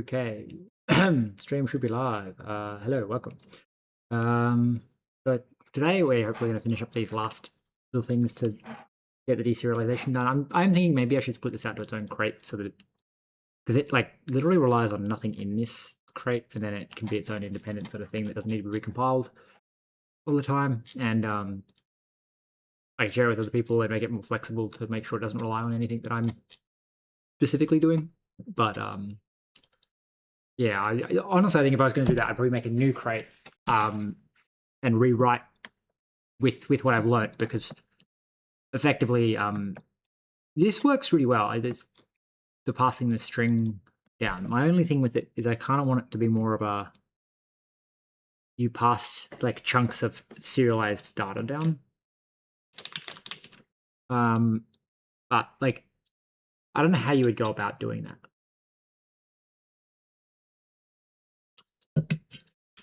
Okay. Stream should be live. Hello, welcome. So today we're hopefully going to finish up these last little things to get the deserialization done. I'm thinking maybe I should split this out to its own crate so that because it like literally relies on nothing in this crate, and then it can be its own independent sort of thing that doesn't need to be recompiled all the time. And I can share it with other people and make it more flexible to make sure it doesn't rely on anything that I'm specifically doing. But yeah, honestly, I think if I was going to do that, I'd probably make a new crate and rewrite with what I've learned, because effectively this works really well. It's the passing the string down. My only thing with it is I kind of want it to be more of a you pass like chunks of serialized data down. But like I don't know how you would go about doing that.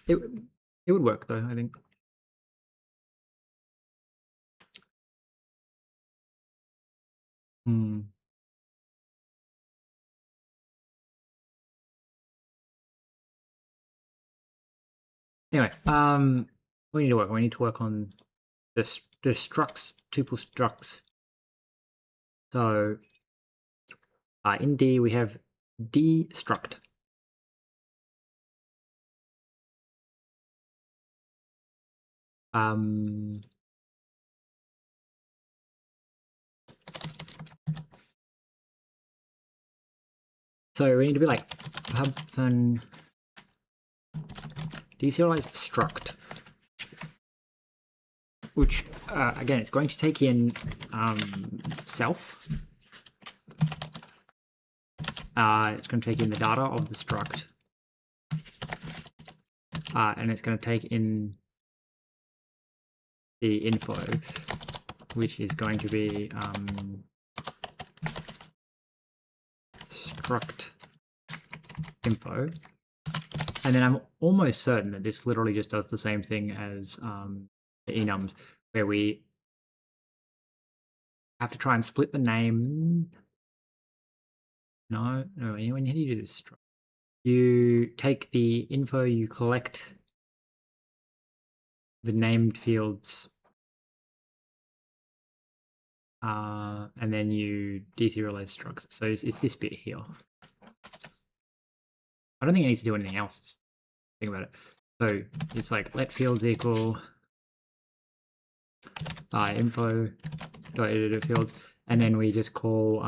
It would work though, I think. Anyway, we need to work. We need to work on the structs, tuple structs. So in D we have destruct. So we need to be like pubfun deserialized struct, which again it's going to take in self. It's going to take in the data of the struct, and it's going to take in the info, which is going to be struct info. And then I'm almost certain that this literally just does the same thing as the enums, where we have to try and split the name. No, when you do this, you take the info, you collect the named fields, and then you deserialize structs. So it's this bit here. I don't think it needs to do anything else. Think about it. So it's like let fields equal info dot editor fields, and then we just call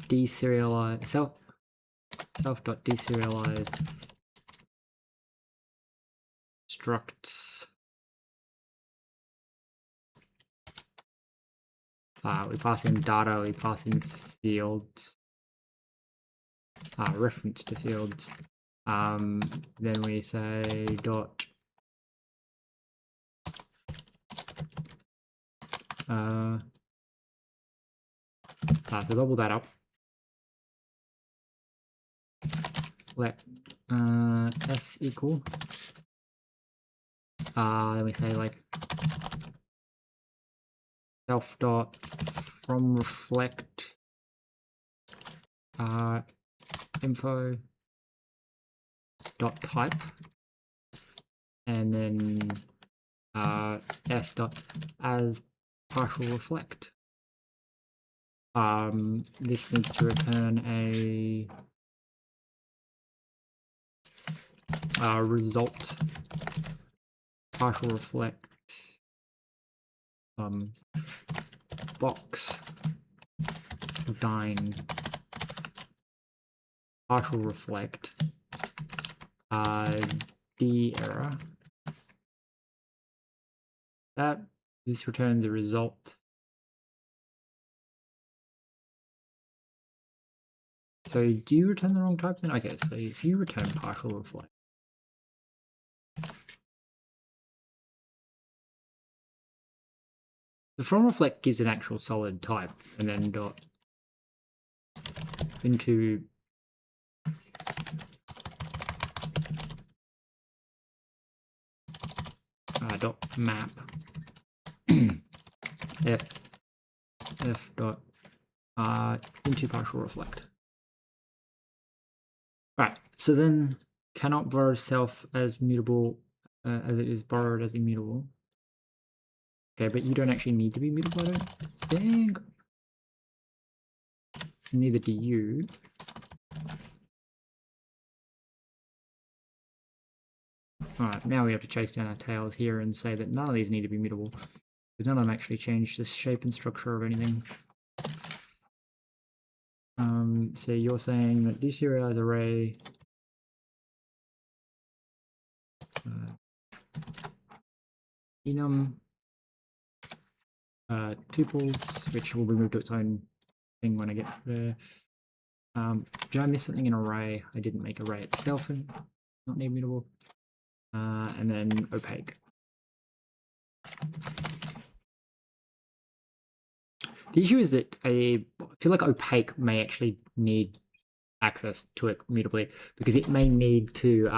deserialize self dot deserialize structs. We pass in data, we pass in fields, reference to fields. Then we say dot so bubble that up. Let s equal. Then we say like self dot from reflect info dot type, and then s dot as partial reflect. This needs to return a result partial reflect box dine partial reflect D error. That this returns a result. So do you return the wrong type then? Okay, so if you return partial reflect, the from reflect gives an actual solid type, and then dot into dot map f dot into partial reflect. Right, so then cannot borrow self as mutable as it is borrowed as immutable. Okay, but you don't actually need to be mutable, I don't think. Neither do you. Alright, now we have to chase down our tails here and say that none of these need to be mutable. Because none of them actually change the shape and structure of anything. So you're saying that DeSerializer array enum tuples, which will be moved to its own thing when I get there. Did I miss something in array? I didn't make array itself and not need mutable. And then opaque. The issue is that I feel like opaque may actually need access to it mutably because it may need to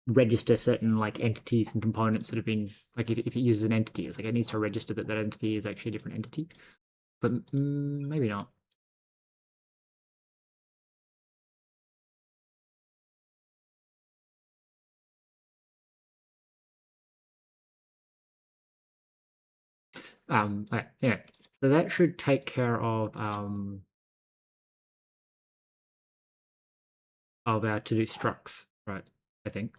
register certain like entities and components that have been like if it uses an entity, it's like it needs to register that that entity is actually a different entity, but maybe not. Okay, yeah. So that should take care of our to-do structs, right? I think.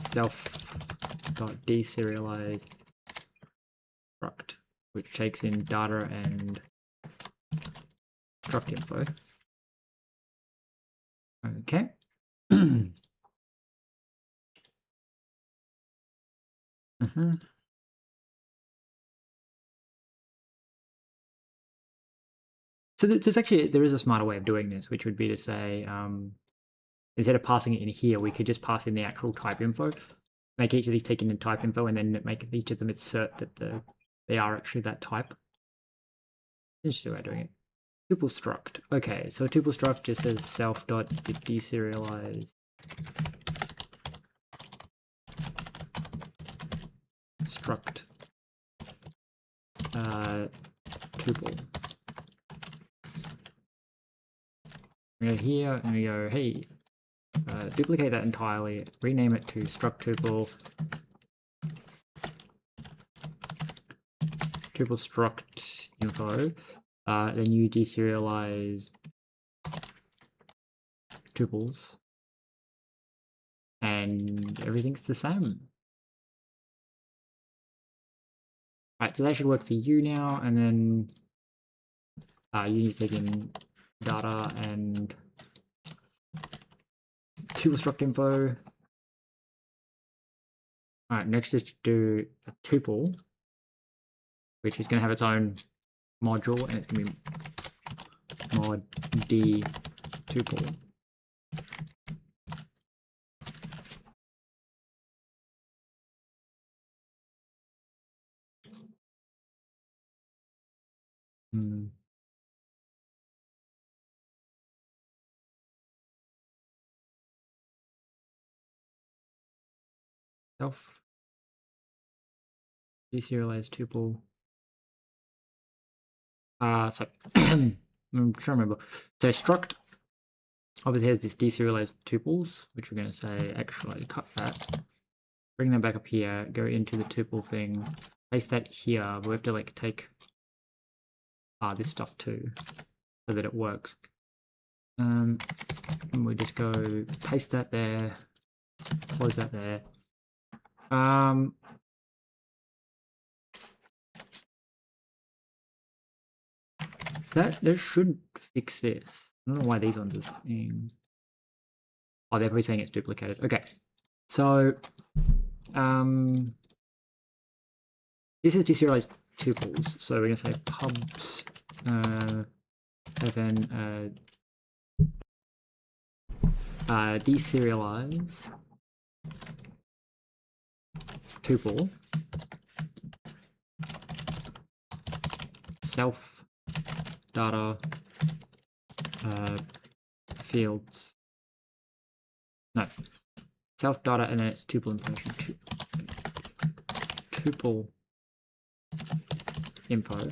Self.deserialize struct, which takes in data and struct info. Okay. So there is a smarter way of doing this, which would be to say, instead of passing it in here, we could just pass in the actual type info, make each of these take in the type info, and then make each of them assert that they are actually that type. Interesting way of doing it. Tuple struct. Okay, so a tuple struct just says self.deserialize struct tuple. We go here and we go, hey, duplicate that entirely, rename it to struct tuple, tuple struct info, then you deserialize tuples, and everything's the same. Right, so that should work for you now, and then you need to take in data and tuple struct info. Alright, next is to do a tuple, which is going to have its own module, and it's going to be mod d tuple. Self deserialize tuple. So I'm trying to remember. So struct obviously has this deserialized tuples, which we're going to say actually cut that. Bring them back up here, go into the tuple thing, paste that here, but we have to like take this stuff too, so that it works. And we just go paste that there, close that there. That should fix this. I don't know why these ones are saying. Oh, they're probably saying it's duplicated. Okay, so this is deserialized tuples. So we're gonna say pubs then deserialize tuple self data fields. No, self data and then it's tuple information. Tuple info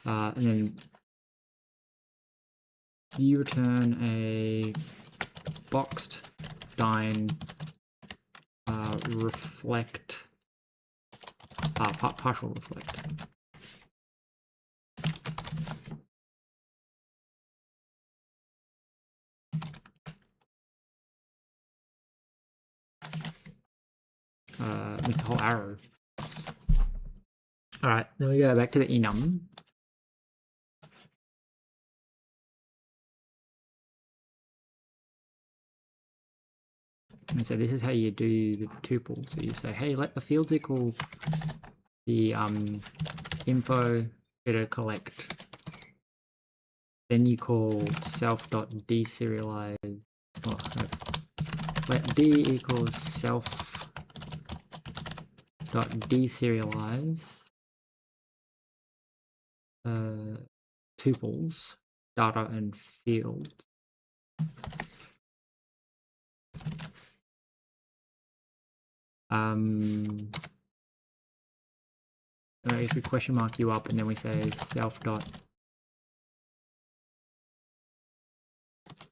And then you return a boxed dyn reflect partial reflect. With the whole arrow. All right, then we go back to the enum. And so this is how you do the tuple. So you say, hey, let the fields equal the info to collect. Then you call self.deserialize. Oh, let d equals self.deserialize tuples, data and fields. If we question mark you up and then we say self dot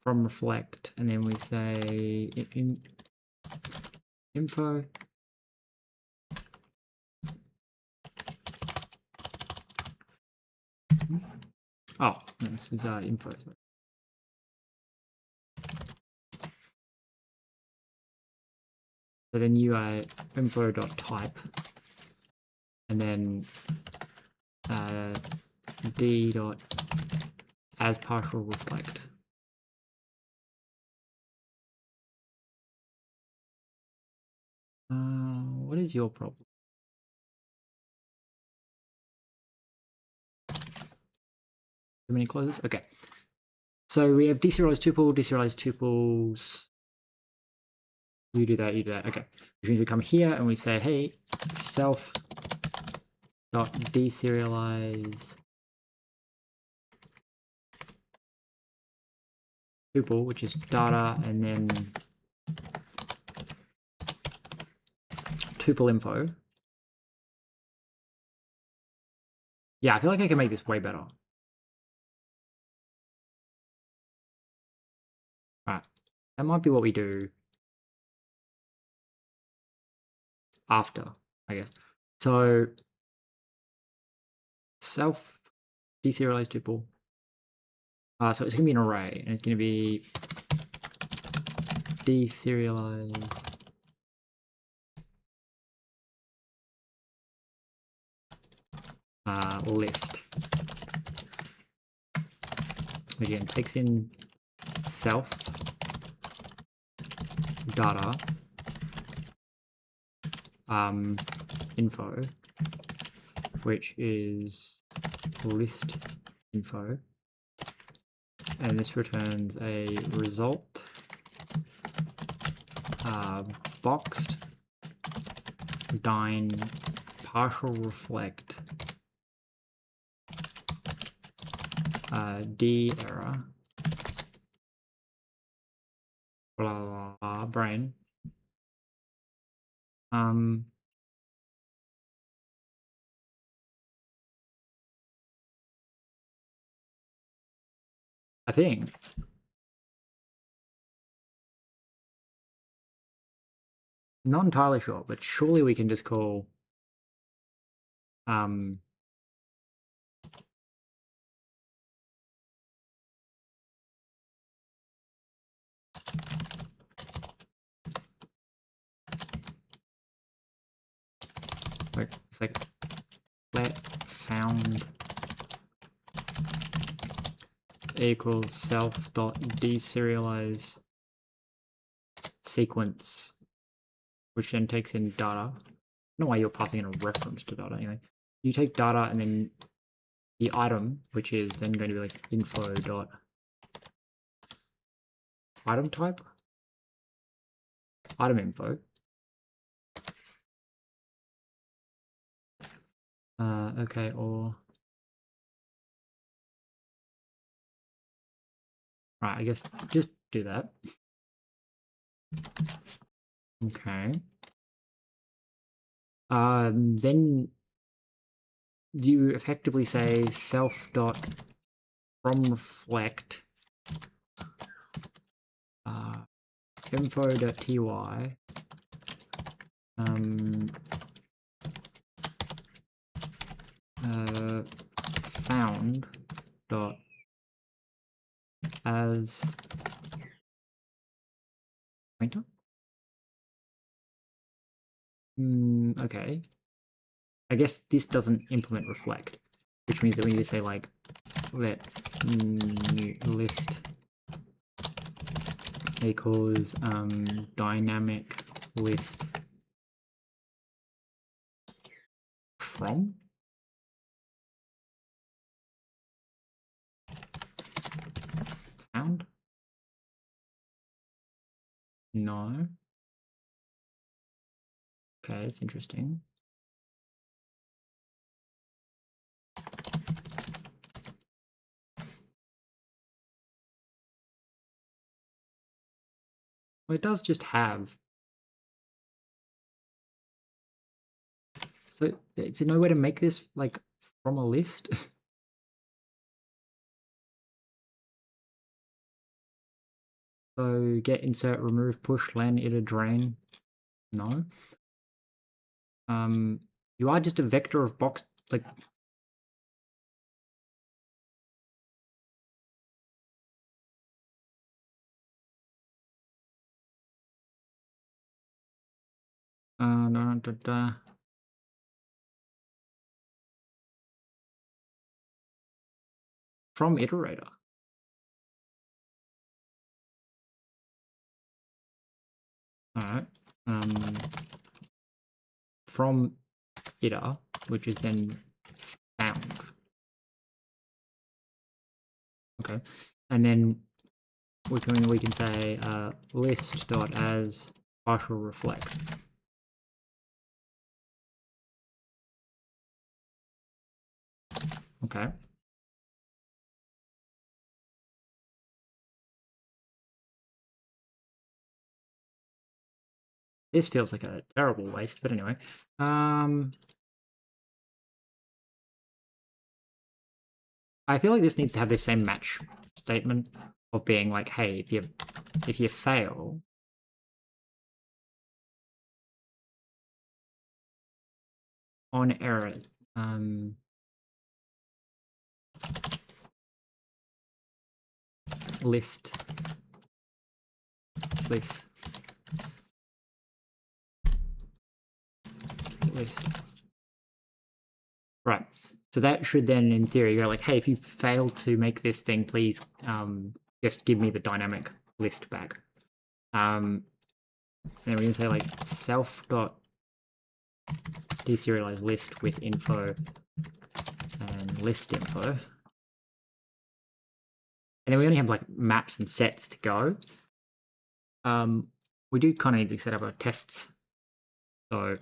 from reflect, and then we say info oh, no, this is info. Sorry. So then you info.type, and then d dot as partial reflect. What is your problem? Too many clauses? Okay. So we have deserialized tuples. You do that, okay. Which means we come here and we say, hey, self dot deserialize tuple, which is data, and then tuple info. Yeah, I feel like I can make this way better. Alright, that might be what we do after, I guess. So self deserialize tuple. So it's gonna be an array, and it's gonna be deserialize list. Again, takes in self data info, which is list info, and this returns a result boxed dyn partial reflect d error blah blah blah brain. I think not entirely sure, but surely we can just call it's like let found equals self dot deserialize sequence, which then takes in data. I don't know why you're passing in a reference to data anyway. You take data and then the item, which is then going to be like info dot item type, item info. Okay, or right, I guess just do that. Okay. Then you effectively say self dot from reflect info.ty found dot as pointer. Okay. I guess this doesn't implement reflect, which means that we need to say like let new list equals dynamic list from found. No. Okay, it's interesting. Well, it does just have. So is there no way to make this like from a list? So get, insert, remove, push, len, iter, drain. No. You are just a vector of box, like. From iterator. Alright. From iter, which is then found. Okay. And then we can say list dot as partial reflect. Okay. This feels like a terrible waste, but anyway. I feel like this needs to have the same match statement of being like, hey, if you fail, on error, list. Right. So that should then, in theory, go like, hey, if you fail to make this thing, please just give me the dynamic list back. And then we can say like self dot deserialize list with info and list info. And then we only have like maps and sets to go. We do kind of need to set up our tests. So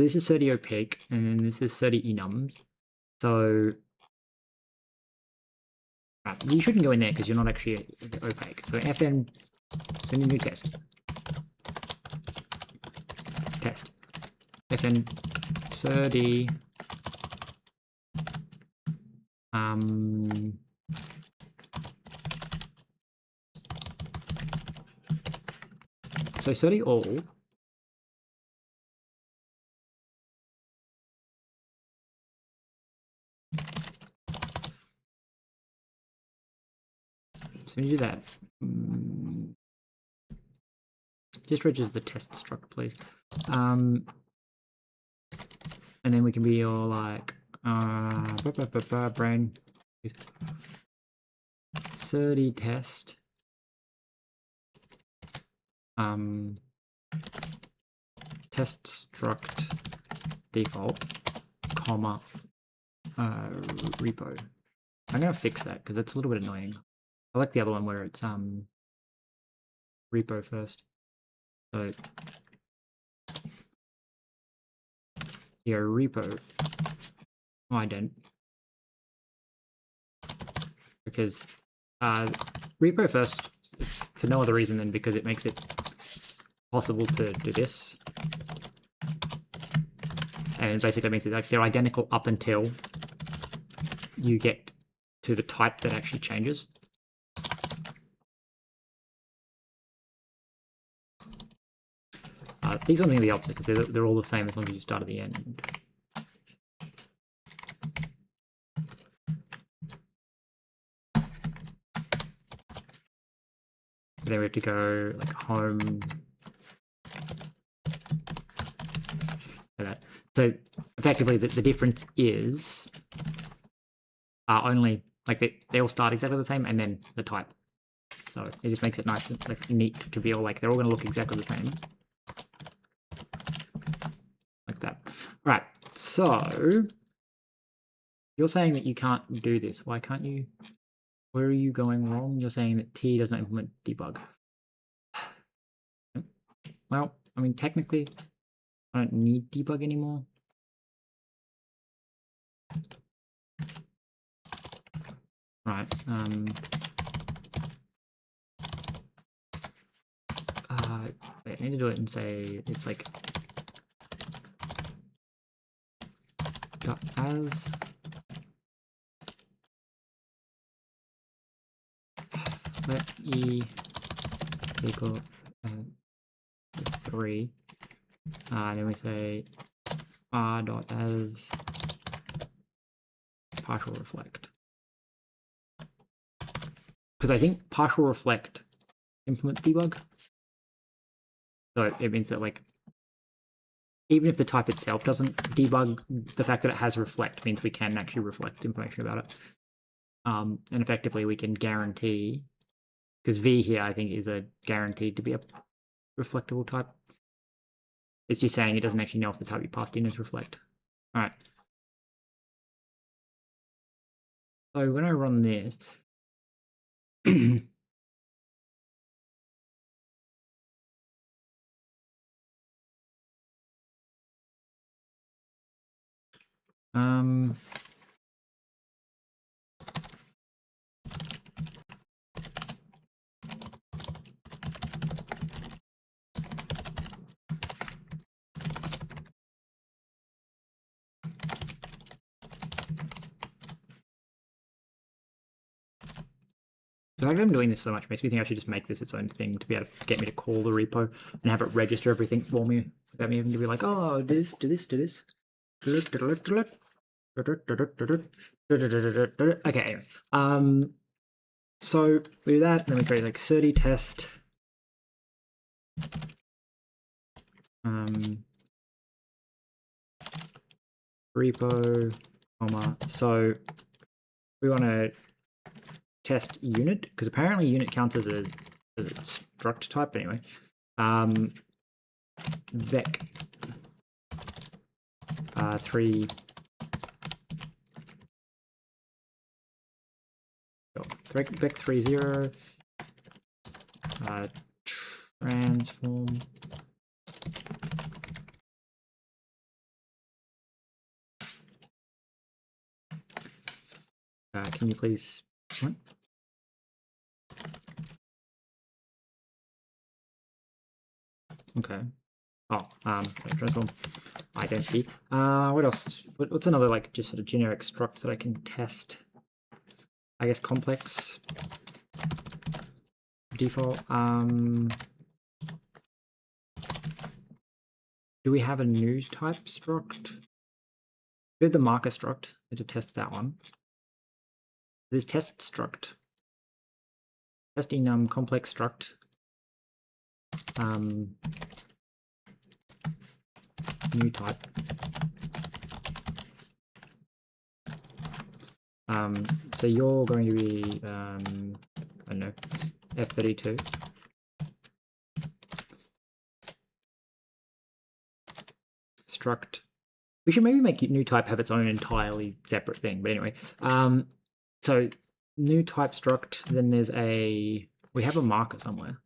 this is 30 opaque, and then this is 30 enums. So you shouldn't go in there because you're not actually opaque. So fn, send a new test. Fn 30 so 30 all. So when you do that, just registers the test struct, please. And then we can be all like brain 30 test test struct default comma repo. I'm gonna fix that because it's a little bit annoying. I like the other one where it's repo first. So yeah, repo. Oh, I don't. Because repo first for no other reason than because it makes it possible to do this. and it basically means that like they're identical up until you get to the type that actually changes. These ones are the opposite because they're all the same as long as you start at the end. Then we have to go like home. Like that. So effectively, the difference is only like they all start exactly the same, and then the type. So it just makes it nice and like neat to feel like they're all going to look exactly the same, like that. All right. So you're saying that you can't do this. Why can't you? Where are you going wrong? You're saying that T doesn't implement debug. Well, I mean, technically, I don't need debug anymore. Right. Wait, I need to do it and say it's like as let e equal 3, and then we say r dot as partial reflect, because I think partial reflect implements debug. So it means that like even if the type itself doesn't debug, the fact that it has reflect means we can actually reflect information about it. And effectively we can guarantee, because V here I think is guaranteed to be a reflectable type. It's just saying it doesn't actually know if the type you passed in is reflect. All right. So when I run this, the fact that I'm doing this so much makes me think I should just make this its own thing to be able to get me to call the repo and have it register everything for me without me having to be like, oh, do this, do this, do this. Okay, anyway. So we do that, then we create like 30 test. Repo, comma. So we want to test unit, because apparently unit counts as a struct type anyway. Vec 3 vec 30 transform can you please what? Okay. Oh, transform identity. What else? What's another like just sort of generic struct that I can test? I guess complex default. Do we have a new type struct? We have the marker struct. To test that one. This test struct. Testing complex struct. New type. So you're going to be I don't know, F32. Struct. We should maybe make new type have its own entirely separate thing, but anyway. So new type struct, then there's we have a marker somewhere.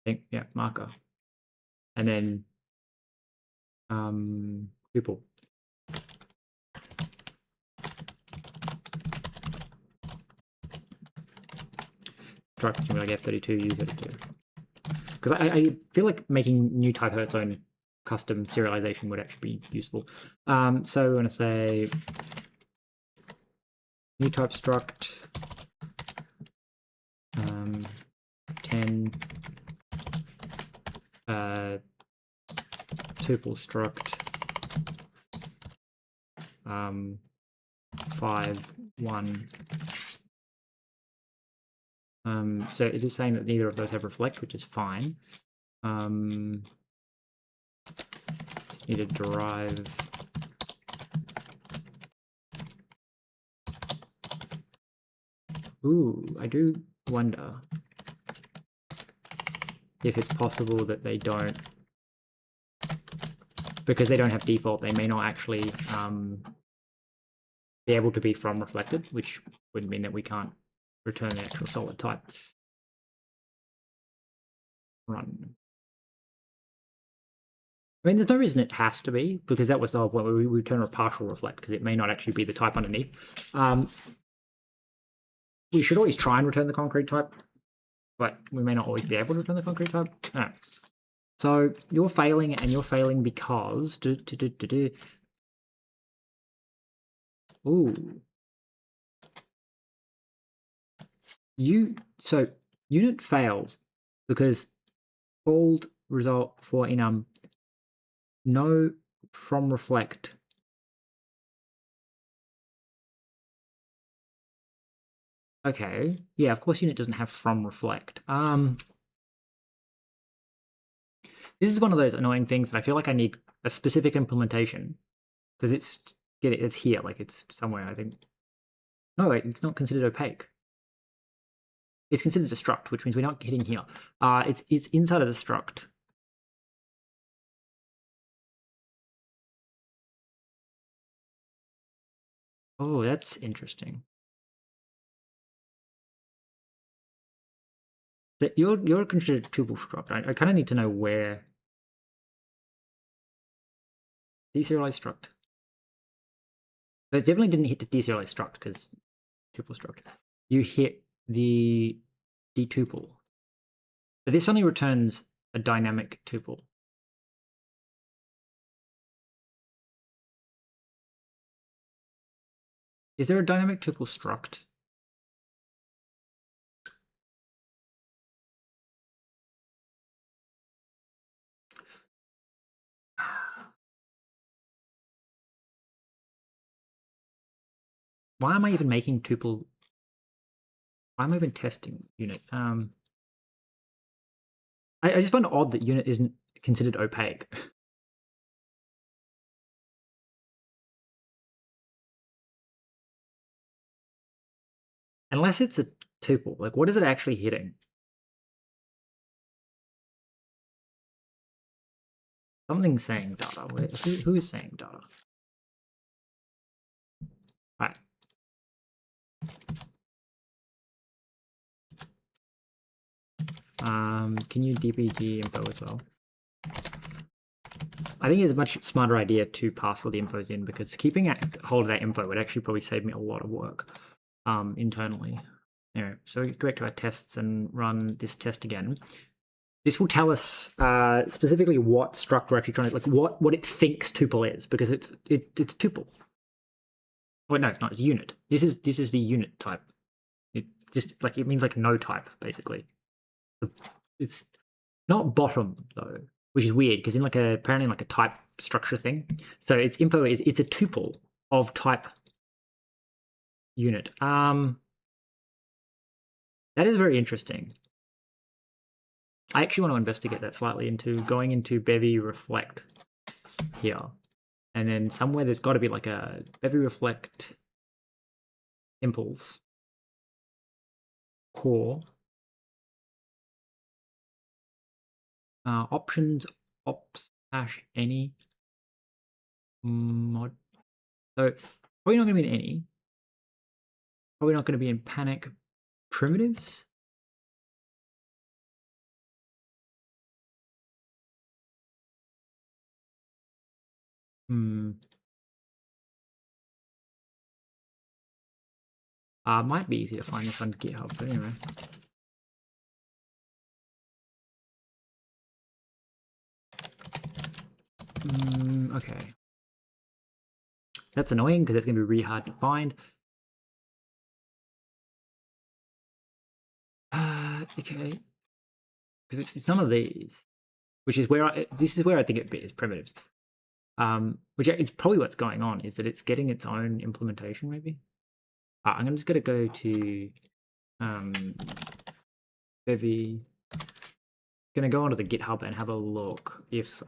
I think, yeah, marker. And then tuple. Struct like F32, U32. Because I feel like making new type have its own custom serialization would actually be useful. So we're going to say new type struct 10 tuple struct 5 1. So it is saying that neither of those have reflect, which is fine. Need to derive I do wonder if it's possible that they don't, because they don't have default, they may not actually be able to be from reflected, which would mean that we can't return the actual solid type. Run. I mean, there's no reason it has to be, because that was the whole point where we return a partial reflect, because it may not actually be the type underneath. We should always try and return the concrete type, but we may not always be able to return the concrete type. Right. So you're failing, and you're failing because so unit fails because called result for enum no from reflect. Okay, yeah, of course unit doesn't have from reflect. This is one of those annoying things that I feel like I need a specific implementation, because it's here, like it's somewhere, I think. No, wait, it's not considered opaque. It's considered a struct, which means we're not hitting here. It's inside of the struct. Oh, that's interesting. So you're considered tuple struct. I kind of need to know where. DeSerialize struct. But it definitely didn't hit the DeSerialize struct because tuple struct. You hit the tuple. But this only returns a dynamic tuple. Is there a dynamic tuple struct? Why am I even making tuple? Why am I even testing unit? I just find it odd that unit isn't considered opaque. Unless it's a tuple. Like, what is it actually hitting? Something's saying data. Who is saying data? All right. Can you dbg info as well? I think it's a much smarter idea to pass all the infos in, because keeping hold of that info would actually probably save me a lot of work internally. Anyway, so we go back to our tests and run this test again. This will tell us specifically what struct we're actually trying to, like what it thinks tuple is, because it's tuple. Well, no, it's not. It's unit. This is the unit type. It just like it means like no type basically. It's not bottom though, which is weird because in like apparently like a type structure thing. So its info is it's a tuple of type unit. That is very interesting. I actually want to investigate that slightly into going into Bevy reflect here. And then somewhere there's got to be like a Bevy reflect impulse core. Options ops hash any mod. So probably not going to be in any. Probably not going to be in panic primitives. Might be easy to find this on GitHub, but anyway. Okay. That's annoying because it's going to be really hard to find. Okay. Because it's none of these, which is where this is where I think it is primitives. Which is probably what's going on, is that it's getting its own implementation, maybe. I'm just going to go to Bevy. Going to go onto the GitHub and have a look if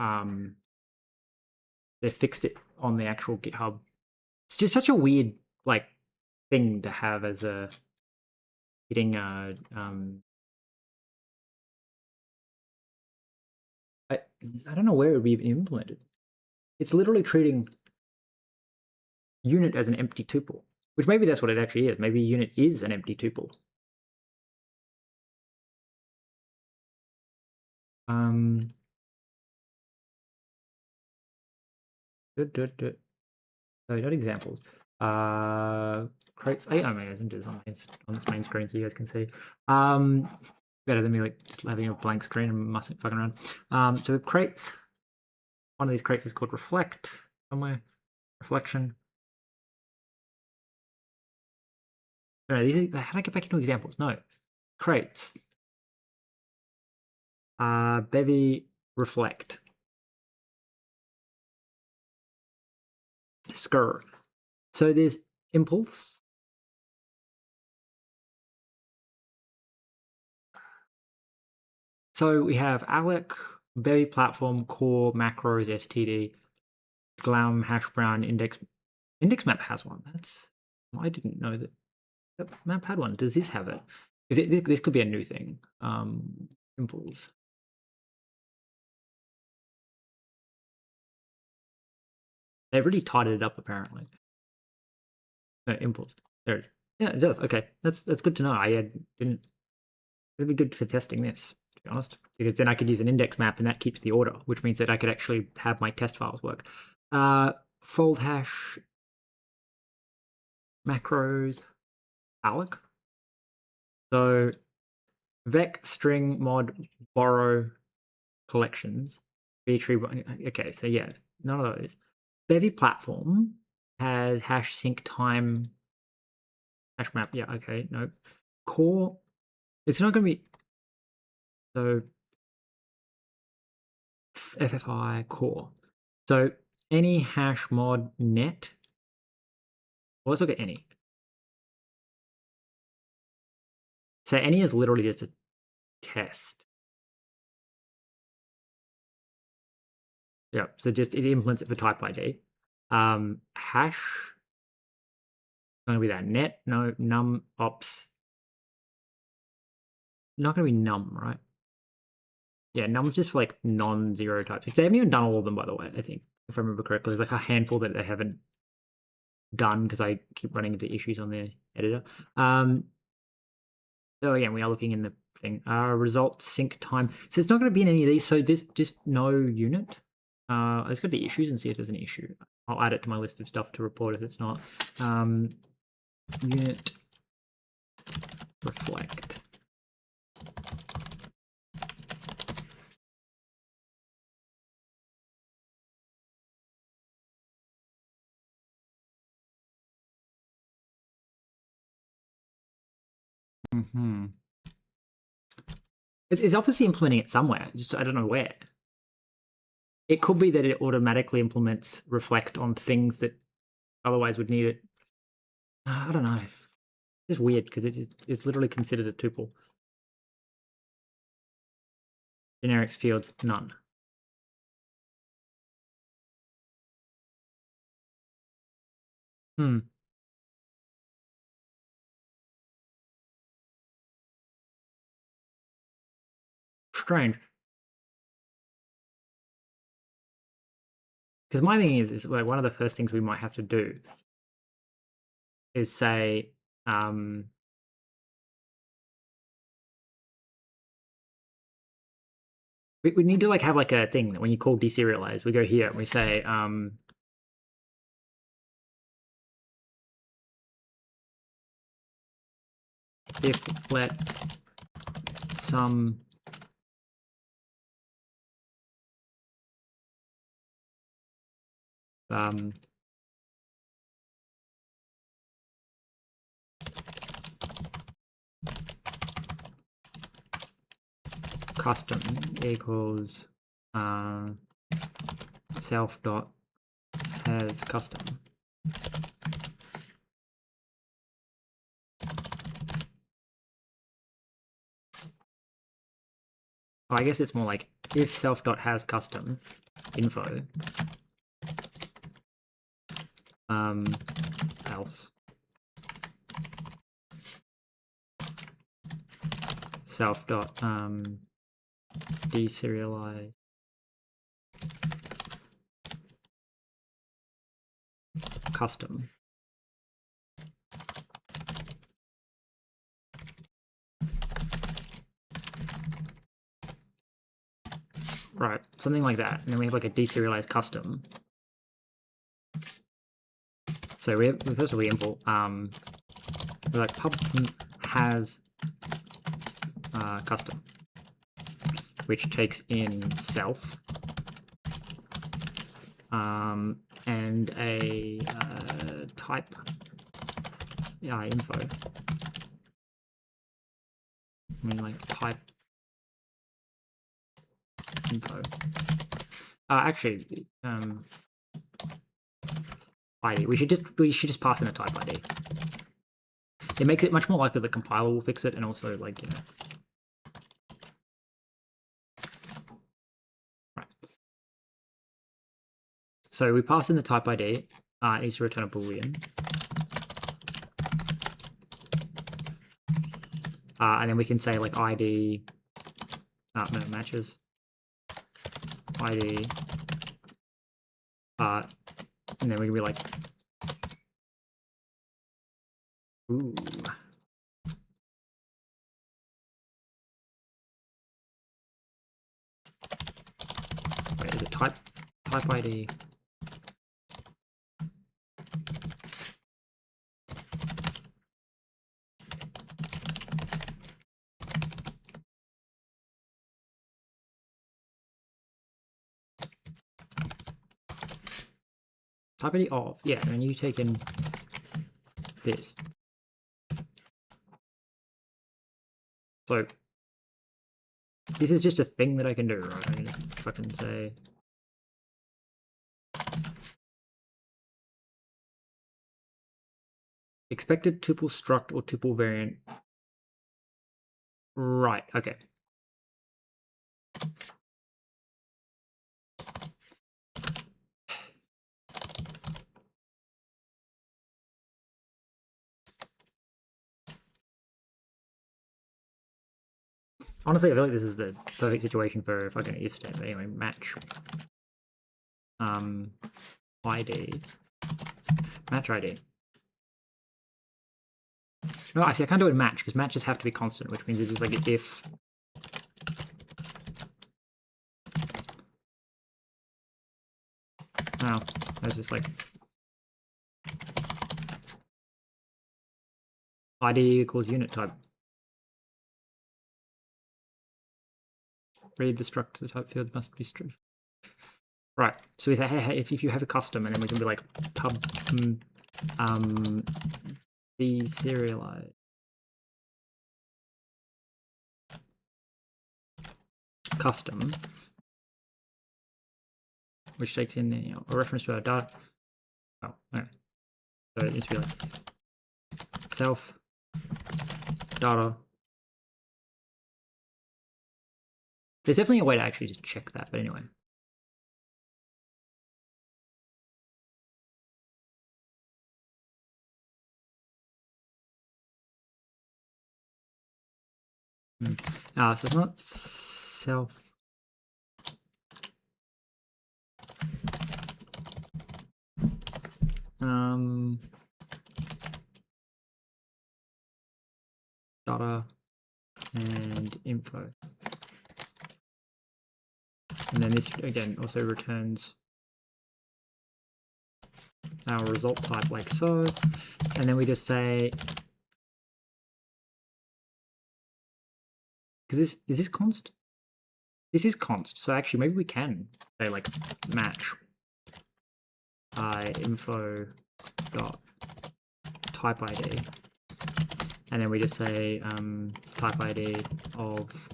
they fixed it on the actual GitHub. It's just such a weird like thing to have as a hitting I don't know where it would be even implemented. It's literally treating unit as an empty tuple, which maybe that's what it actually is. Maybe unit is an empty tuple. So not examples. Crates. I mean, I can do this on this main screen so you guys can see. Better than me like just having a blank screen and mustn't fucking around. So we have crates. One of these crates is called reflect somewhere. Reflection. No, these are, how do I get back into examples? No. Crates. Bevy reflect. Skr. So there's impulse. So we have Alec, Bevy platform, core, macros, std, glam, hash brown, index. Index map has one. That's, I didn't know that map had one. Does this have it? Is it this could be a new thing? Impulse. They've really tidied it up apparently. No, impulse. There it is. Yeah, it does. Okay, that's good to know. I didn't. It'd be good for testing this, to be honest, because then I could use an index map and that keeps the order, which means that I could actually have my test files work. Fold hash, macros, alloc. So vec string mod borrow collections, tree. Okay, so yeah, none of those. Bevy platform has hash sync time hash map. Yeah, okay, nope. Core, it's not going to be so FFI core. So any hash mod net. Well, let's look at any. So any is literally just a test. Yeah, so just it implements it for type ID. Hash going to be that net, no num ops. Not going to be num, right? Yeah, num's just for like non-zero types. They haven't even done all of them, by the way. I think if I remember correctly, there's like a handful that they haven't done because I keep running into issues on the editor. So again, we are looking in the thing. Result sync time. So it's not going to be in any of these. So this just no unit. Let's go to the issues and see if there's an issue. I'll add it to my list of stuff to report if it's not. Unit reflect. It's obviously implementing it somewhere. Just I don't know where. It could be that it automatically implements reflect on things that otherwise would need it. I don't know. It's just weird because it's literally considered a tuple. Generics fields, none. Strange. Because my thing is like one of the first things we might have to do is say, we need to like have like a thing that when you call DeSerialize, we go here and we say, if let some custom equals self dot has custom. Oh, I guess it's more like if self dot has custom info else self dot DeSerialize custom. Right, something like that. And then we have like a deserialized custom. So we have, first of all, we import we're like pub has custom, which takes in self and a type info. I mean, like type info. Actually, ID. We should just pass in a type ID. It makes it much more likely the compiler will fix it, and also like right. So we pass in the type ID. It needs to return a boolean. And then we can say like ID. No, matches. ID. And then we can be like, ooh. Wait, is it type ID? Type ID of, yeah, and then you take in this. So this is just a thing that I can do, right? I can just fucking say expected tuple struct or tuple variant. Right, okay. Honestly, I feel like this is the perfect situation for a fucking if statement. Anyway, match ID. Match ID. No, I see, I can't do it in match because matches have to be constant, which means it's just like an if. Oh, that's just like ID equals unit type. Read the struct, the type field must be strict. Right, so we say, hey, if you have a custom, and then we can be like pub DeSerialize custom, which takes in a reference to our data. Oh, okay. So it needs to be like self data. There's definitely a way to actually just check that, but anyway. So it's not self. Data and info. And then this again also returns our result type like so. And then we just say, because is this const? This is const. So actually maybe we can say like match info dot type ID, and then we just say type ID of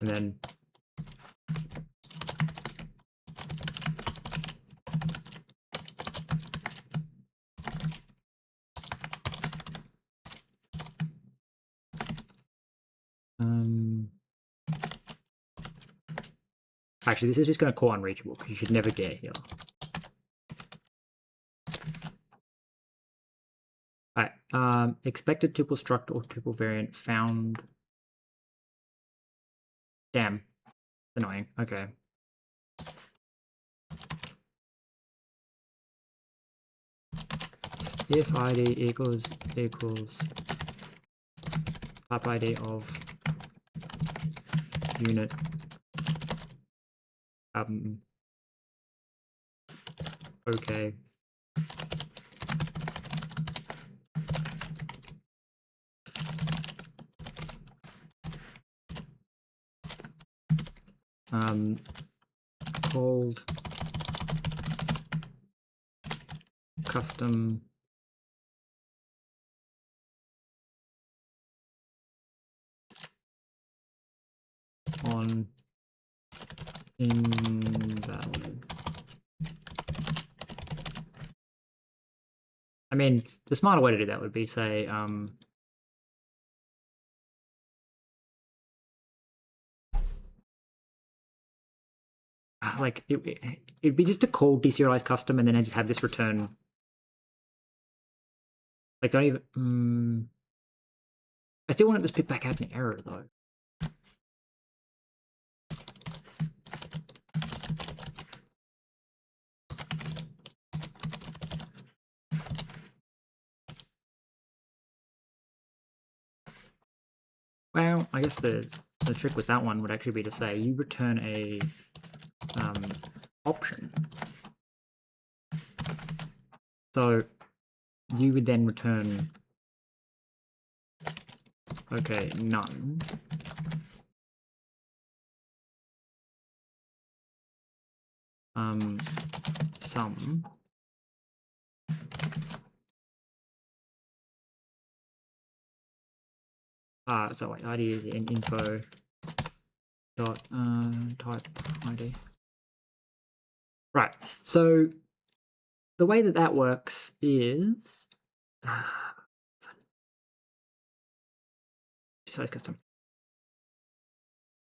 and then actually this is just going to call unreachable because you should never get here. Alright, expected tuple struct or tuple variant found. Damn, annoying. Okay. If ID equals type ID of unit okay. Called custom on invalid. I mean, the smarter way to do that would be say like it'd be just to call DeSerialize custom and then I just have this return. Like don't even I still want it to spit back out an error though. Well, I guess the trick with that one would actually be to say you return a option. So you would then return okay, none. Some. So wait, ID is in info dot type ID. Right. So the way that that works is DeSerialize custom.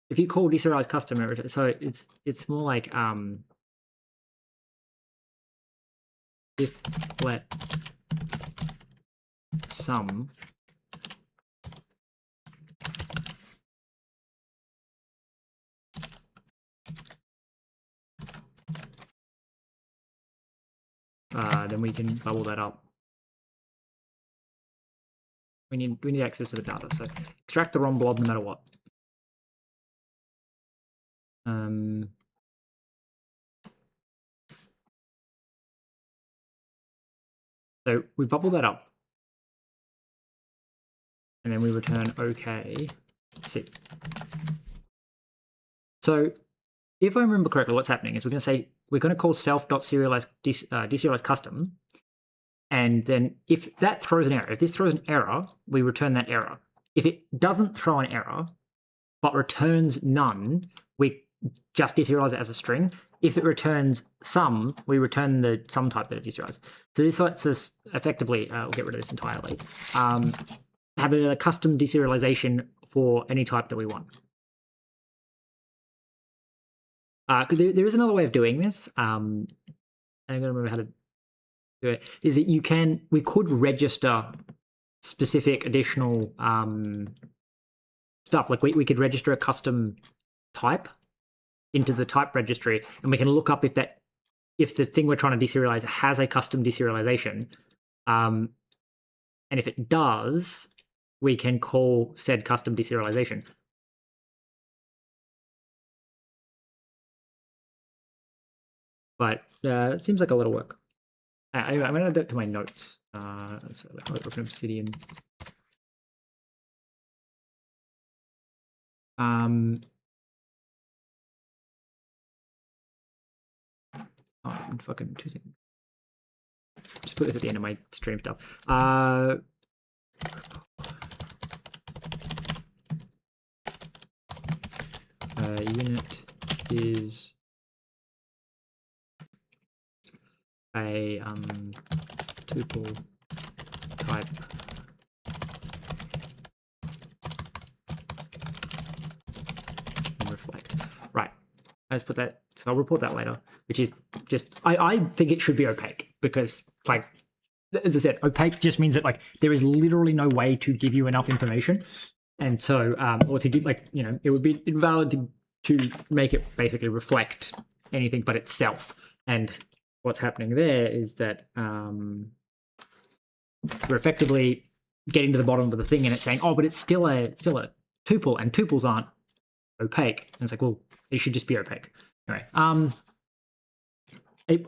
If you call DeSerialize custom, so it's more like if let sum then we can bubble that up. We need access to the data, so extract the ROM blob no matter what. So we bubble that up, and then we return OK. See. So if I remember correctly, what's happening is we're going to say we're going to call self.serialize DeSerialize custom, and then if that throws an error, if this throws an error, we return that error. If it doesn't throw an error but returns none, we just deserialize it as a string. If it returns some, we return the sum type that it deserializes. So this lets us effectively, we'll get rid of this entirely, have a custom deserialization for any type that we want. There is another way of doing this. I'm going to remember how to do it. Is that we could register specific additional stuff. Like we could register a custom type into the type registry, and we can look up if the thing we're trying to deserialize has a custom deserialization. And if it does, we can call said custom deserialization. But it seems like a lot of work. I'm going to add that to my notes. So like open Obsidian. Fucking two things. Just put this at the end of my stream stuff. Unit is a tuple type and reflect. Right. Let's put that. So I'll report that later, which is just I think it should be opaque because, like, as I said, opaque just means that, like, there is literally no way to give you enough information, and so or to give, like, you know, it would be invalid to make it basically reflect anything but itself. And what's happening there is that we're effectively getting to the bottom of the thing, and it's saying, oh, but it's still a tuple, and tuples aren't opaque. And it's like, well, it should just be opaque. Anyway,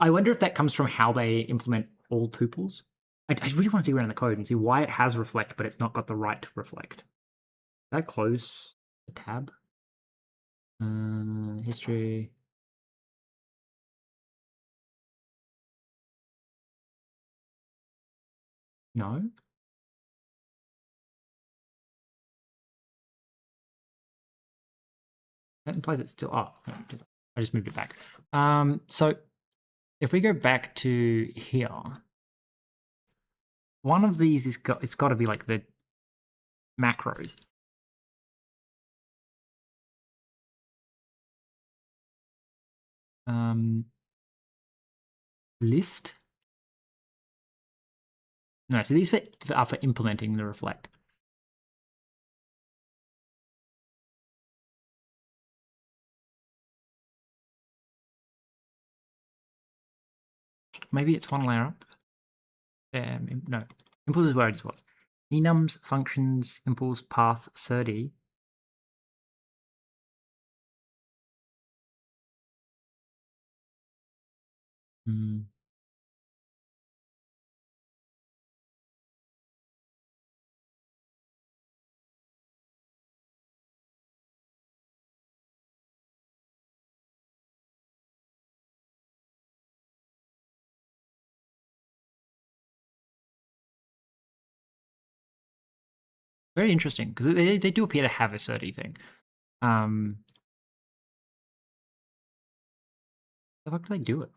I wonder if that comes from how they implement all tuples. I really want to dig around the code and see why it has reflect, but it's not got the right to reflect. Did I close the tab? History. No. That implies it's still. Oh, no, I just moved it back. So if we go back to here, one of these is it's got to be like the macros. List. No, so these are for implementing the reflect. Maybe it's one layer up. No, impulse is where it was. Enums, functions, impulse, path, SERDI. Very interesting, because they do appear to have a SERDI thing. The fuck do they do it?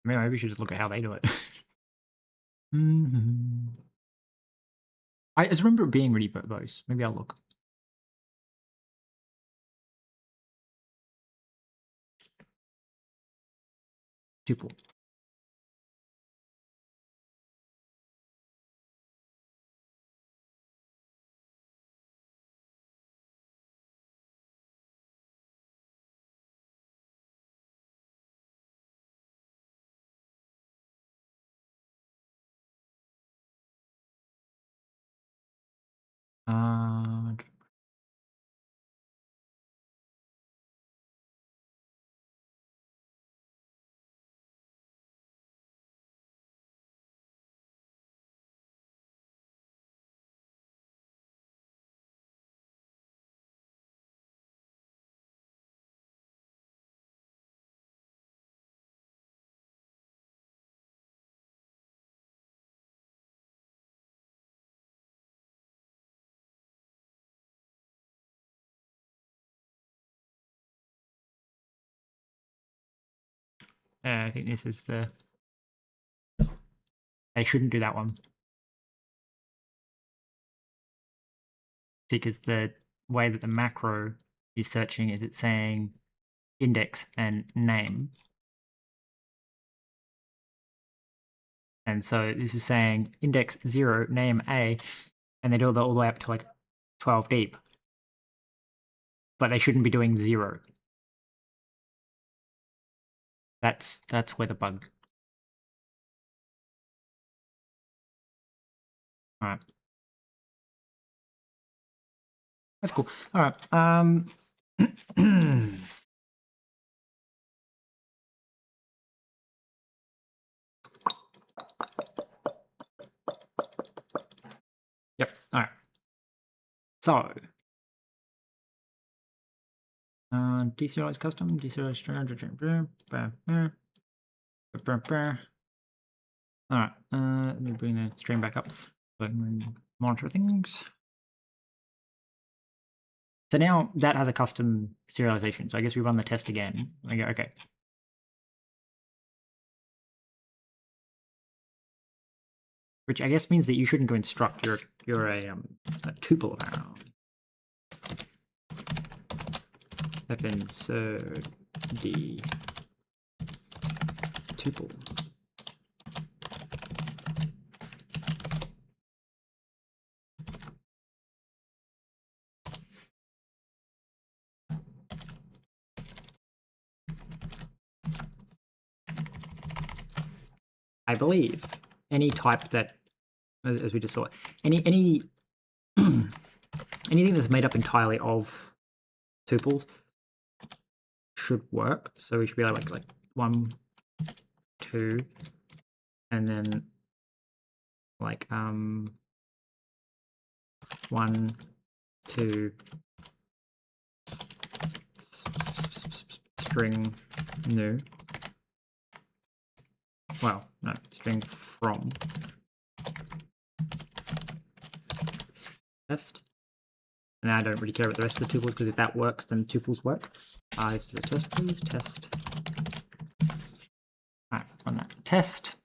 Maybe we should just look at how they do it. I just remember it being really verbose. Maybe I'll look. Tuple. I think this is the... I shouldn't do that one. Because the way that the macro is searching is it's saying index and name. And so this is saying index 0, name A, and they do that all the way up to like 12 deep. But they shouldn't be doing 0. That's where the bug. All right. That's cool. All right. Yep. All right. So, DeSerialize custom, DeSerialize string. All right. Let me bring the stream back up so I can monitor things. So now that has a custom serialization. So I guess we run the test again. I go, okay. Which I guess means that you shouldn't go instruct. You're a tuple now. F insert d tuple. I believe any type that, as we just saw, any anything that's made up entirely of tuples should work. So we should be like 1, 2, and then like 1, 2 string new. Well, no, string from test. And I don't really care about the rest of the tuples because if that works, then tuples work. This is a test, please. Test. Alright, run that test.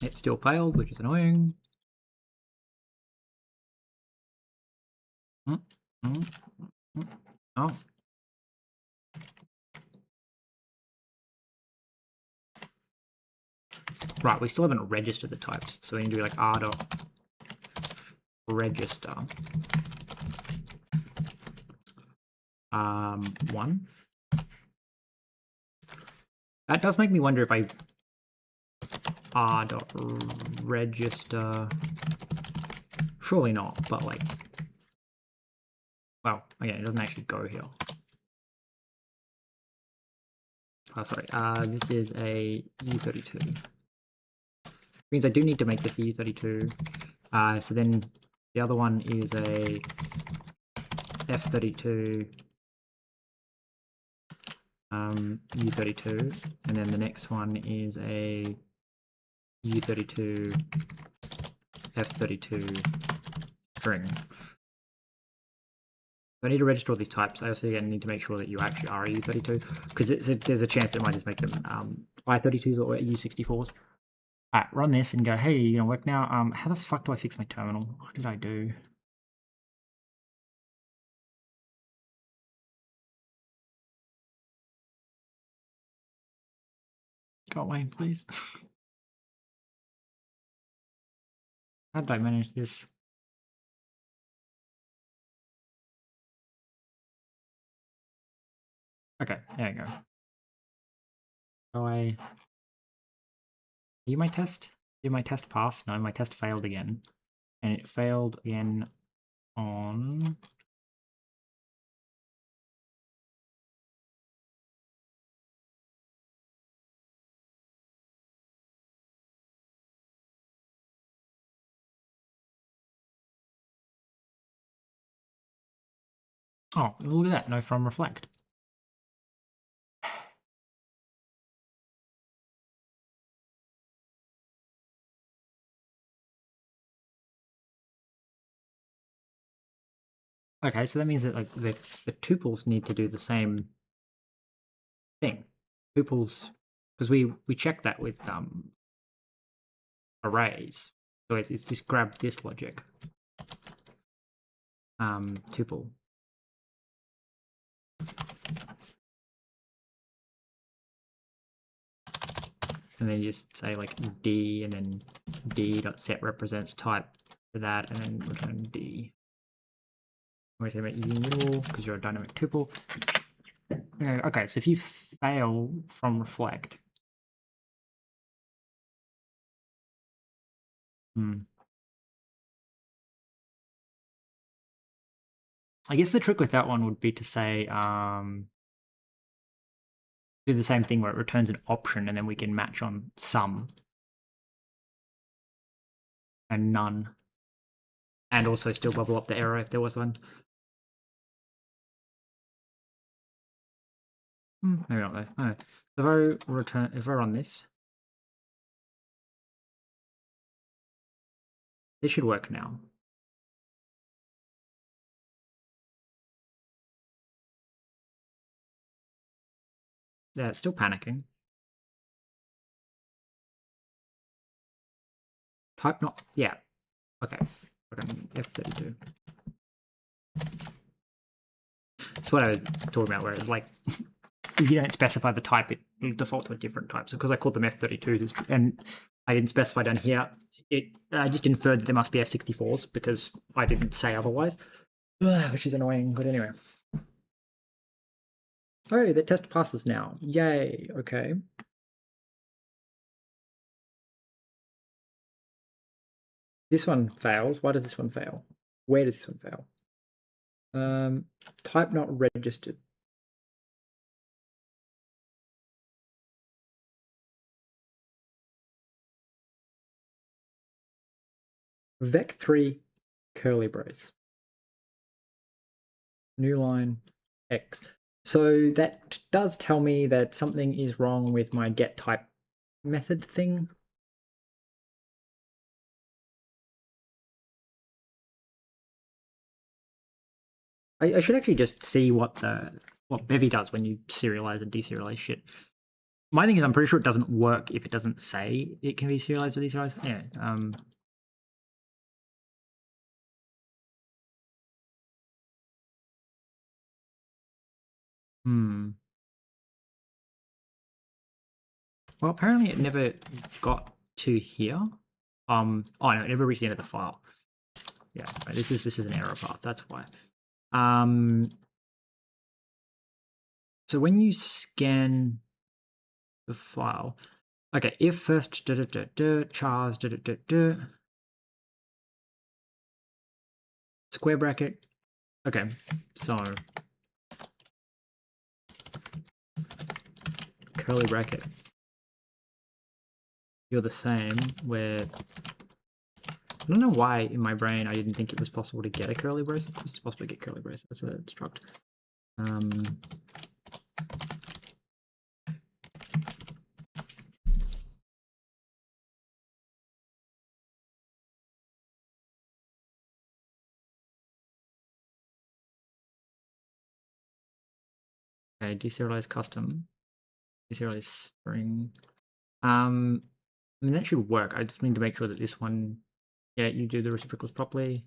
It still failed, which is annoying. Oh. Right, we still haven't registered the types, so we can do like r.register 1. That does make me wonder if I r.register. Surely not, but like, well, again, it doesn't actually go here. Oh, sorry. This is a U32. Means I do need to make this a U32. So then the other one is a F32 U32, and then the next one is a U32 F32 string. So I need to register all these types. I also need to make sure that you actually are a U32, because there's a chance that it might just make them I32s or U64s. Alright, run this and go, hey, you gonna work now? How the fuck do I fix my terminal? What did I do? Go away, please. How did I manage this? Okay, there you go. Go away. Are you my test? Did my test pass? No, my test failed again. And it failed again on... Oh, look at that, no from reflect. Okay, so that means that like the tuples need to do the same thing. Tuples because we check that with arrays. So it's just grab this logic tuple. And then you just say like D, and then D.set represents type for that, and then return D. I'm going to make you middle because you're a dynamic tuple. Okay, so if you fail from reflect, I guess the trick with that one would be to say do the same thing where it returns an option, and then we can match on some and none, and also still bubble up the error if there was one. Maybe not though. Oh. If I run this should work now. Yeah, it's still panicking. Type not, yeah. Okay, F32. That's what I was talking about, where it's like, if you don't specify the type, it will default to a different type. So because I called them F32s, and I didn't specify down here, I just inferred that there must be F64s because I didn't say otherwise, which is annoying, but anyway. Oh, the test passes now. Yay, okay. This one fails. Why does this one fail? Where does this one fail? Type not registered. Vec3 curly brace. New line X. So that does tell me that something is wrong with my get type method thing. I should actually just see what Bevy does when you serialize and deserialize shit. My thing is, I'm pretty sure it doesn't work if it doesn't say it can be serialized or deserialized. Yeah. Well, apparently it never got to here. Oh no, it never reached the end of the file. Yeah, right, this is an error path. That's why. So when you scan the file, okay, if first chars square bracket. Okay, so curly bracket. You're the same. Where I don't know why in my brain I didn't think it was possible to get a curly brace. It's possible to get curly brace. That's a struct. Okay, deserialize custom, deserialize string. I mean, that should work. I just need to make sure that this one, yeah, you do the reciprocals properly.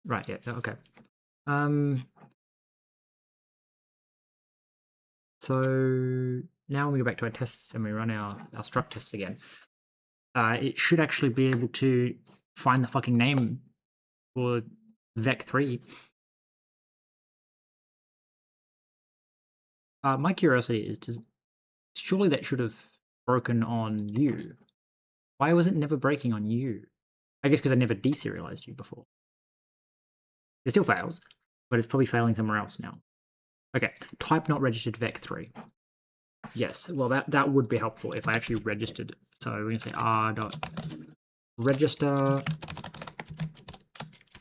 Right, yeah, okay. So now when we go back to our tests and we run our struct tests again, it should actually be able to find the fucking name for vec3. My curiosity is, surely that should have broken on you. Why was it never breaking on you? I guess because I never deserialized you before. It still fails, but it's probably failing somewhere else now. Okay, type not registered vec3. Yes, well that would be helpful if I actually registered it. So we're gonna say r.register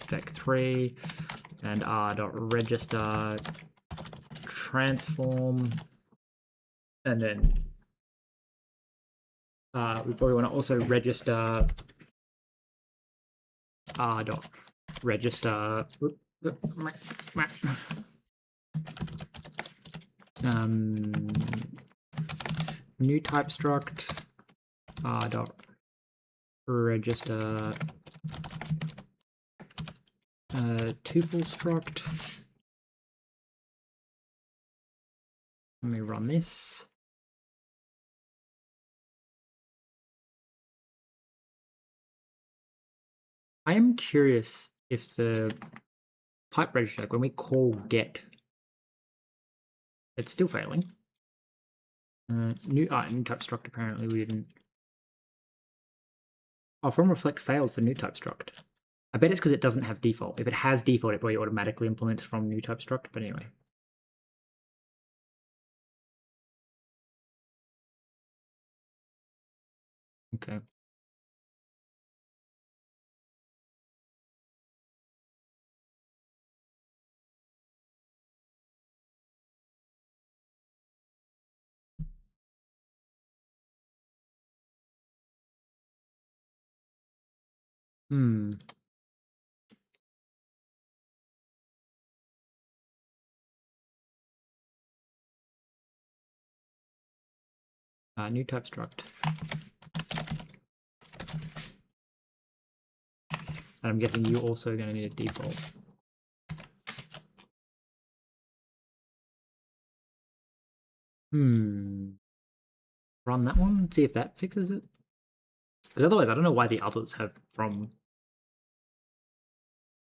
vec3 and r.register transform, and then we probably want to also register r.register new type struct r.register tuple struct. Let me run this. I am curious if the type register, like when we call get, it's still failing. New type struct, apparently we didn't. Oh, from reflect failed for new type struct. I bet it's because it doesn't have default. If it has default, it probably automatically implements from new type struct, but anyway. Okay. New type struct. And I'm guessing you're also going to need a default. Run that one, see if that fixes it. Because otherwise, I don't know why the others have from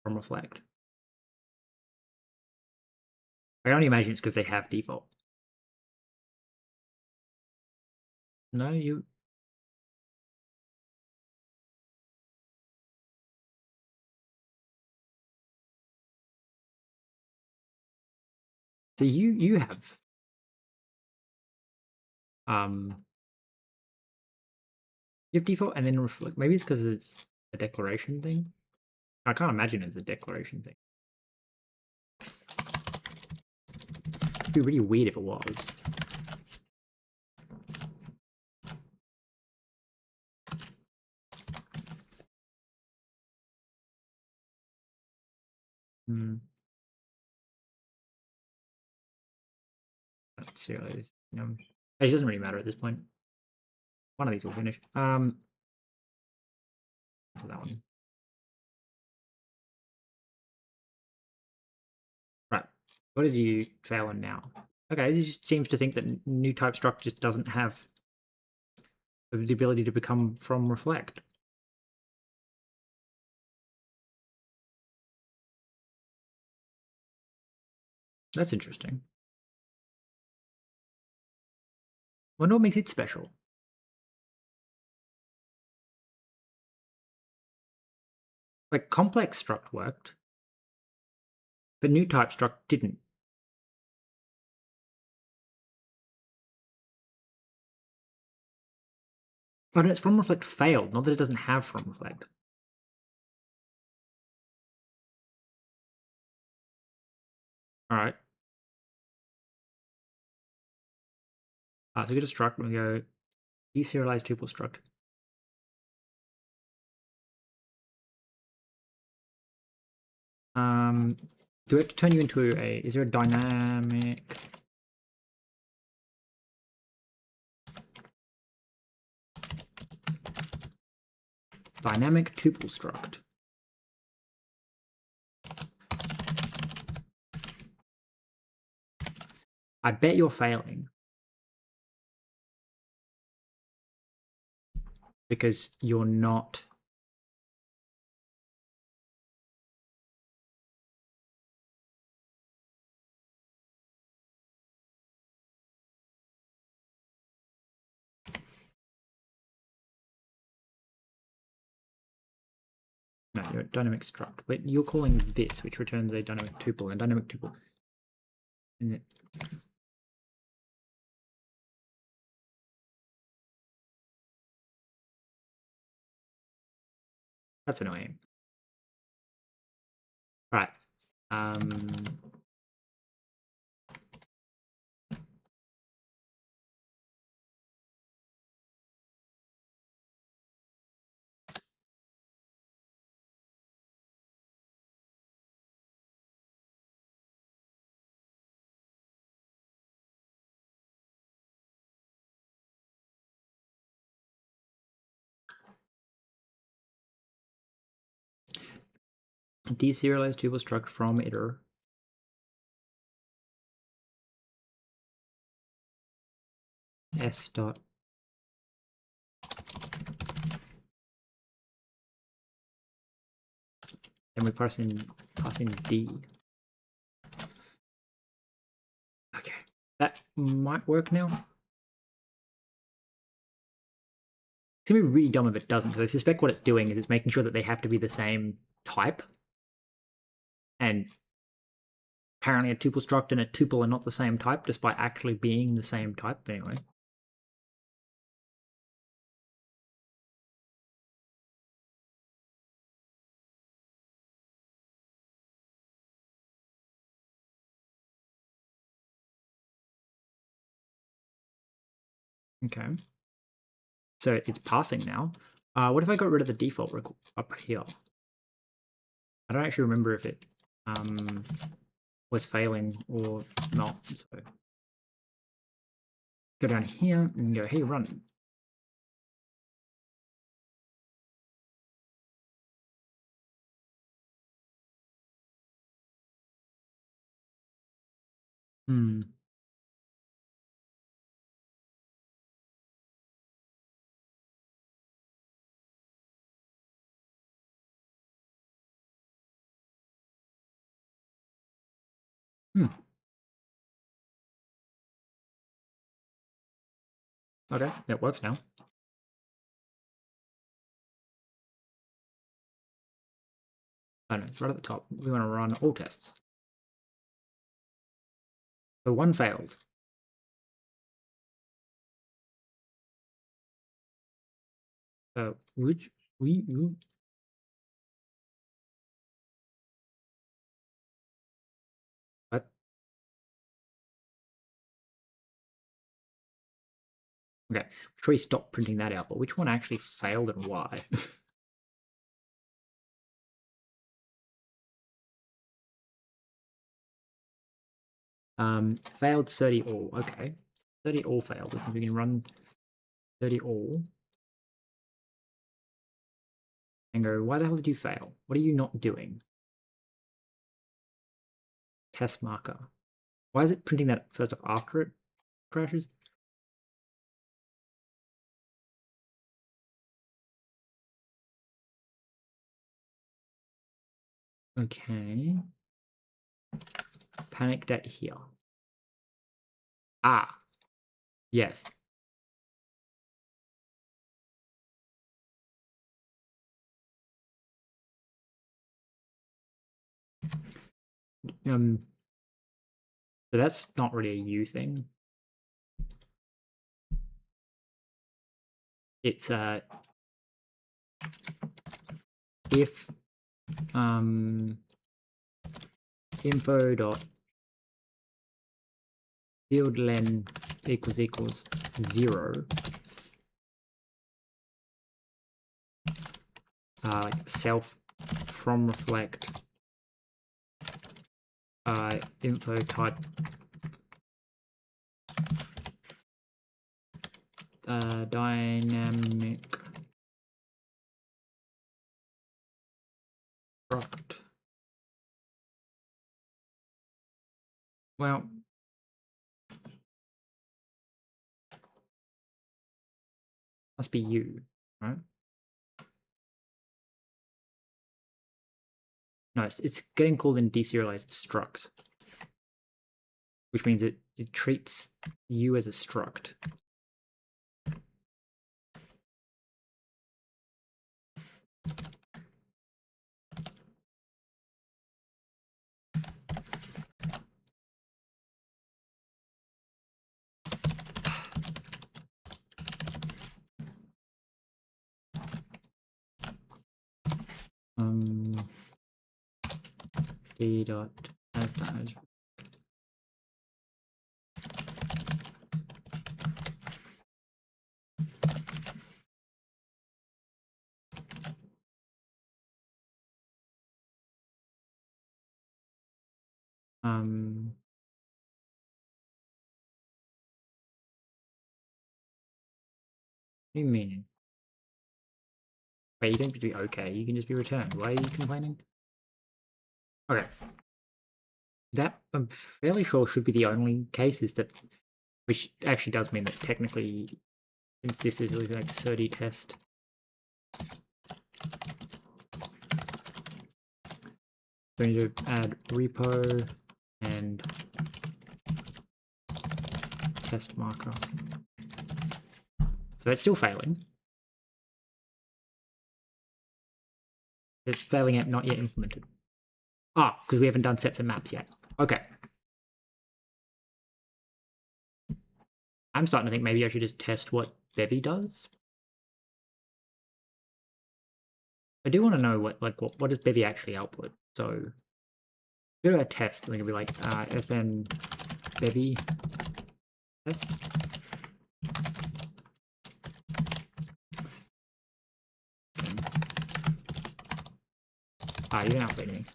reflect. I can only imagine it's because they have default. No, you. So you have you have default and then reflect. Maybe it's because it's a declaration thing. I can't imagine it's a declaration thing. It'd be really weird if it was. Seriously, it doesn't really matter at this point. One of these will finish. So that one. Right. What did you fail on now? Okay, this just seems to think that new type struct just doesn't have the ability to become from reflect. That's interesting. Wonder what makes it special. Like complex struct worked, but new type struct didn't. Oh, no, it's from reflect failed, not that it doesn't have from reflect. All right. So we get a struct and we go deserialize tuple struct. Do we have to turn you into a? Is there a dynamic? Dynamic tuple struct. I bet you're failing. Because you're not. No, you're a dynamic struct. But you're calling this, which returns a dynamic tuple, and dynamic tuple. That's annoying. Right. Deserialize tuple struct from iter. S dot. And we pass in D. Okay, that might work now. It's gonna be really dumb if it doesn't, because I suspect what it's doing is it's making sure that they have to be the same type. And apparently a tuple struct and a tuple are not the same type, despite actually being the same type, anyway. Okay. So it's passing now. What if I got rid of the default up here? I don't actually remember if it was failing or not. So go down here and go, hey, run. Okay, it works now. Oh no, it's right at the top. We want to run all tests. So one failed. Which we what? Okay, before we stop printing that out, but which one actually failed and why? Failed 30 all. Okay, 30 all failed. We can run 30 all and go, why the hell did you fail? What are you not doing? Test marker. Why is it printing that first off after it crashes? Okay. Panicked at here. Ah. Yes. So that's not really a U thing. It's if info dot field len equals 0, self from reflect info type dynamic struct. Well, must be U, right? No, it's getting called in deserialized structs, which means it treats U as a struct. D dot as damage. What do you mean? Wait, you don't have to be okay, you can just be returned. Why are you complaining? Okay. That I'm fairly sure should be the only case, is that, which actually does mean that technically, since this is like SERDI test, we need to add repo and test marker. So it's still failing. It's failing at not yet implemented. Ah, because we haven't done sets and maps yet. Okay. I'm starting to think maybe I should just test what Bevy does. I do want to know what does Bevy actually output. So go to a test, and we can be like fn Bevy test. You don't update anything.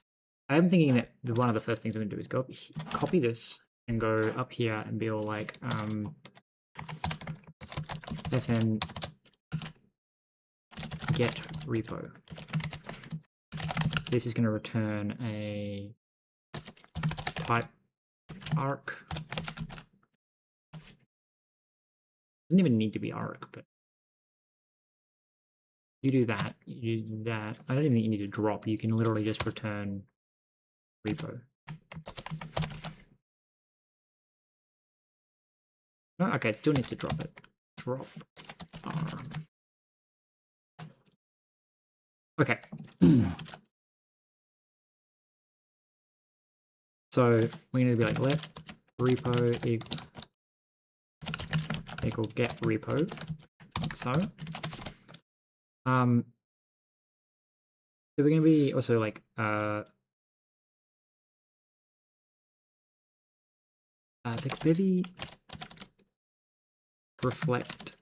I'm thinking that one of the first things I'm going to do is go up, copy this, and go up here and be all like fn get repo. This is going to return a type arc. Doesn't even need to be arc, but you do that, you do that. I don't even think you need to drop. You can literally just return repo. Oh, okay, it still needs to drop it. Drop R. Okay. So we're going to be like let repo equal get repo, like so. So we're going to be also like it's like Bevy reflect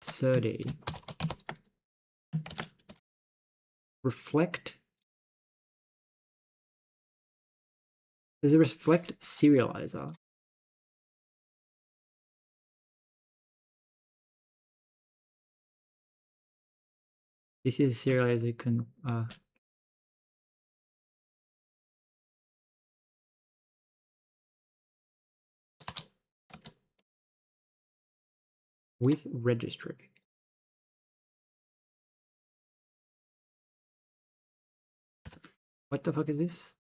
SERDI reflect. Does it reflect serializer? This is serializer with registry. What the fuck is this?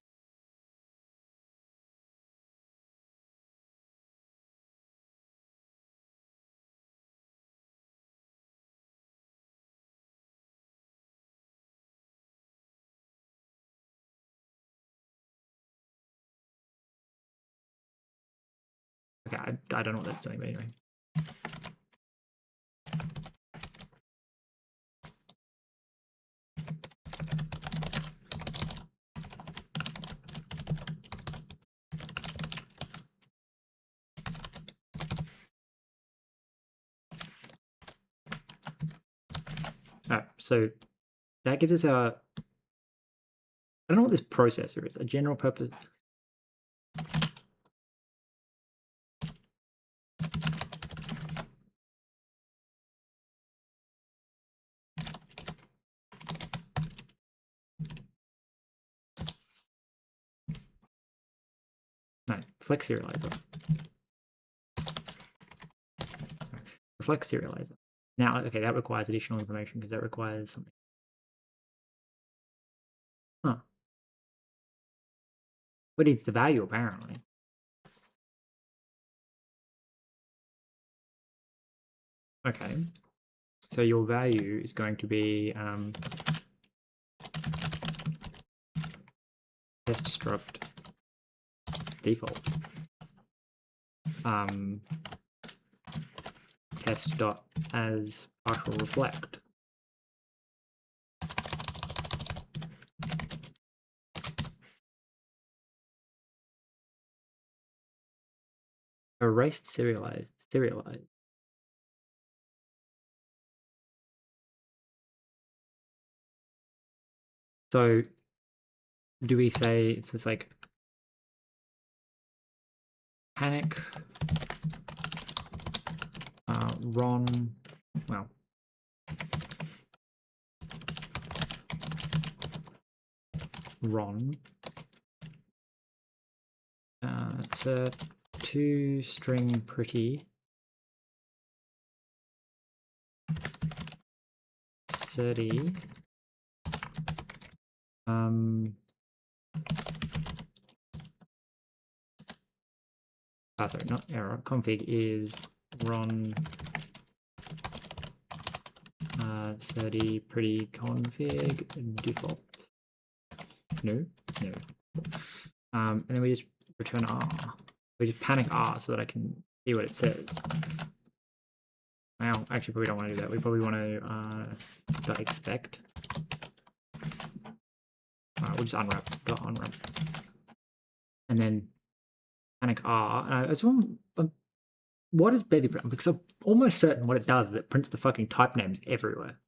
Okay, I don't know what that's doing, but anyway. Alright, so that gives us our, I don't know what this processor is, a general purpose. No, flex serializer. Flex serializer. Now, okay, that requires additional information because that requires something. Huh. But it's the value apparently. Okay. So your value is going to be test struct default. Test dot as partial reflect. Erased serialized. So do we say it's just like panic Ron, well, ron cert to string pretty certy sorry, not error. Config is ron 30 pretty config default. No. And then we just return R. We just panic R so that I can see what it says. Well, actually, probably don't want to do that. We probably want to .expect. We'll just unwrap. .unwrap. And then panic R. And I just want. What is Bevy print? Because I'm almost certain what it does is it prints the fucking type names everywhere.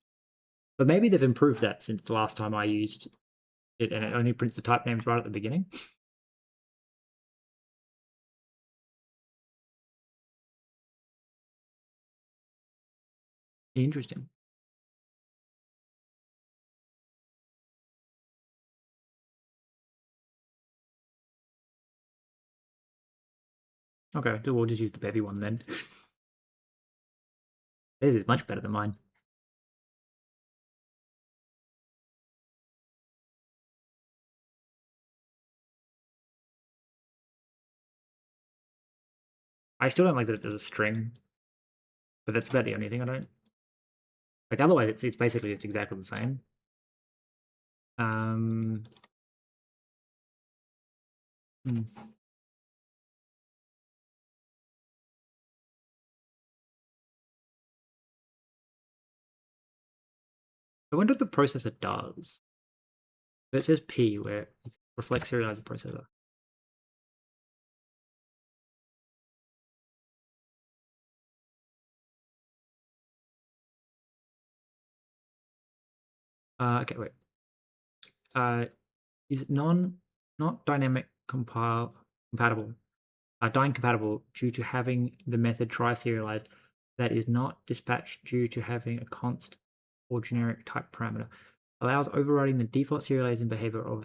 But maybe they've improved that since the last time I used it, and it only prints the type names right at the beginning. Interesting. Okay, we'll just use the Bevy one then. This is much better than mine. I still don't like that it does a string, but that's about the only thing I don't. Like, otherwise, it's basically just exactly the same. I wonder what the processor does. It says P, where it reflects serializer processor. Okay, wait. Is not dynamic compatible, dyne compatible due to having the method try serialized that is not dispatched due to having a const or generic type parameter. Allows overriding the default serializing behavior of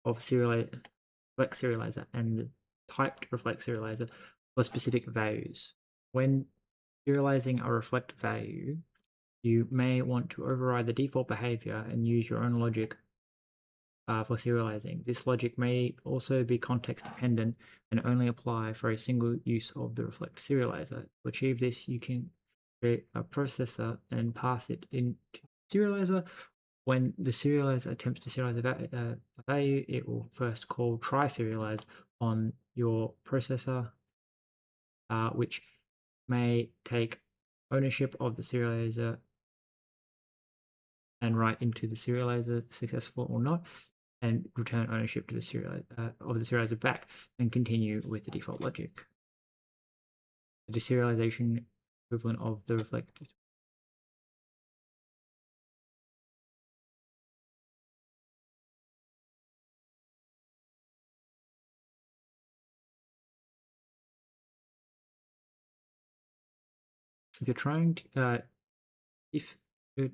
reflex serializer and the typed reflex serializer for specific values. When serializing a reflect value, you may want to override the default behavior and use your own logic for serializing. This logic may also be context dependent and only apply for a single use of the reflect serializer. To achieve this, you can create a processor and pass it into serializer. When the serializer attempts to serialize a value, it will first call try serialize on your processor, which may take ownership of the serializer and write into the serializer successful or not, and return ownership to the serializer back, and continue with the default logic. The deserialization equivalent of the reflect. If you're trying to, if it,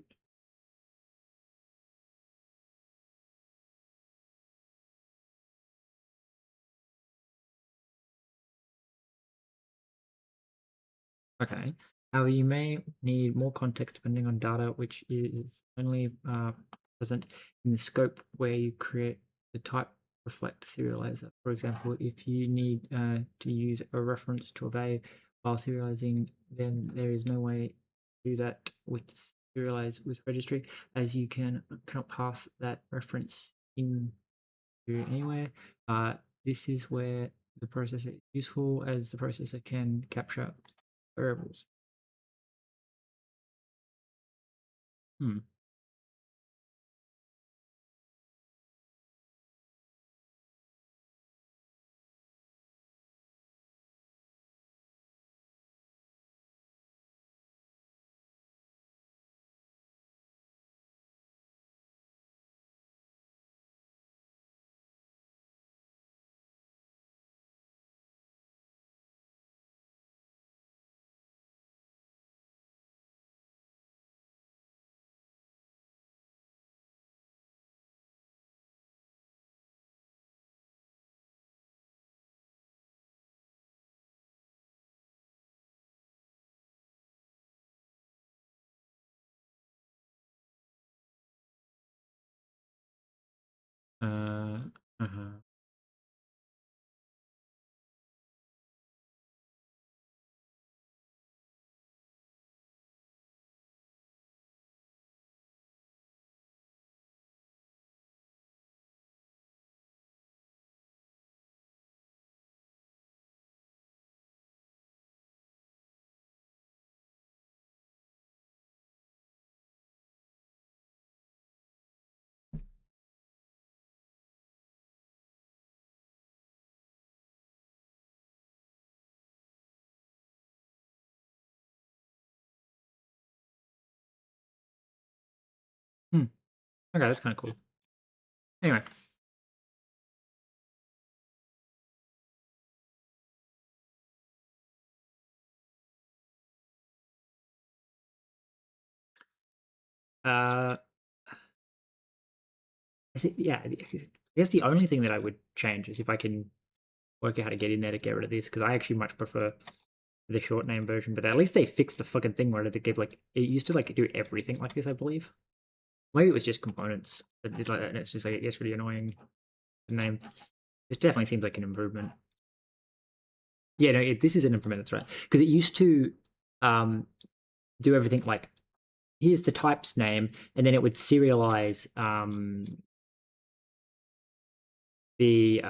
okay. However, you may need more context depending on data which is only present in the scope where you create the type reflect serializer. For example, if you need to use a reference to a value while serializing, then there is no way to do that with serialize with registry, as you cannot pass that reference in to anywhere. This is where the processor is useful, as the processor can capture variables. Uh-huh. Hmm. Okay, that's kind of cool. Anyway. Uh, yeah, I guess the only thing that I would change is if I can work out how to get in there to get rid of this, because I actually much prefer the short name version, but at least they fixed the fucking thing where it gave like it used to like do everything like this, I believe. Maybe it was just components that did like that, and it's just like it gets really annoying. The name. It definitely seems like an improvement. Yeah, no, this is an improvement, that's right. Because it used to do everything like here's the type's name, and then it would serialize the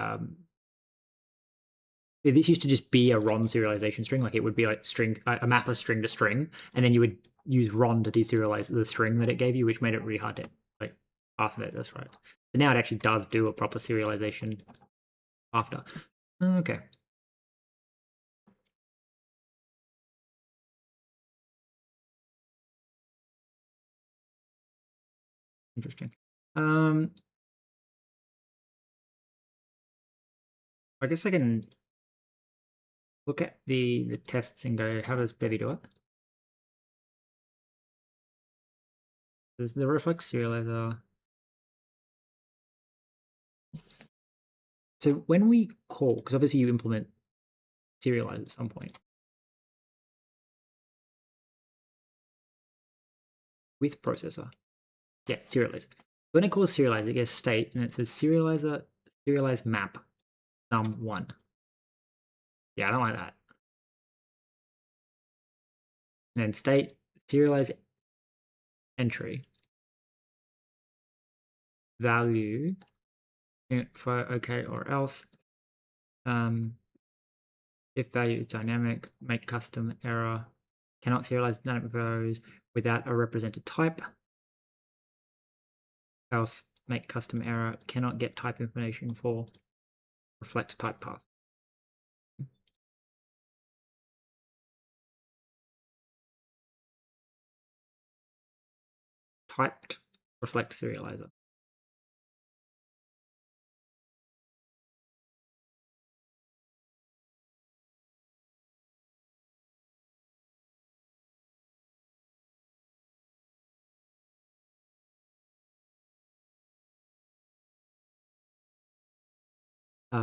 this used to just be a RON serialization string, like it would be like string a map of string to string, and then you would use RON to deserialize the string that it gave you, which made it really hard to like pass it. That's right. So now it actually does do a proper serialization after. Okay. Interesting. I guess I can look at the tests and go, how does Bevy do it? There's the reflex serializer. So when we call, because obviously you implement serialize at some point with processor. Yeah, serialize. When it calls serialize, it gets state and it says serializer serialize map sum1. Yeah, I don't like that. And then state serialize entry value for okay or else. If value is dynamic, make custom error, cannot serialize dynamic values without a represented type. Else make custom error, cannot get type information for reflect type path. Typed reflect serializer.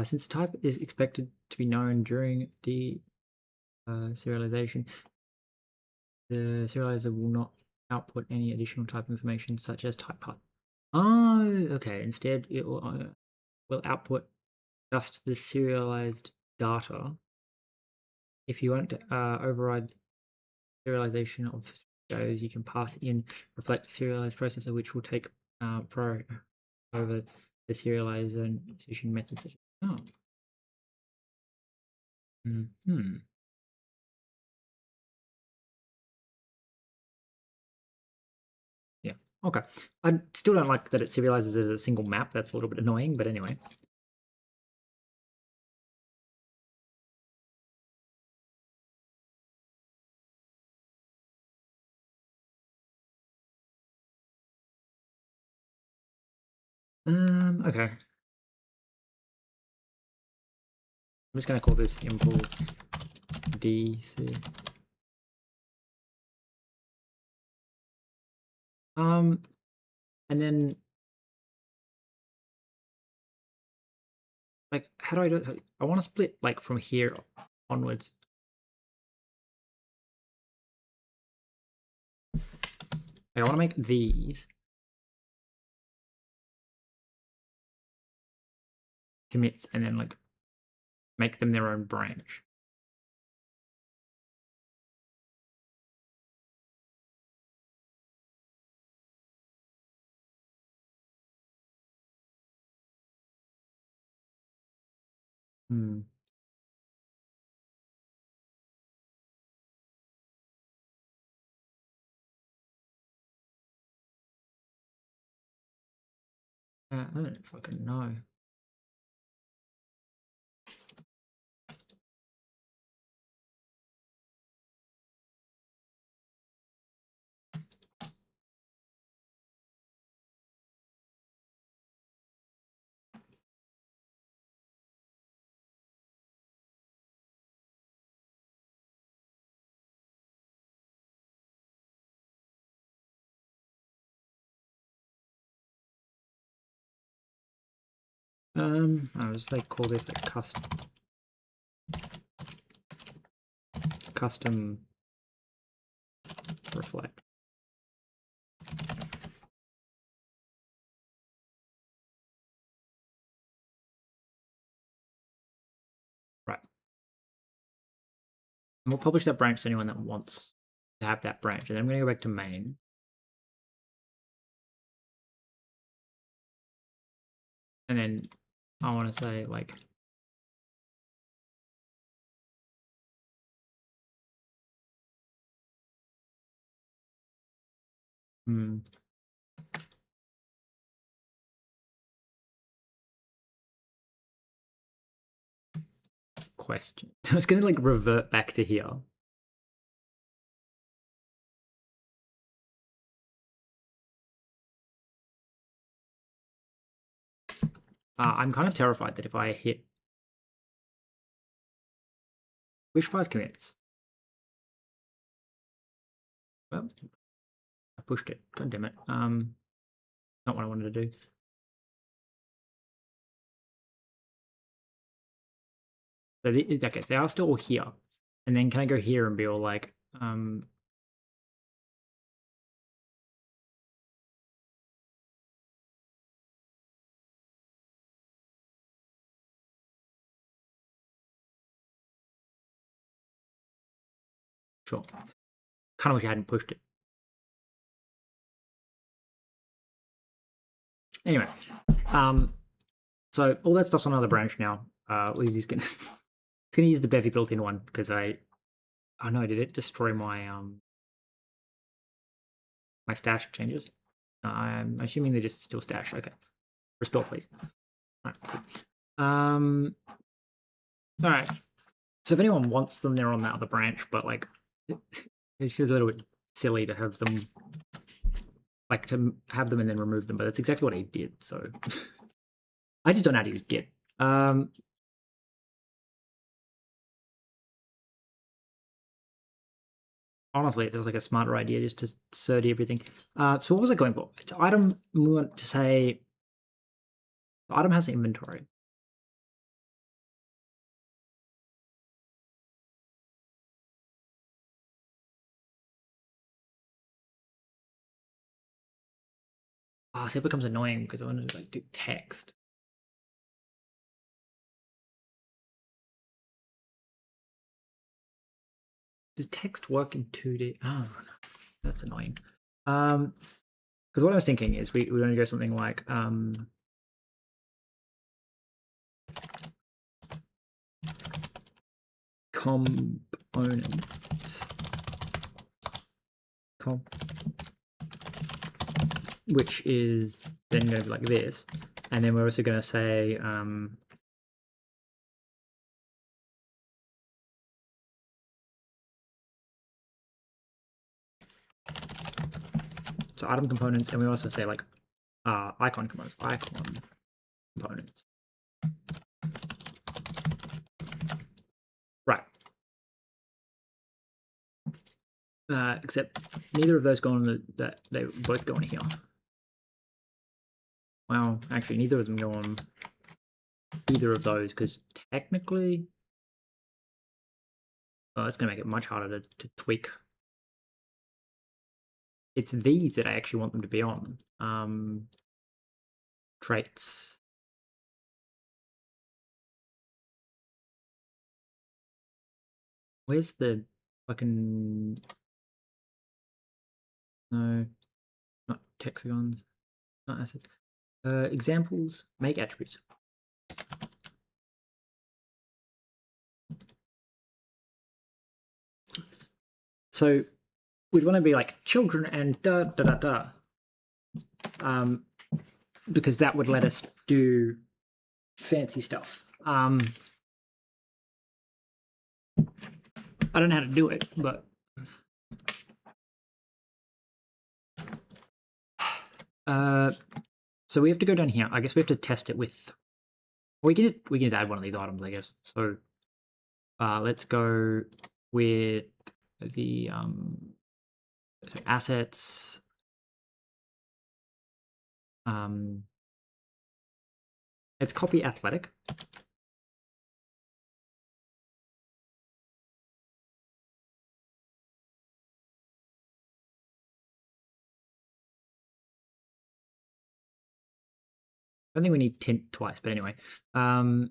Since type is expected to be known during the serialization, the serializer will not output any additional type information such as type path. Oh, okay. Instead, it will output just the serialized data. If you want to override serialization of shows, you can pass in reflect serialized processor, which will take pro over the serialization methods. Oh. Hmm. Yeah. Okay. I still don't like that it serializes it as a single map. That's a little bit annoying, but anyway. Okay. I'm just gonna call this import DC. And then like, how do I do it? I want to split like from here onwards. Like, I want to make these commits and then like make them their own branch. Hmm. I don't fucking know. I'll just like call this like custom reflect. Right. And we'll publish that branch to anyone that wants to have that branch. And then I'm going to go back to main. And then I want to say like question. I was going to like revert back to here. I'm kind of terrified that if I hit wish 5 commits. Well, I pushed it. God damn it. Not what I wanted to do. So okay, they are still all here. And then can I go here and be all like, sure. Kind of wish I hadn't pushed it. Anyway, so all that stuff's on another branch now. We're just gonna use the Bevy built-in one because oh no, did it destroy my my stash changes? I'm assuming they're just still stashed. Okay, restore please. All right, cool. All right. So if anyone wants them, they're on that other branch, but like it feels a little bit silly to have them and then remove them, but that's exactly what I did. So I just don't know how to use Git. Honestly, it feels like a smarter idea just to surdy everything. So what was I going for? It's item. We want to say the item has inventory. So it becomes annoying because I want to like do text. Does text work in 2D? Oh, that's annoying. Because what I was thinking is we're going to go something like component which is then going to be like this, and then we're also going to say so item components, and we also say like icon components. Right. Except neither of those go on that they both go in here. Well, actually, neither of them go on either of those because technically, that's going to make it much harder to tweak. It's these that I actually want them to be on. Traits. Where's the fucking... No, not hexagons, not assets. Examples, make attributes. So we'd want to be like children and da da da da, because that would let us do fancy stuff. I don't know how to do it, but so we have to go down here. I guess we have to test it with. We can just add one of these items, I guess. So let's go with the assets. Let's copy athletic. I don't think we need tint twice, but anyway. Then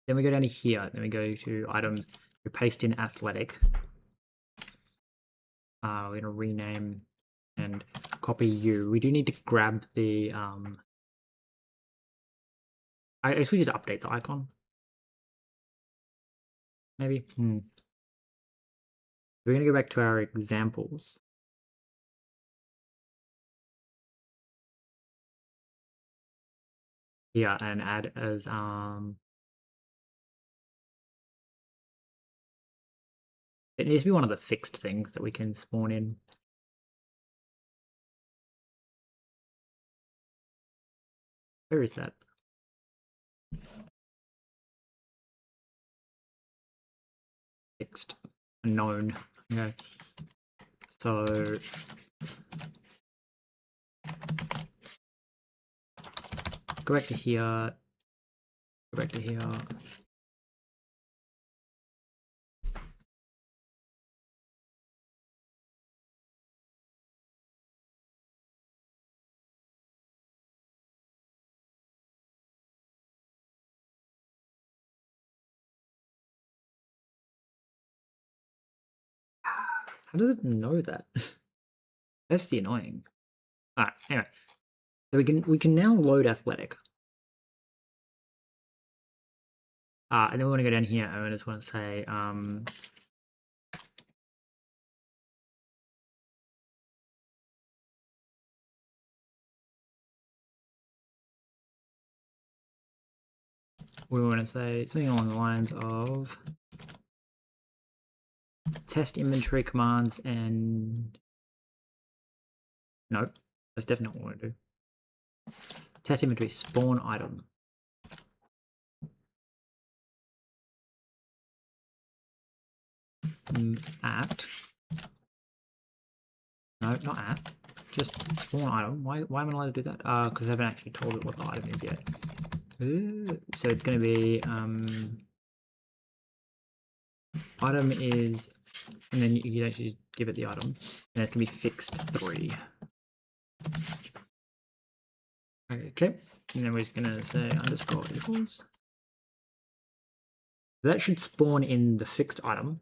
we go down to here. Then we go to items. We paste in athletic. We're going to rename and copy you. We do need to grab the... I guess we just update the icon. Maybe. We're going to go back to our examples. Yeah, and add as it needs to be one of the fixed things that we can spawn in. Where is that? Fixed. Known. Okay. So go back to here. Go back to here. How does it know that? That's the annoying. Alright, anyway. So we can now load athletic. And then we want to go down here and we just want to say we want to say something along the lines of test inventory commands and nope, that's definitely what we want to do. Test inventory spawn item. At. No, not at. Just spawn item. Why am I allowed to do that? Because I haven't actually told it what the item is yet. So it's going to be item is, and then you can actually give it the item, and it's going to be fixed 3. Okay, and then we're just going to say underscore equals. That should spawn in the fixed item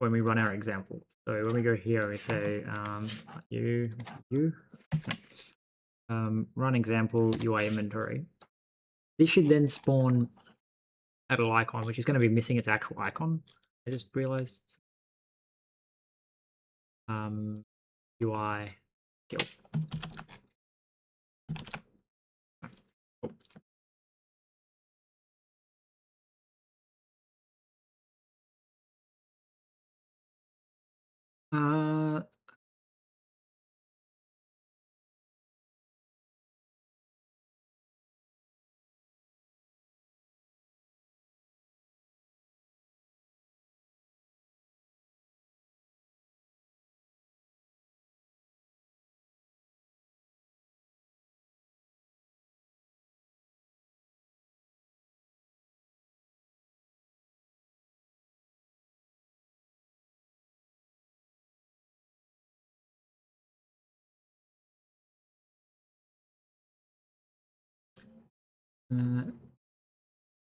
when we run our example. So when we go here, we say run example UI inventory. This should then spawn at a icon, which is going to be missing its actual icon. I just realized. UI kill.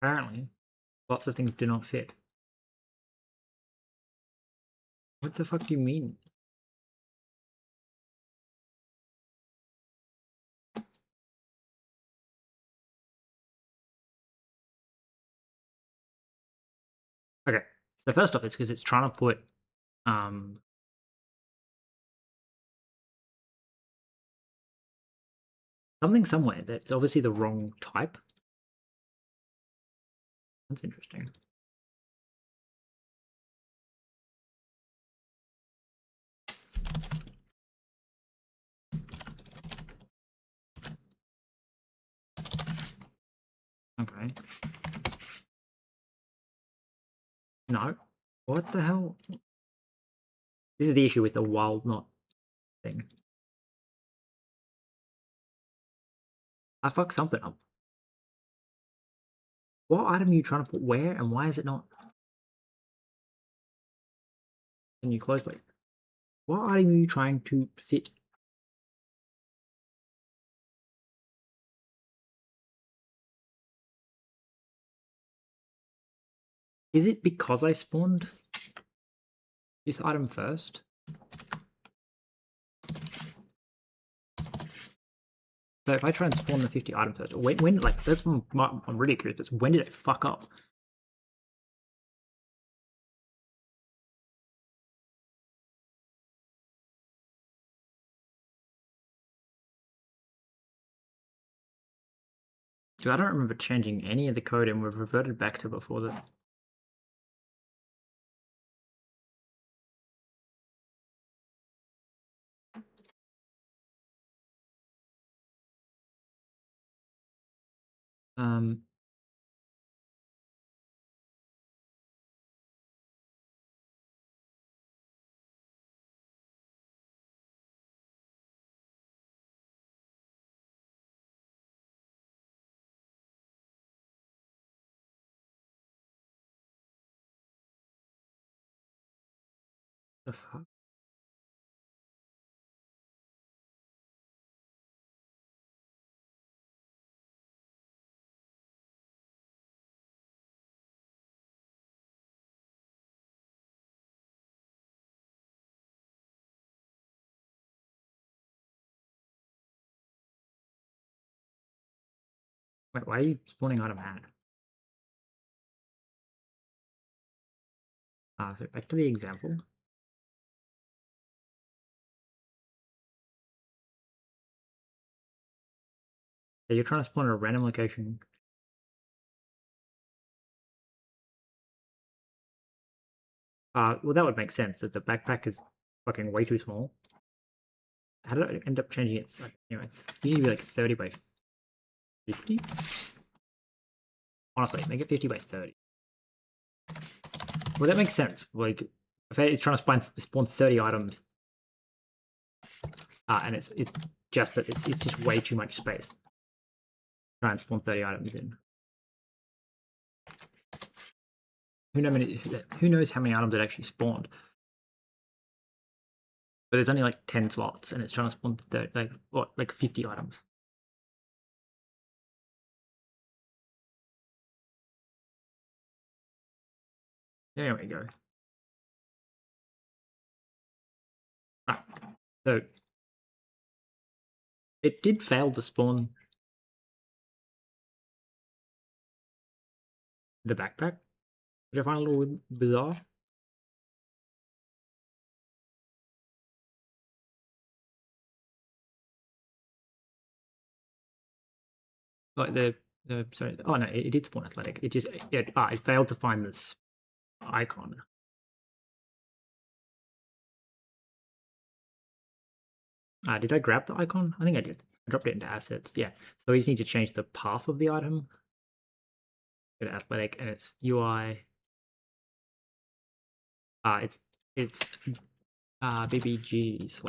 Apparently, lots of things do not fit. What the fuck do you mean? Okay, so first off, it's because it's trying to put something somewhere that's obviously the wrong type. That's interesting. Okay. No. What the hell? This is the issue with the wild knot thing. I fucked something up. What item are you trying to put where, and why is it not? Can you close it? What item are you trying to fit? Is it because I spawned this item first? So if I try and spawn the 50 items first, when like that's I'm really curious. When did it fuck up? Because I don't remember changing any of the code, and we've reverted back to before that. The fuck? Wait, why are you spawning item ad? So back to the example. So you're trying to spawn at a random location. Well, that would make sense that the backpack is fucking way too small. How did I end up changing it? So, anyway, you need to be like 30 by 50? Honestly, make it 50 by 30. Well, that makes sense. Like, if it's trying to spawn 30 items, and it's just that it's just way too much space. Try and spawn 30 items in. Who knows how many items it actually spawned? But there's only like 10 slots, and it's trying to spawn 30, like 50 items. There we go. Right. So it did fail to spawn the backpack, which I find a little bizarre. Like sorry, oh no, it did spawn athletic. It just it failed to find this icon. Did I grab the icon? I think I did. I dropped it into assets. Yeah. So we just need to change the path of the item. Go to athletic, and it's UI. It's BBG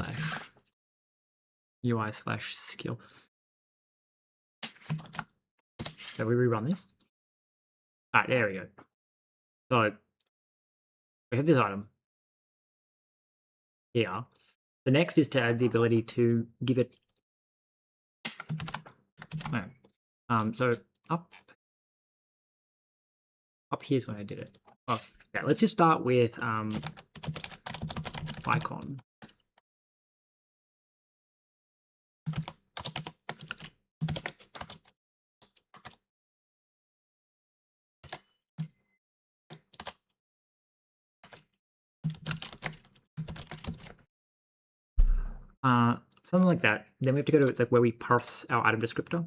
/ UI / skill. So we rerun this. Alright, there we go. So we have this item here. The next is to add the ability to give it. So up here's when I did it. Oh, yeah. Let's just start with icon. Something like that. Then we have to go to like where we parse our item descriptor.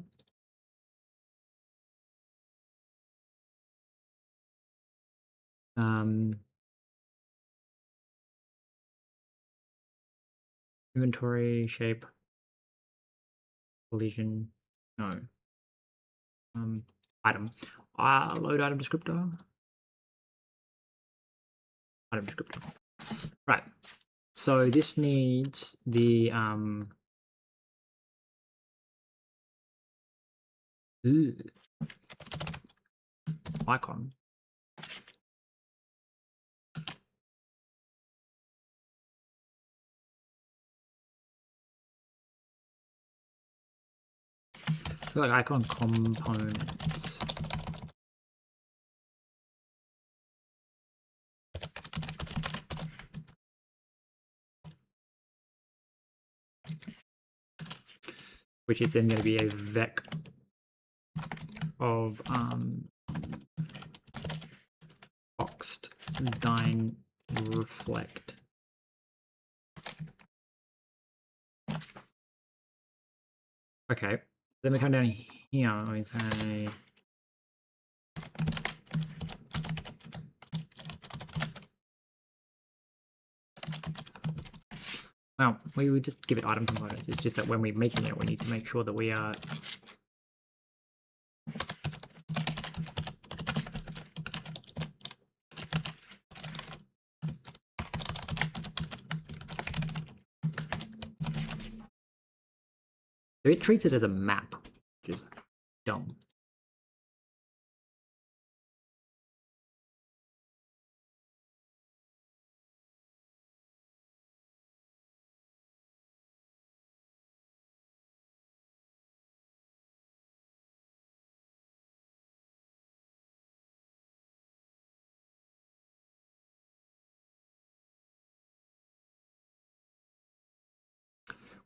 Inventory, shape, collision, no. Item. Load item descriptor. Item descriptor. Right. So this needs the icon. Like icon components. Which is then going to be a vec of boxed dyn reflect. Okay, then we come down here and we say well, we would just give it item components. It's just that when we're making it, we need to make sure that we are so it treats it as a map, which is dumb.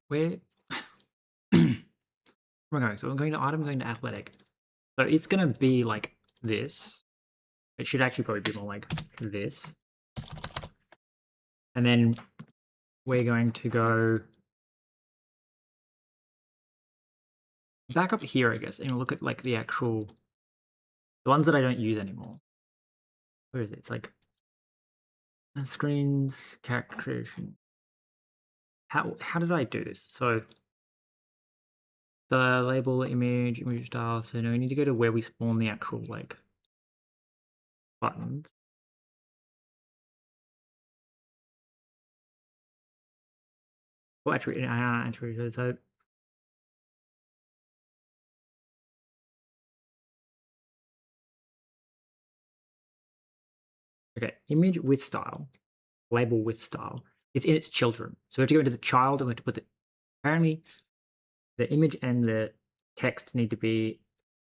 Where am I going? So I'm going to item, going to athletic. So it's going to be like this. It should actually probably be more like this. And then we're going to go back up here, I guess, and look at like the actual, the ones that I don't use anymore. Where is it? It's like screens, character creation. How did I do this? So the label, image style. So now we need to go to where we spawn the actual like buttons. Well, actually, so okay, image with style, label with style. It's in its children. So we have to go into the child and we have to put the, apparently the image and the text need to be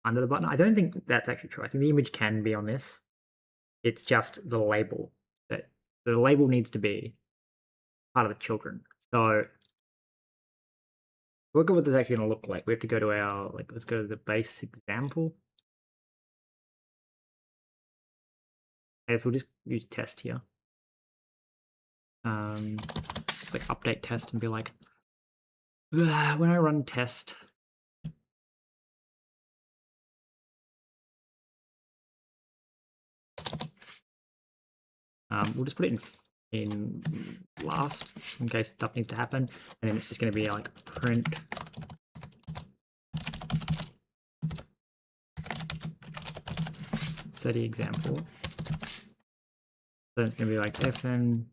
under the button. I don't think that's actually true. I think the image can be on this. It's just the label. That the label needs to be part of the children. So look at what this is actually going to look like. We have to go to our, like, let's go to the base example. I guess we'll just use test here. It's like update test and be like, when I run test, we'll just put it in last in case stuff needs to happen, and then it's just going to be like print SETI example. So it's going to be like fn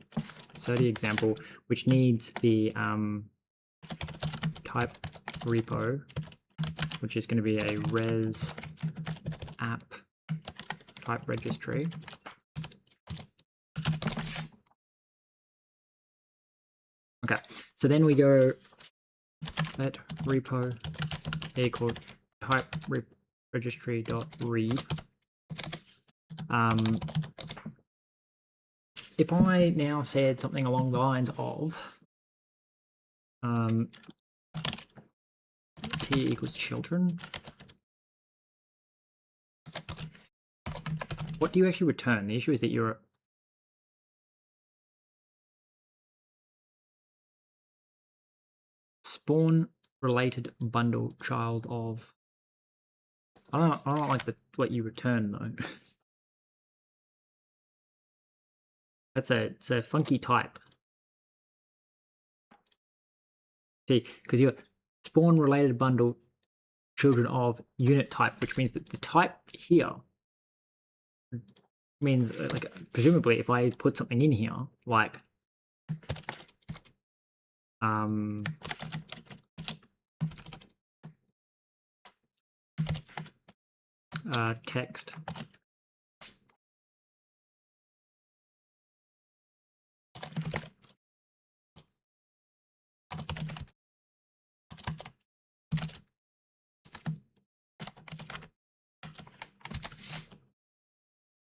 SETI example, which needs the type repo, which is going to be a res app type registry. Okay, so then we go let repo equal type registry dot read. if I now said something along the lines of t equals children, what do you actually return? The issue is that you're spawn related bundle child of. I don't like what you return though. It's a funky type. See, because you're spawn related bundle children of unit type, which means that the type here means like presumably if I put something in here like text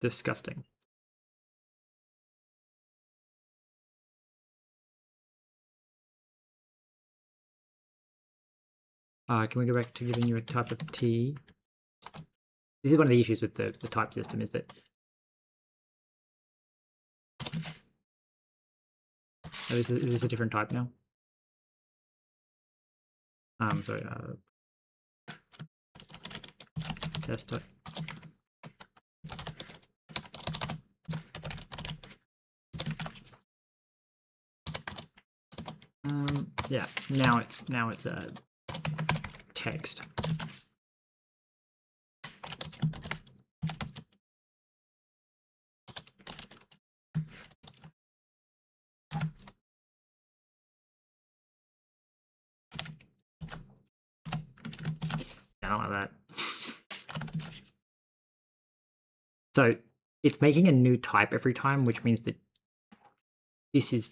disgusting. Can we go back to giving you a type of T? This is one of the issues with the type system is that is this a different type now? Sorry, test type. Yeah, now it's a text. I don't like that. So it's making a new type every time, which means that this is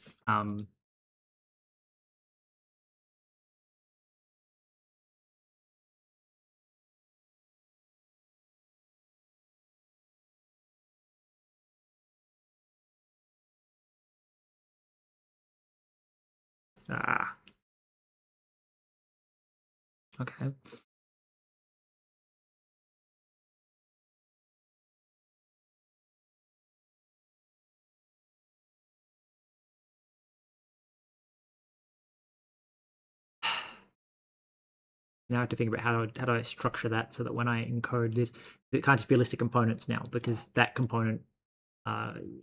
okay. Now I have to think about how do I structure that so that when I encode this, it can't just be a list of components now, because that component is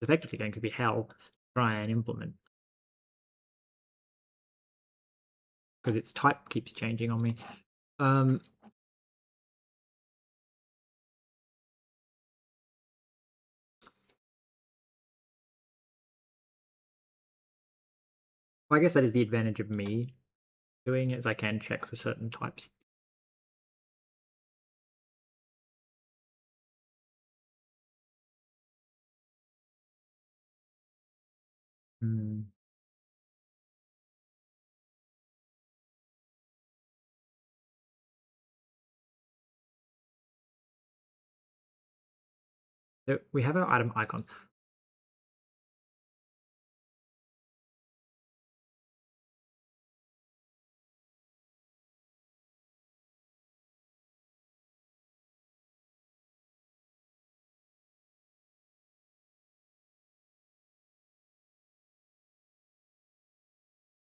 effectively going to be hell to try and implement. Because its type keeps changing on me. Well, I guess that is the advantage of me doing it, is I can check for certain types. So we have our item icon.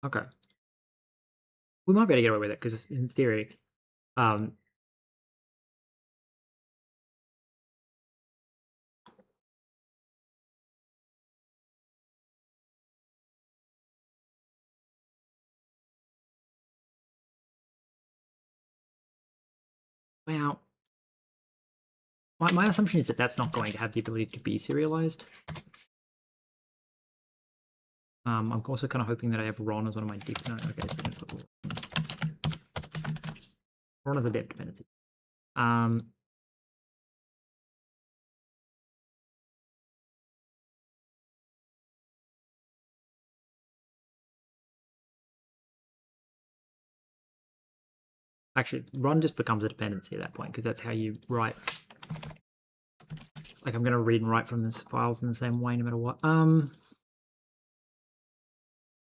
Okay. We might be able to get away with it because in theory, well, my assumption is that that's not going to have the ability to be serialized. I'm also kind of hoping that I have Ron as one of my deep. No, okay, so Ron as a dev dependency. Actually, Ron just becomes a dependency at that point because that's how you write. like I'm gonna read and write from this files in the same way no matter what.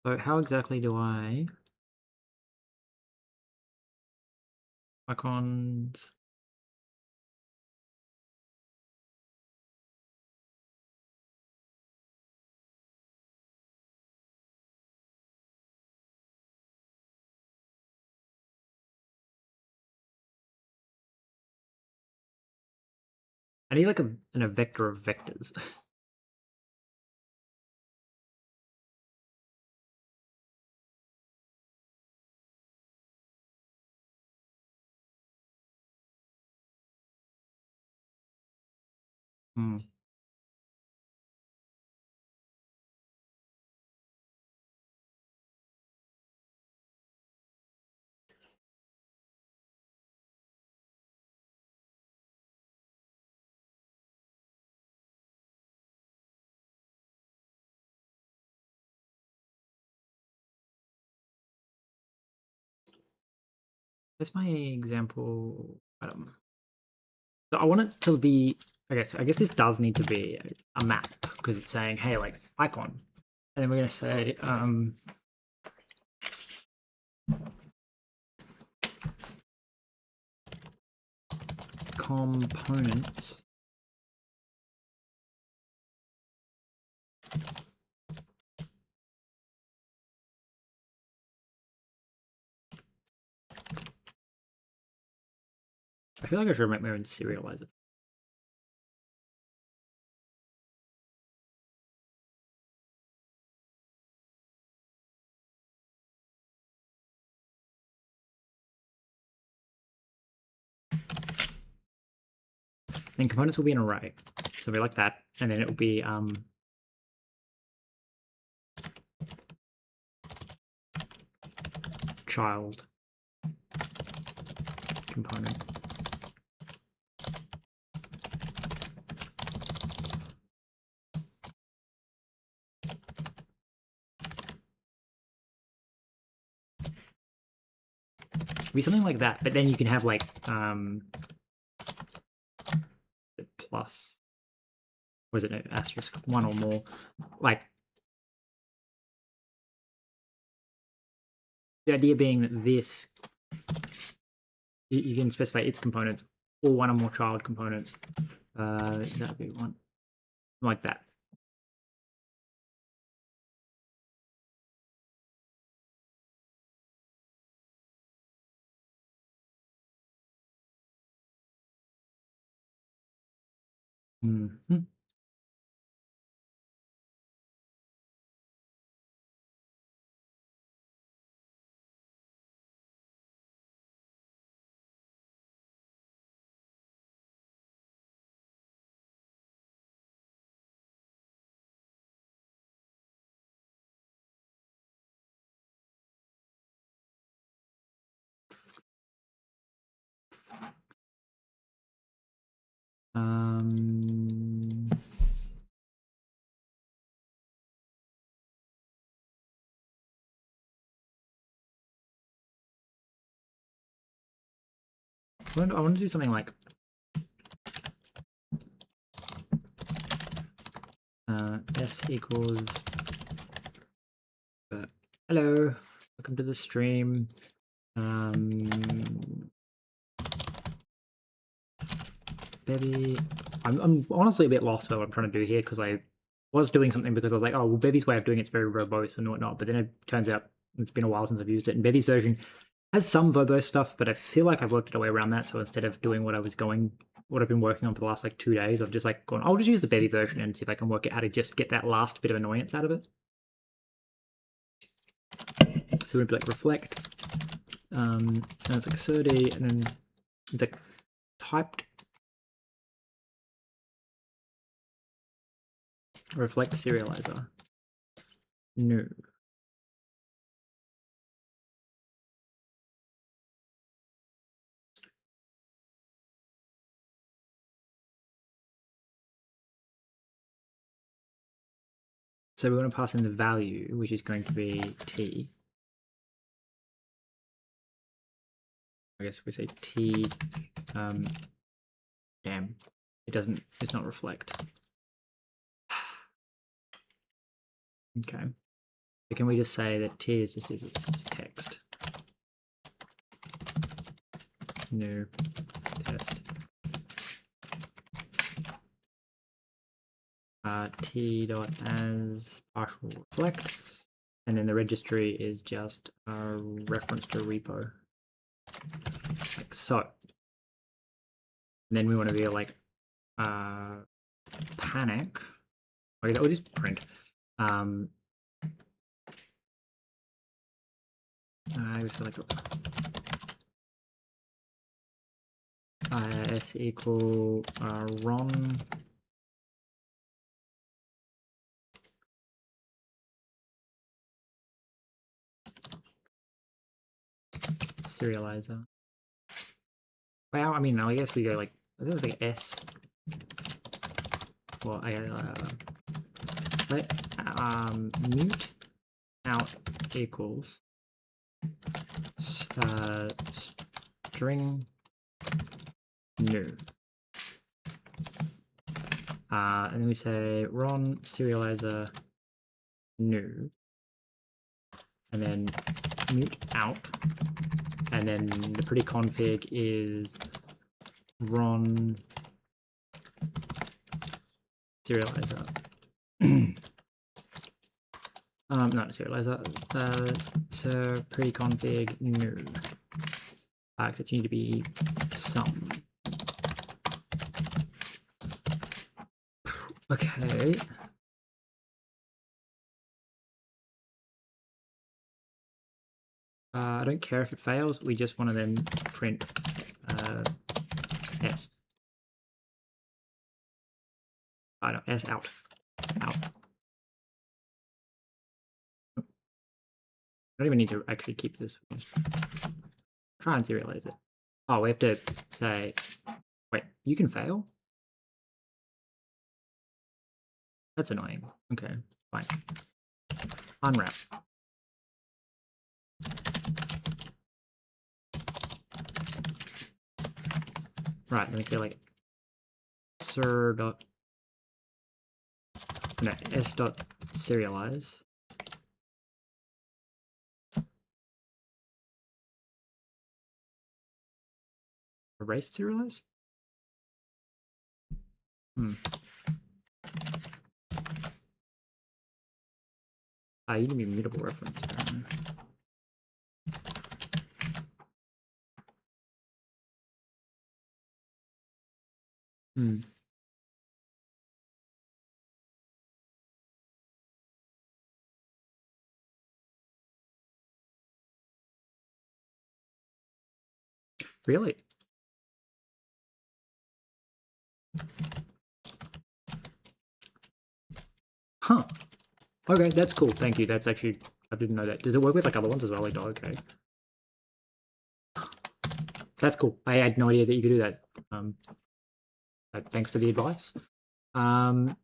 So how exactly do I icons? I need like a vector of vectors. Hmm. That's my example. So I want it to be, I guess this does need to be a map because it's saying, hey, like icon. And then we're going to say, components. I feel like I should make my own serializer. Then components will be an array. So it'll be like that. And then it will be child component. It'll be something like that, but then you can have like plus, was it no, asterisk, one or more, like the idea being that this, you can specify its components or one or more child components. That would be one like that. Mm-hmm. I want to do something like s equals hello, welcome to the stream. Bevy, I'm honestly a bit lost about what I'm trying to do here because I was doing something because I was like, oh well, Bevy's way of doing it's very verbose and whatnot, but then it turns out it's been a while since I've used it, and Bevy's version has some verbose stuff, but I feel like I've worked it a way around that. So instead of doing what I've been working on for the last like 2 days, I've just like gone, I'll just use the Bevy version and see if I can work out how to just get that last bit of annoyance out of it. So we'd be like reflect, and it's like 30, and then it's like typed reflect serializer. No. So we want to pass in the value, which is going to be t. I guess we say t. Damn. it's not reflect. Okay. So can we just say that T is just it's text? New test. T dot as partial reflect, and then the registry is just a reference to repo, like so. And then we want to be like panic. Okay, that will just print. I was like s equal ron serializer. Well, I mean, I guess we go like, I think it was like s. Well, let mute out equals string new. And then we say ron serializer new, and then mute out, and then the pretty config is ron serializer. Not serializer. So pretty config new. Except you need to be some. Okay. I don't care if it fails. We just want to then print s. No, s out. Out. I don't even need to actually keep this. Try and serialize it. Oh, we have to say, wait, you can fail? That's annoying. Okay, fine. Unwrap. Right, let me say like sir dot no s dot serialize. Erase serialize? You need to be mutable reference. Really? Huh. Okay, that's cool. Thank you. That's actually, I didn't know that. Does it work with like other ones as well? Like, oh, okay. That's cool. I had no idea that you could do that. Thanks for the advice. I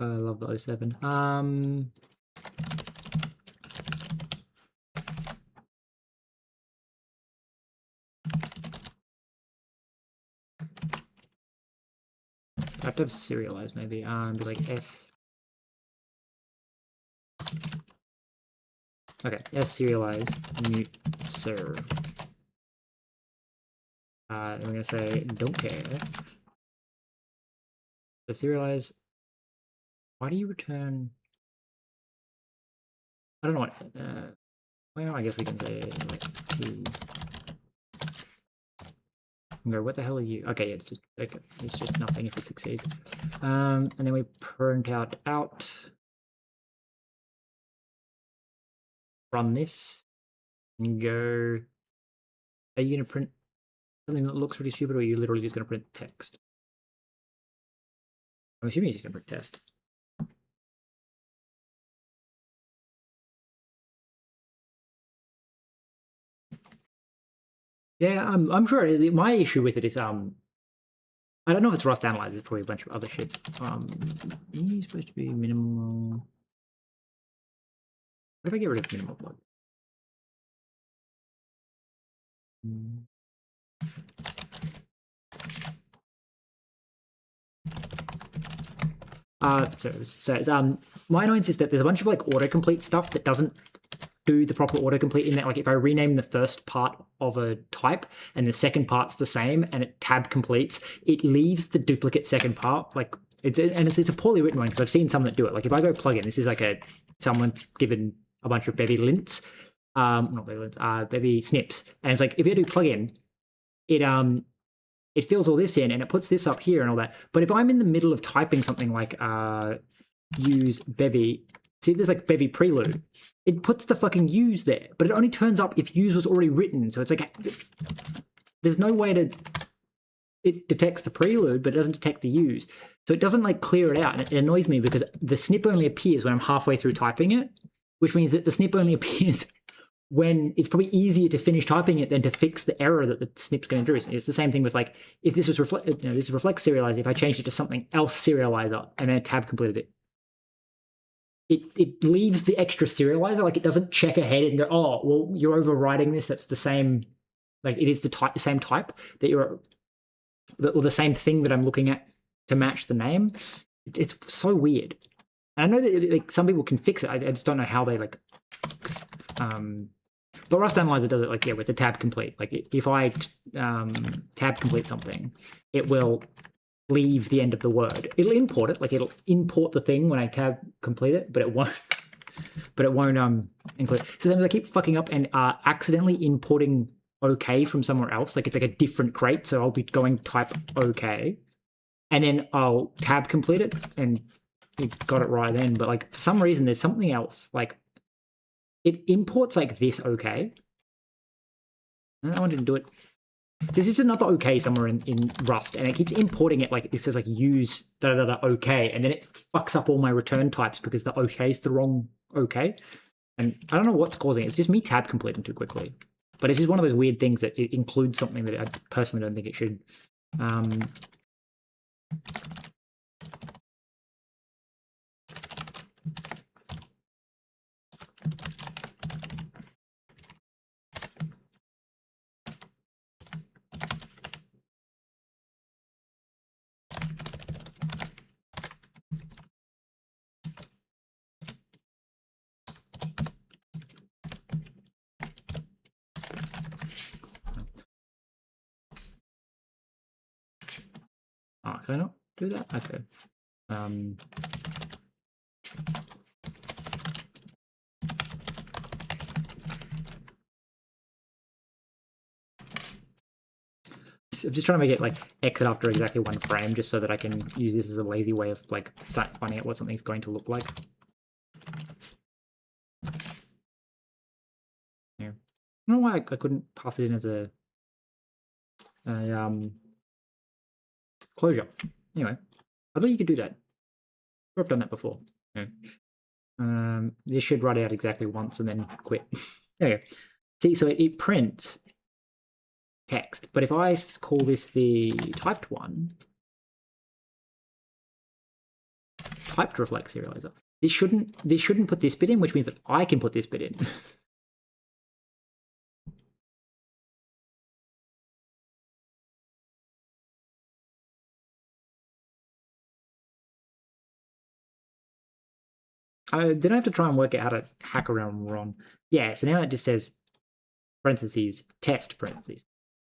love the 07. I have to have serialized maybe. Be like s. Okay, s serialize mute sir. And we're gonna say don't care. So serialize. Why do you return? I don't know what. Well, I guess we can say like t. And go, what the hell are you? Okay, it's just okay. It's just nothing if it succeeds. And then we print out. Run this and go. Are you gonna print something that looks really stupid, or are you literally just gonna print text? I'm assuming he's just gonna print text. Yeah, I'm sure. My issue with it is I don't know if it's Rust Analyzer. It's probably a bunch of other shit. It's supposed to be minimal. What if I get rid of minimal plug? So my annoyance is that there's a bunch of like autocomplete stuff that doesn't do the proper autocomplete in that. Like if I rename the first part of a type and the second part's the same and it tab completes, it leaves the duplicate second part. Like it's a poorly written one because I've seen some that do it. Like if I go plugin, this is like someone's given a bunch of Bevy lints, not Bevy lints, Bevy snips, and it's like if you do plugin, it fills all this in and it puts this up here and all that. But if I'm in the middle of typing something like use Bevy, see there's like Bevy prelude, it puts the fucking use there, but it only turns up if use was already written. So it's like there's no way to, it detects the prelude, but it doesn't detect the use. So it doesn't like clear it out. And it annoys me because the snip only appears when I'm halfway through typing it, which means that the snip only appears when it's probably easier to finish typing it than to fix the error that the snip's going to do. It's the same thing with like, if this was this is Reflex Serializer, if I changed it to something else Serializer and then tab completed it leaves the extra serializer, like it doesn't check ahead and go, oh, well, you're overriding this. That's the same, like it is the same type that you're, or the same thing that I'm looking at to match the name. It's so weird. And I know that like some people can fix it. I just don't know how they like. But Rust Analyzer does it like with the tab complete. Like if I tab complete something, it will leave the end of the word. It'll import it, like it'll import the thing when I tab complete it, but it won't. But it won't include. So sometimes I keep fucking up and accidentally importing OK from somewhere else. Like it's like a different crate. So I'll be going type OK, and then I'll tab complete it, and it got it right then. But like for some reason, there's something else. Like it imports like this OK. I wanted to do it. There's just another OK somewhere in Rust, and it keeps importing it like it says like use OK, and then it fucks up all my return types because the OK is the wrong OK. And I don't know what's causing it. It's just me tab completing too quickly. But it's just one of those weird things that it includes something that I personally don't think it should. Oh, can I not do that? Okay. I'm just trying to make it like exit after exactly one frame, just so that I can use this as a lazy way of like finding out what something's going to look like. Yeah. I don't know why I couldn't pass it in as a closure. Anyway, I thought you could do that. I've done that before. Yeah. This should write out exactly once and then quit. There you go. See, so it prints text, but if I call this the typed one, typed Reflex Serializer, this shouldn't put this bit in, which means that I can put this bit in. Then I have to try and work out how to hack around ROM. Yeah, so now it just says parentheses, test parentheses.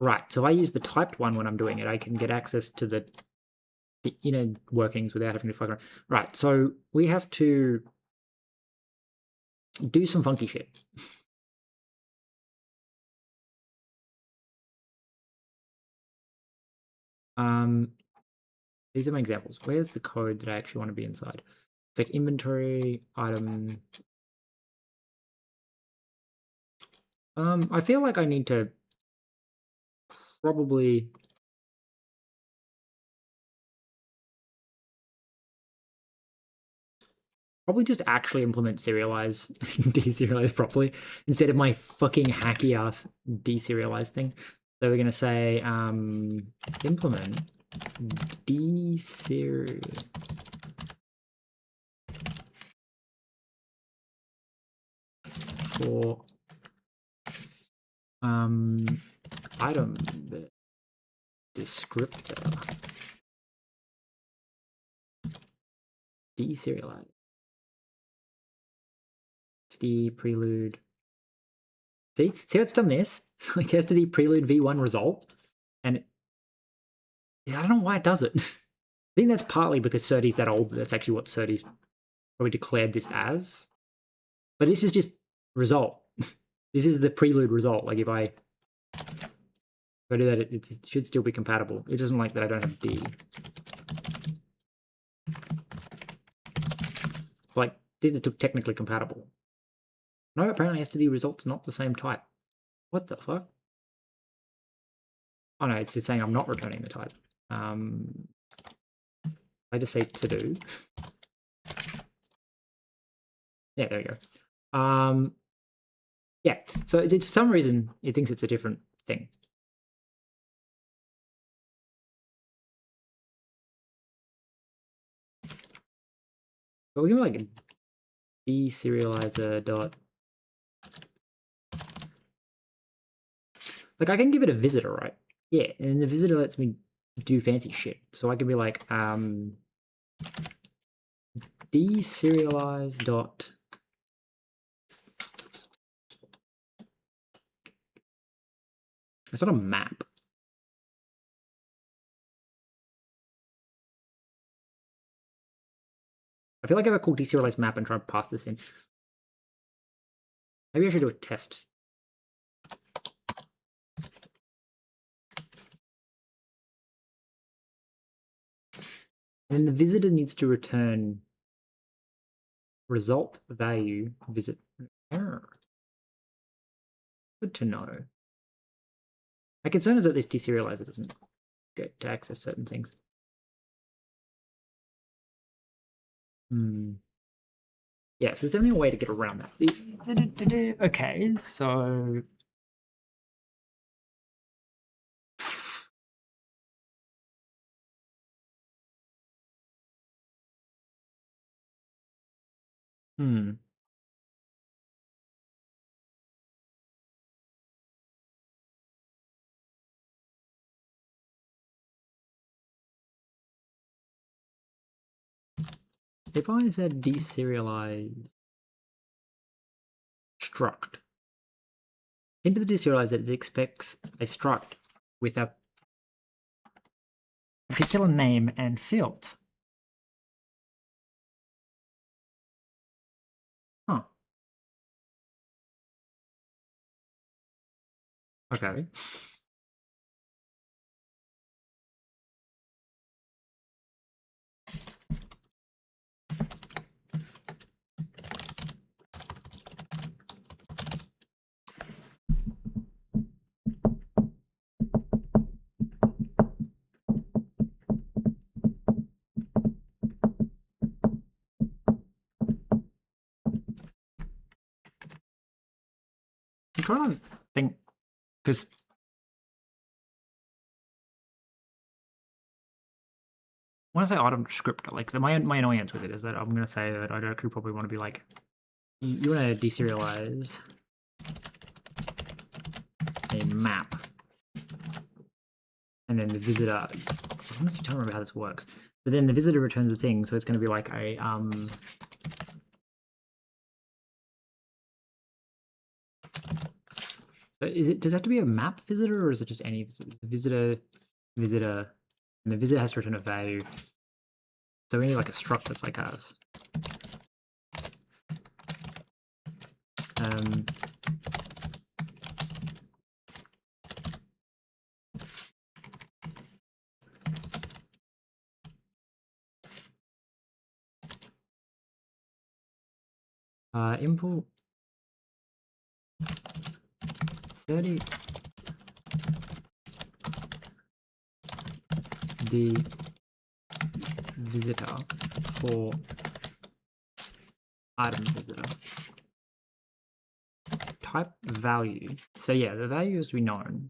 Right, so if I use the typed one when I'm doing it, I can get access to the inner workings without having to fuck around. Right, so we have to do some funky shit. These are my examples. Where's the code that I actually want to be inside? It's like inventory, item. I feel like I need to probably just actually implement serialize, deserialize properly instead of my fucking hacky ass deserialize thing. So we're going to say implement deserial for item descriptor deserialize prelude. See how it's done this? Like yesterday prelude v1 result, and I don't know why it does it. I think that's partly because Certi's that old. That's actually what Certi's probably declared this as. But this is just result. This is the prelude result. Like if I do that, it should still be compatible. It doesn't like that I don't have D. Like this is technically compatible. No, apparently STD result's not the same type. What the fuck? Oh no, it's saying I'm not returning the type. I just say to do. Yeah, there you go. Yeah, so for some reason it thinks it's a different thing. But we can like DeSerializer dot. Like I can give it a visitor, right? Yeah, and the visitor lets me do fancy shit. So I can be like deserialize dot. It's not a map. I feel like if I call deserialize map and try and pass this in. Maybe I should do a test. And then the visitor needs to return result value visit error. Good to know. My concern is that this deserializer doesn't get to access certain things. Yeah, so there's definitely a way to get around that. Okay, so if I said deserialize struct, into the deserializer it expects a struct with a particular name and field. Huh. Okay. I'm trying to think, because when I say item descriptor, like my annoyance with it is that I'm going to say that I actually probably want to be like, you want to deserialize a map, and then the visitor. I'm honestly trying to remember how this works. But then the visitor returns a thing, so it's going to be like a So does it have to be a map visitor, or is it just any visitor? Visitor, and the visitor has to return a value. So we need like a struct that's like ours. Import 30 the visitor for item visitor type value. So yeah, the value is to be known.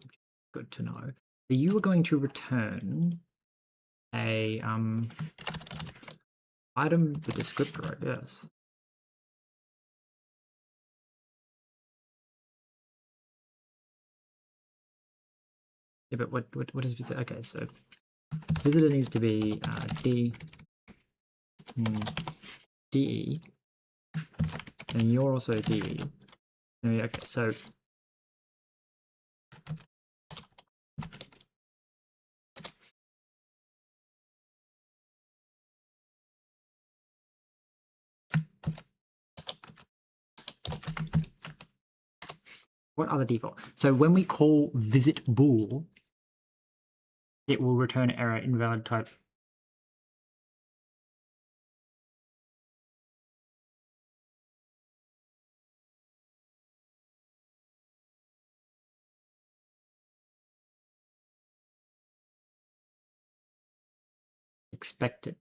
good to know. So you are going to return a item with descriptor, I guess. Yeah, but what is visitor? Okay, so visitor needs to be DE, and you're also DE. Okay, so what are the default? So when we call visit bool, it will return error invalid type. Expected.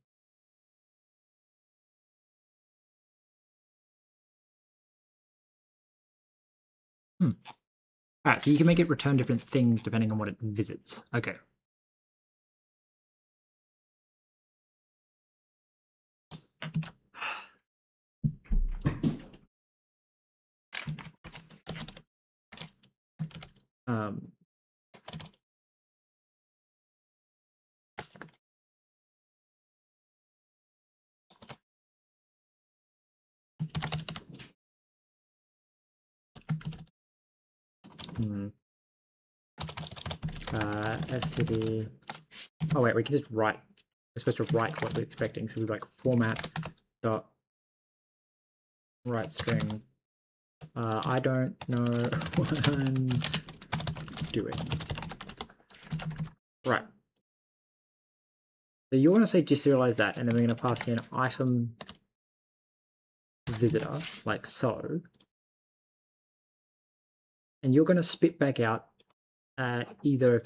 All right, so you can make it return different things depending on what it visits. Okay. std. Oh wait, we can just write. We're supposed to write what we're expecting. So we like format dot write string. I don't know what I'm doing. Right. So you're going to say deserialize that, and then we're going to pass in item visitor, like so. And you're going to spit back out either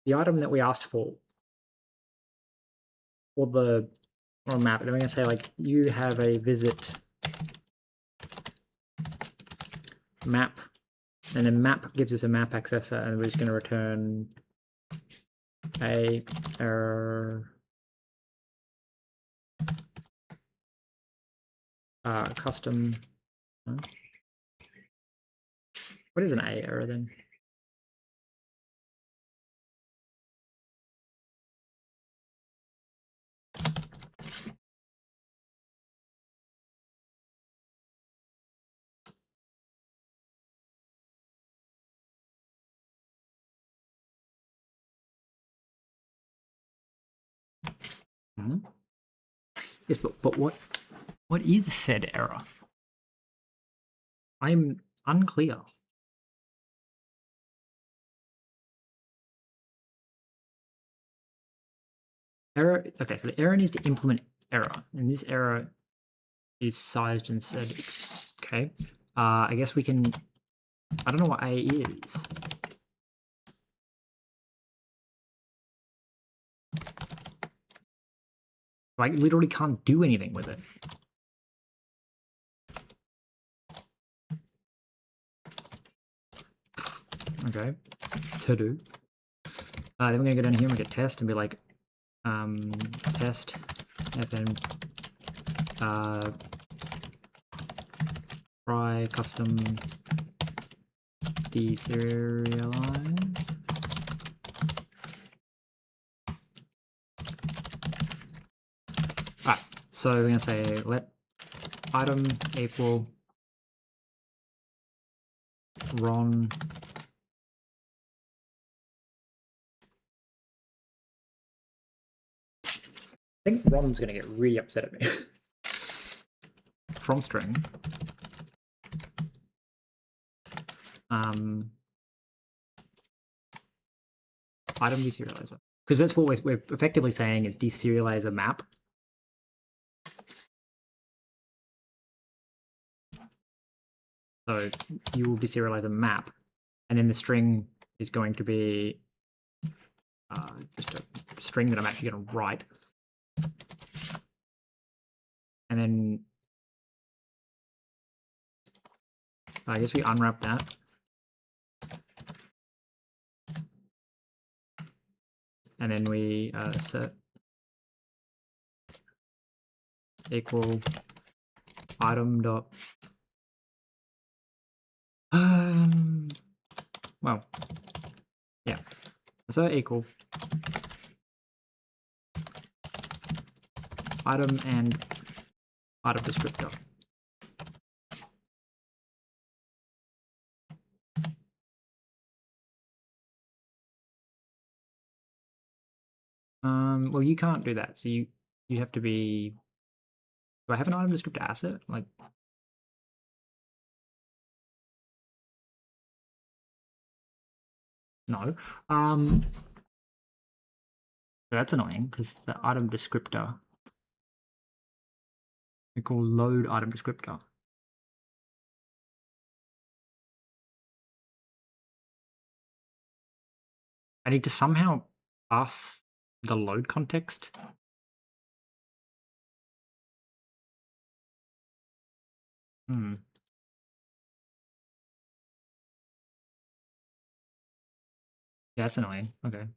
the item that we asked for or the map. And then we're going to say, like, you have a visit map. And then map gives us a map accessor, and we're just going to return a error. Custom. Huh? What is an A error then? Yes, but what is said error? I'm unclear. Error. Okay, so the error needs to implement error, and this error is sized and said. Okay, I guess we can. I don't know what A is. I literally can't do anything with it. Okay, to do. Then we're gonna go down here and get test and be like, test fn try custom deserialize. Alright, so we're gonna say let item equal Ron I think Ron's going to get really upset at me. From string. Item deserializer. Because that's what we're effectively saying is deserialize a map. So you will deserialize a map, and then the string is going to be just a string that I'm actually going to write. And then I guess we unwrap that. and then we assert equal item dot well, yeah, assert equal item and item descriptor. Well, you can't do that. So you have to be. Do I have an item descriptor asset? Like, no. So that's annoying because the item descriptor we call load item descriptor. I need to somehow pass the load context. Yeah, that's annoying. Okay.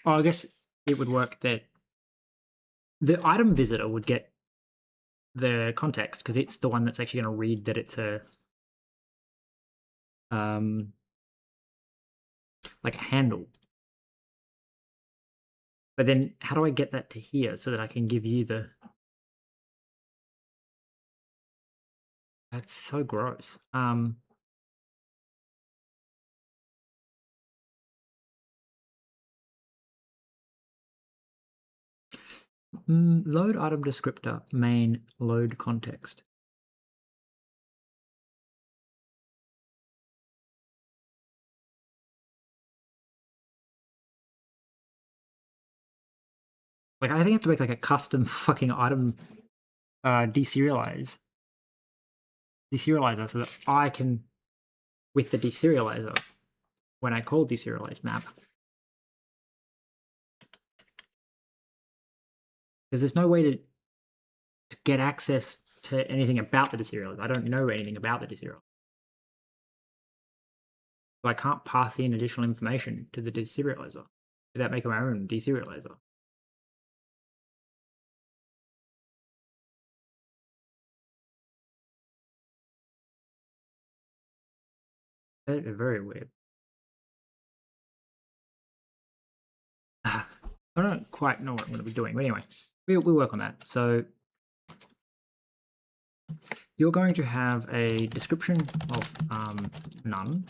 Oh, I guess it would work that the item visitor would get the context because it's the one that's actually going to read that it's a like a handle. But then how do I get that to here so that I can give you the... That's so gross. Load item descriptor main load context. Like, I think I have to make like a custom fucking item deserializer so that I can, with the deserializer, when I call deserialize map, because there's no way to get access to anything about the deserializer. I don't know anything about the deserializer. So I can't pass in additional information to the deserializer without making my own deserializer. Very weird. I don't quite know what I'm going to be doing, but anyway, we'll work on that. So you're going to have a description of none,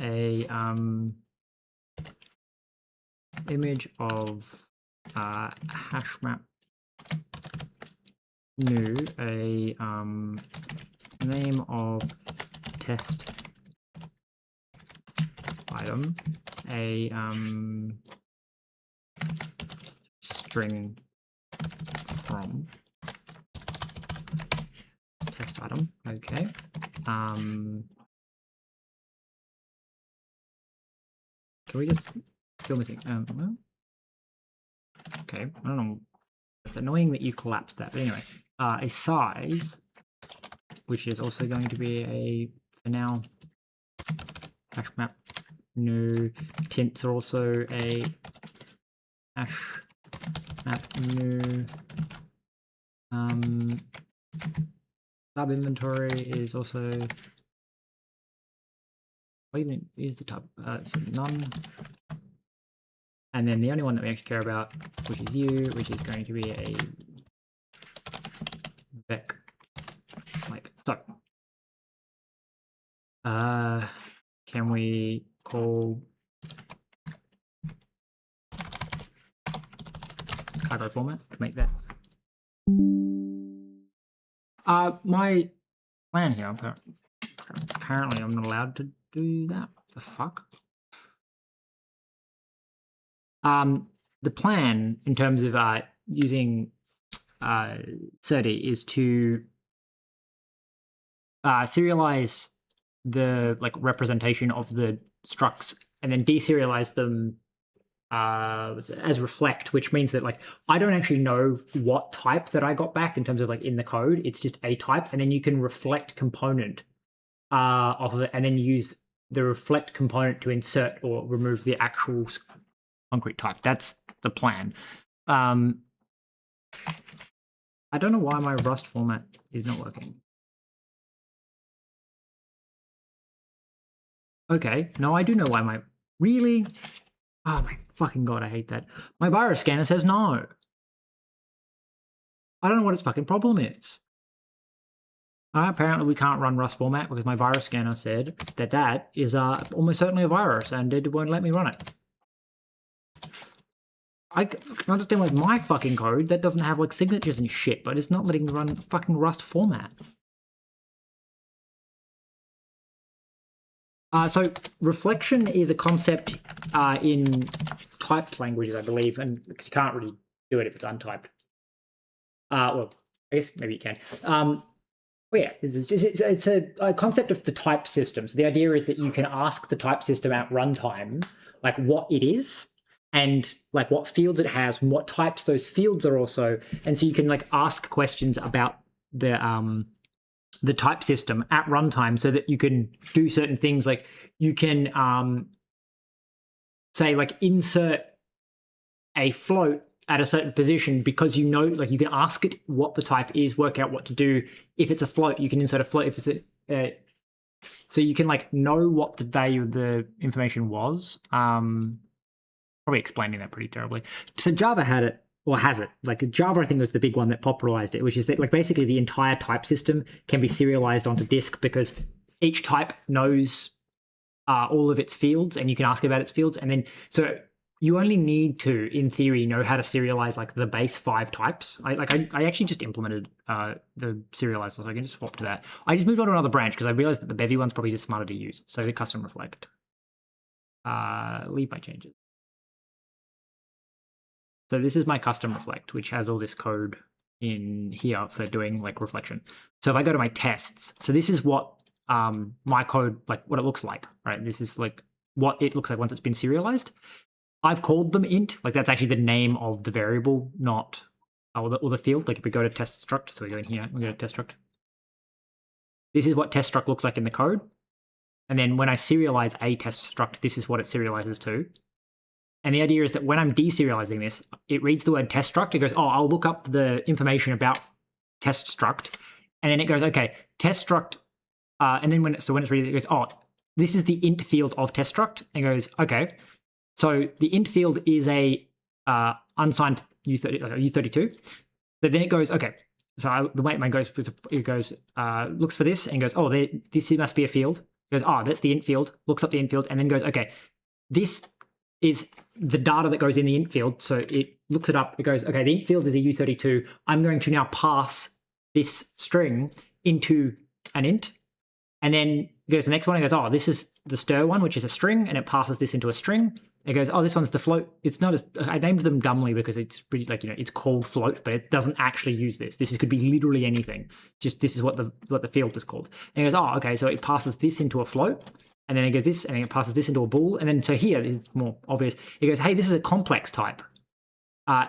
a image of hash map new, a name of test item, a string from test item. Okay. Can we just still missing? Well, okay. I don't know. It's annoying that you collapsed that. But anyway, a size, which is also going to be a for now hash map new. Tints are also a hash map new. Sub inventory is also, what even is the tab? So none. And then the only one that we actually care about, which is you, which is going to be a vec, like so. Can we call cargo format to make that? My plan here, apparently I'm not allowed to do that. The fuck? The plan in terms of using SERDI is to serialize the representation of the structs and then deserialize them as reflect, which means that I don't actually know what type that I got back in terms of in the code. It's just a type, and then you can reflect component off of it, and then use the reflect component to insert or remove the actual concrete type. That's the plan. I don't know why my Rust format is not working. Okay, no, I do know why my... Really? Oh my fucking god, I hate that. My virus scanner says no. I don't know what its fucking problem is. Apparently we can't run Rust format because my virus scanner said that that is almost certainly a virus and it won't let me run it. I can understand with my fucking code that doesn't have like signatures and shit, but it's not letting me run fucking Rust format. So reflection is a concept in typed languages, I believe, and because you can't really do it if it's untyped. Well, I guess maybe you can. Well, yeah, it's a concept of the type system. So the idea is that you can ask the type system at runtime, like what it is, and like what fields it has, and what types those fields are also. And so you can like ask questions about the type system at runtime so that you can do certain things. Like you can say like insert a float at a certain position because you know, like you can ask it what the type is, work out what to do. If it's a float, you can insert a float. If it's a so you can like know what the value of the information was. Probably explaining that pretty terribly. So Java had it, or has it. Like Java, I think, was the big one that popularized it, which is that like basically the entire type system can be serialized onto disk because each type knows all of its fields, and you can ask about its fields. And then so you only need to, in theory, know how to serialize like the base 5 types. I actually just implemented the serializer, so I can just swap to that. I just moved on to another branch because I realized that the Bevy one's probably just smarter to use. So the custom reflect. Leave my changes. So this is my custom reflect, which has all this code in here for doing like reflection. So if I go to my tests, so this is what my code, like what it looks like, right? This is like what it looks like once it's been serialized. I've called them int, like that's actually the name of the variable, not or the field. Like if we go to test struct, so we go in here, we go to test struct. This is what test struct looks like in the code. And then when I serialize a test struct, this is what it serializes to. And the idea is that when I'm deserializing this, it reads the word test struct. It goes, oh, I'll look up the information about test struct. And then it goes, okay, test struct. And then when it's reading, it goes, oh, this is the int field of test struct. And it goes, okay. So the int field is a unsigned U32. So then it goes, okay. So the way mine goes, it goes, looks for this and goes, oh, this must be a field. It goes, oh, that's the int field. Looks up the int field and then goes, okay, this is the data that goes in the int field. So it looks it up. It goes, okay, the int field is a U32. I'm going to now pass this string into an int. And then it goes to the next one. It goes, oh, this is the stir one, which is a string. And it passes this into a string. It goes, oh, this one's the float. It's not as, I named them dumbly because it's pretty like, it's called float, but it doesn't actually use this. This could be literally anything. Just this is what the field is called. And it goes, oh, okay, so it passes this into a float. And then it goes this, and then it passes this into a bool. And then so here is more obvious. It goes, hey, this is a complex type,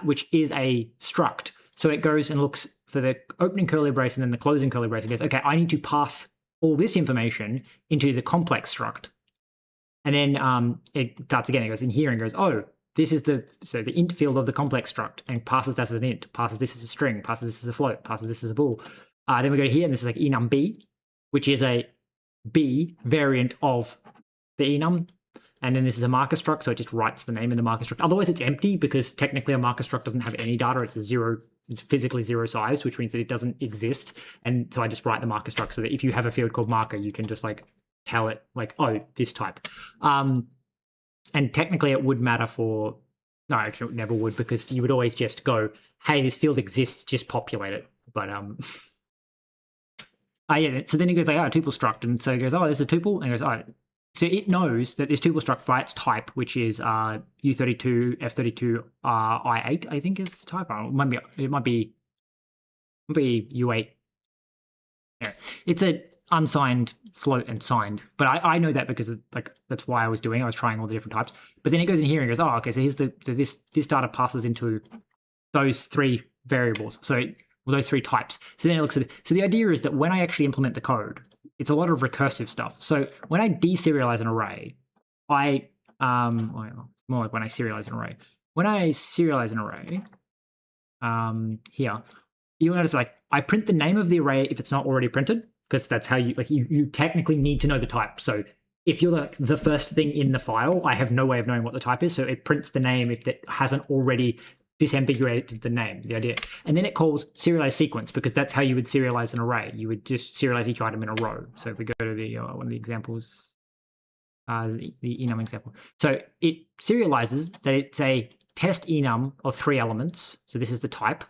which is a struct. So it goes and looks for the opening curly brace and then the closing curly brace. It goes, okay, I need to pass all this information into the complex struct. And then it starts again. It goes in here and goes, oh, this is the int field of the complex struct, and passes that as an int, passes this as a string, passes this as a float, passes this as a bool. Then we go here, and this is like enum b, which is a B variant of the enum, and then this is a marker struct, so it just writes the name in the marker struct. Otherwise it's empty because technically a marker struct doesn't have any data. It's it's physically zero sized, which means that it doesn't exist. And so I just write the marker struct so that if you have a field called marker, you can just like tell it like, oh, this type. And technically it would matter for, no, actually it never would, because you would always just go, hey, this field exists, just populate it. But yeah, so then it goes like, oh, tuple struct. And so it goes, oh, there's a tuple. And it goes, oh, so it knows that this tuple struct by its type, which is U32, F32, I8, I think is the type. It might be U8. Yeah. It's a unsigned, float, and signed. But I know that because like that's why I was trying all the different types. But then it goes in here and goes, oh, okay, so here's this data passes into those 3 variables. So those 3 types. So then it looks at it. So the idea is that when I actually implement the code, it's a lot of recursive stuff. So when I deserialize an array, well, more like when I serialize an array. When I serialize an array, here, you'll notice like I print the name of the array if it's not already printed, because that's how you technically need to know the type. So if you're the first thing in the file, I have no way of knowing what the type is. So it prints the name if it hasn't already disambiguated the name, the idea. And then it calls serialize sequence, because that's how you would serialize an array. You would just serialize each item in a row. So if we go to the one of the examples, the enum example. So it serializes that it's a test enum of 3 elements. So this is the type.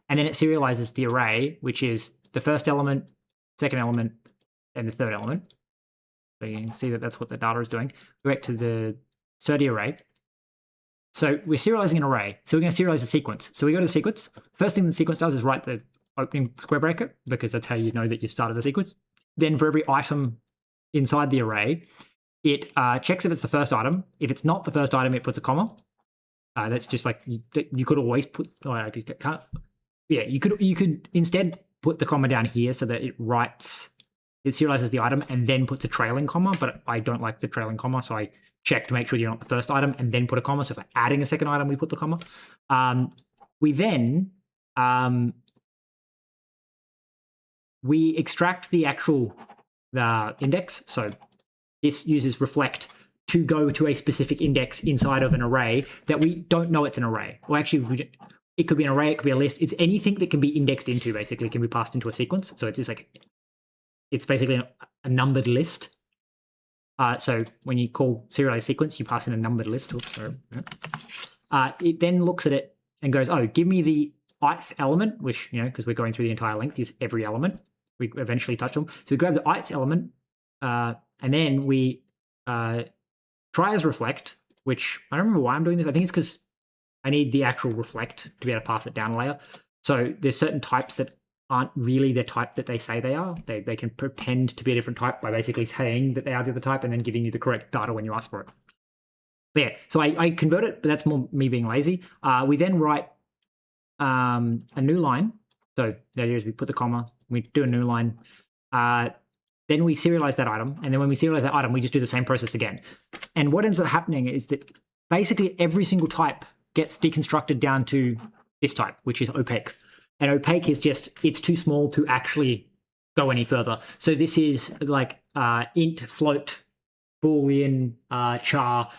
And then it serializes the array, which is the first element, second element, and the third element. So you can see that that's what the data is doing. Go back to the SERDI array. So we're serializing an array. So we're going to serialize the sequence. So we go to the sequence. First thing the sequence does is write the opening square bracket, because that's how you know that you started the sequence. Then for every item inside the array, it checks if it's the first item. If it's not the first item, it puts a comma. That's just like you could always put. You could instead put the comma down here so that it serializes the item and then puts a trailing comma. But I don't like the trailing comma, so I check to make sure you're not the first item and then put a comma. So if we're adding a second item, we put the comma. We then we extract the actual index. So this uses reflect to go to a specific index inside of an array that we don't know it's an array. Well, actually, it could be an array, it could be a list. It's anything that can be indexed into, basically, can be passed into a sequence. So it's just like, it's basically a numbered list. So when you call serialize sequence, you pass in a numbered list. Oops, sorry. It then looks at it and goes, oh, give me the ith element, which, because we're going through the entire length, is every element. We eventually touch them. So we grab the ith element, and then we try as reflect, which I don't remember why I'm doing this. I think it's because I need the actual reflect to be able to pass it down a layer. So there's certain types that aren't really the type that they say they are. They can pretend to be a different type by basically saying that they are the other type and then giving you the correct data when you ask for it. But yeah, so I convert it, but that's more me being lazy. We then write a new line. So the idea is we put the comma, we do a new line. Then we serialize that item. And then when we serialize that item, we just do the same process again. And what ends up happening is that basically every single type gets deconstructed down to this type, which is opaque. And opaque is just, it's too small to actually go any further. So this is like int, float, boolean, char,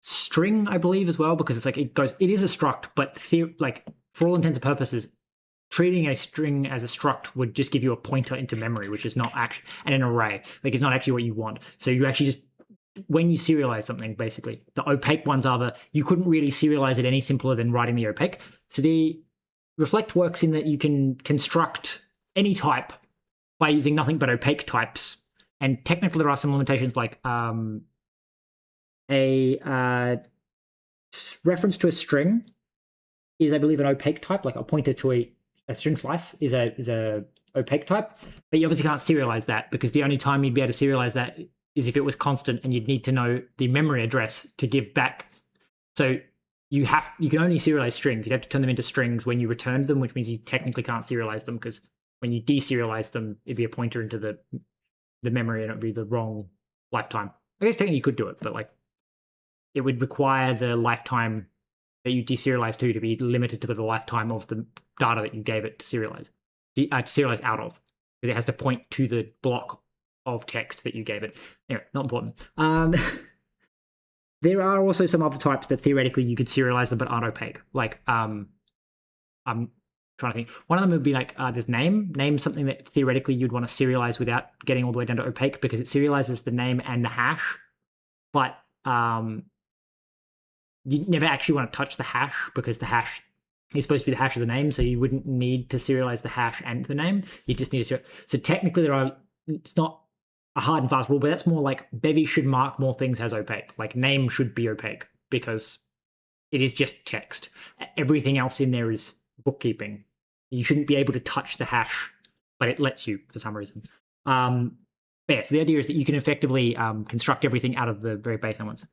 string, I believe, as well, because it's like, it is a struct, but like for all intents and purposes, treating a string as a struct would just give you a pointer into memory, which is not actually, and an array, like it's not actually what you want. So you actually just, when you serialize something, basically, the opaque ones are you couldn't really serialize it any simpler than writing the opaque. So the reflect works in that you can construct any type by using nothing but opaque types. And technically there are some limitations, like a reference to a string is, I believe, an opaque type, like a pointer to a string slice is a opaque type, but you obviously can't serialize that, because the only time you'd be able to serialize that is if it was constant, and you'd need to know the memory address to give back. So you can only serialize strings. You'd have to turn them into strings when you return them, which means you technically can't serialize them, because when you deserialize them, it'd be a pointer into the memory and it'd be the wrong lifetime. I guess technically you could do it, but like it would require the lifetime that you deserialize to be limited to the lifetime of the data that you gave it to serialize out of, because it has to point to the block of text that you gave it. Anyway, not important. There are also some other types that theoretically you could serialize them but aren't opaque. Like I'm trying to think. One of them would be like there's name. Name something that theoretically you'd want to serialize without getting all the way down to opaque, because it serializes the name and the hash, but you never actually want to touch the hash, because the hash is supposed to be the hash of the name, so you wouldn't need to serialize the hash and the name. You just need to so technically it's not a hard and fast rule, but that's more like Bevy should mark more things as opaque. Like name should be opaque because it is just text. Everything else in there is bookkeeping. You shouldn't be able to touch the hash, but it lets you for some reason. Yeah, so the idea is that you can effectively construct everything out of the very base elements.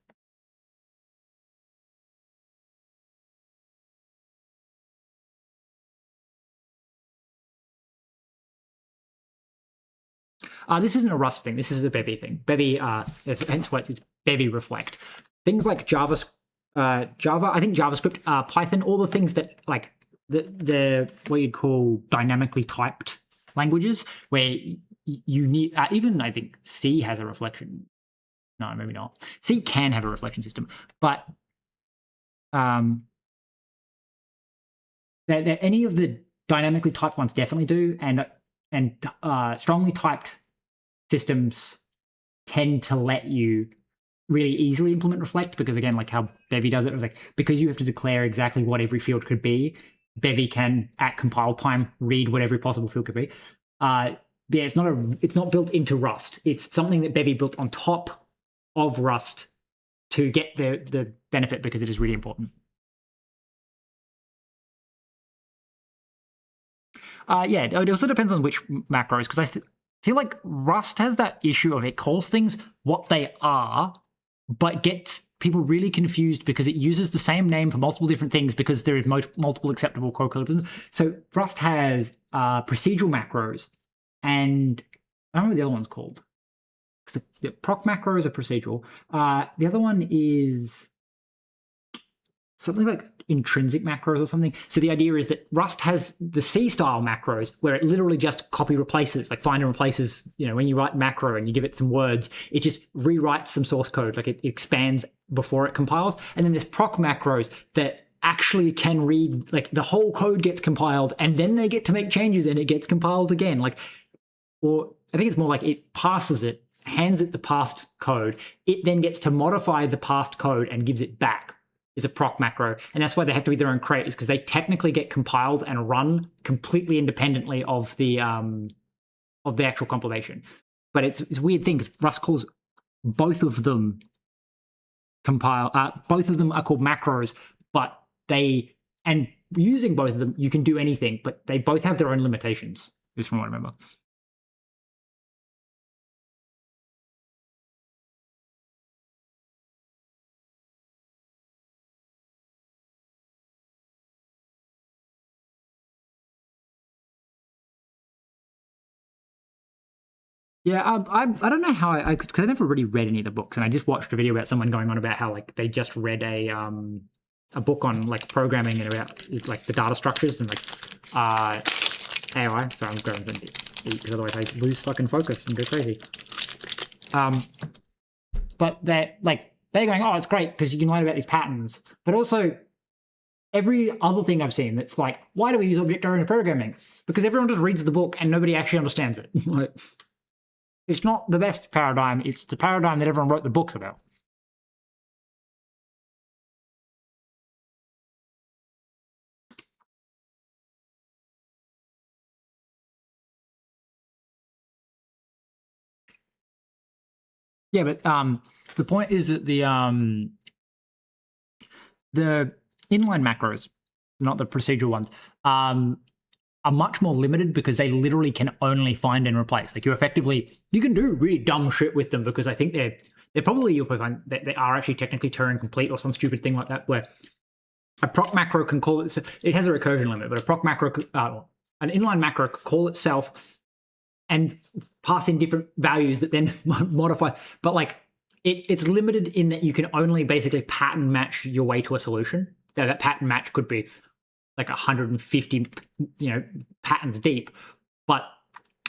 This isn't a Rust thing. This is a Bevy thing. Bevy, hence why it's Bevy reflect. Things like Java, I think JavaScript, Python, all the things that like the what you'd call dynamically typed languages, where you need even I think C has a reflection. No, maybe not. C can have a reflection system, but any of the dynamically typed ones definitely do, and strongly typed systems tend to let you really easily implement reflect, because again, like how Bevy does it was like, because you have to declare exactly what every field could be, Bevy can at compile time read what every possible field could be. Yeah, it's not built into Rust. It's something that Bevy built on top of Rust to get the benefit, because it is really important. Yeah, it also depends on which macros, because I feel like Rust has that issue of it calls things what they are, but gets people really confused because it uses the same name for multiple different things because there is multiple acceptable code collaborations. So Rust has procedural macros, and I don't know what the other one's called. The proc macro is a procedural. The other one is something like intrinsic macros or something. So the idea is that Rust has the C style macros where it literally just copy replaces, like find and replaces, when you write macro and you give it some words, it just rewrites some source code, like it expands before it compiles. And then there's proc macros that actually can read, like the whole code gets compiled and then they get to make changes and it gets compiled again. Or I think it's more like it passes it, hands it the past code. It then gets to modify the past code and gives it back. Is a proc macro, and that's why they have to be their own crate, is because they technically get compiled and run completely independently of the actual compilation. But it's a weird thing because Rust calls both of them both of them are called macros, but and using both of them you can do anything, but they both have their own limitations, just from what I remember. Yeah, I don't know how because I never really read any of the books, and I just watched a video about someone going on about how like they just read a book on like programming and about like the data structures and like AI. So I'm going to eat because otherwise I lose fucking focus and go crazy. But they're going, oh, it's great because you can learn about these patterns, but also every other thing I've seen that's like, why do we use object-oriented programming? Because everyone just reads the book and nobody actually understands it. Like, it's not the best paradigm. It's the paradigm that everyone wrote the books about. Yeah, but the point is that the inline macros, not the procedural ones, are much more limited because they literally can only find and replace. Like you can do really dumb shit with them because I think they're probably, you'll find that they are actually technically Turing complete or some stupid thing like that, where a proc macro can call it has a recursion limit, but a proc macro, an inline macro could call itself and pass in different values that then modify. But like it's limited in that you can only basically pattern match your way to a solution. Now, that pattern match could be like 150, patterns deep, but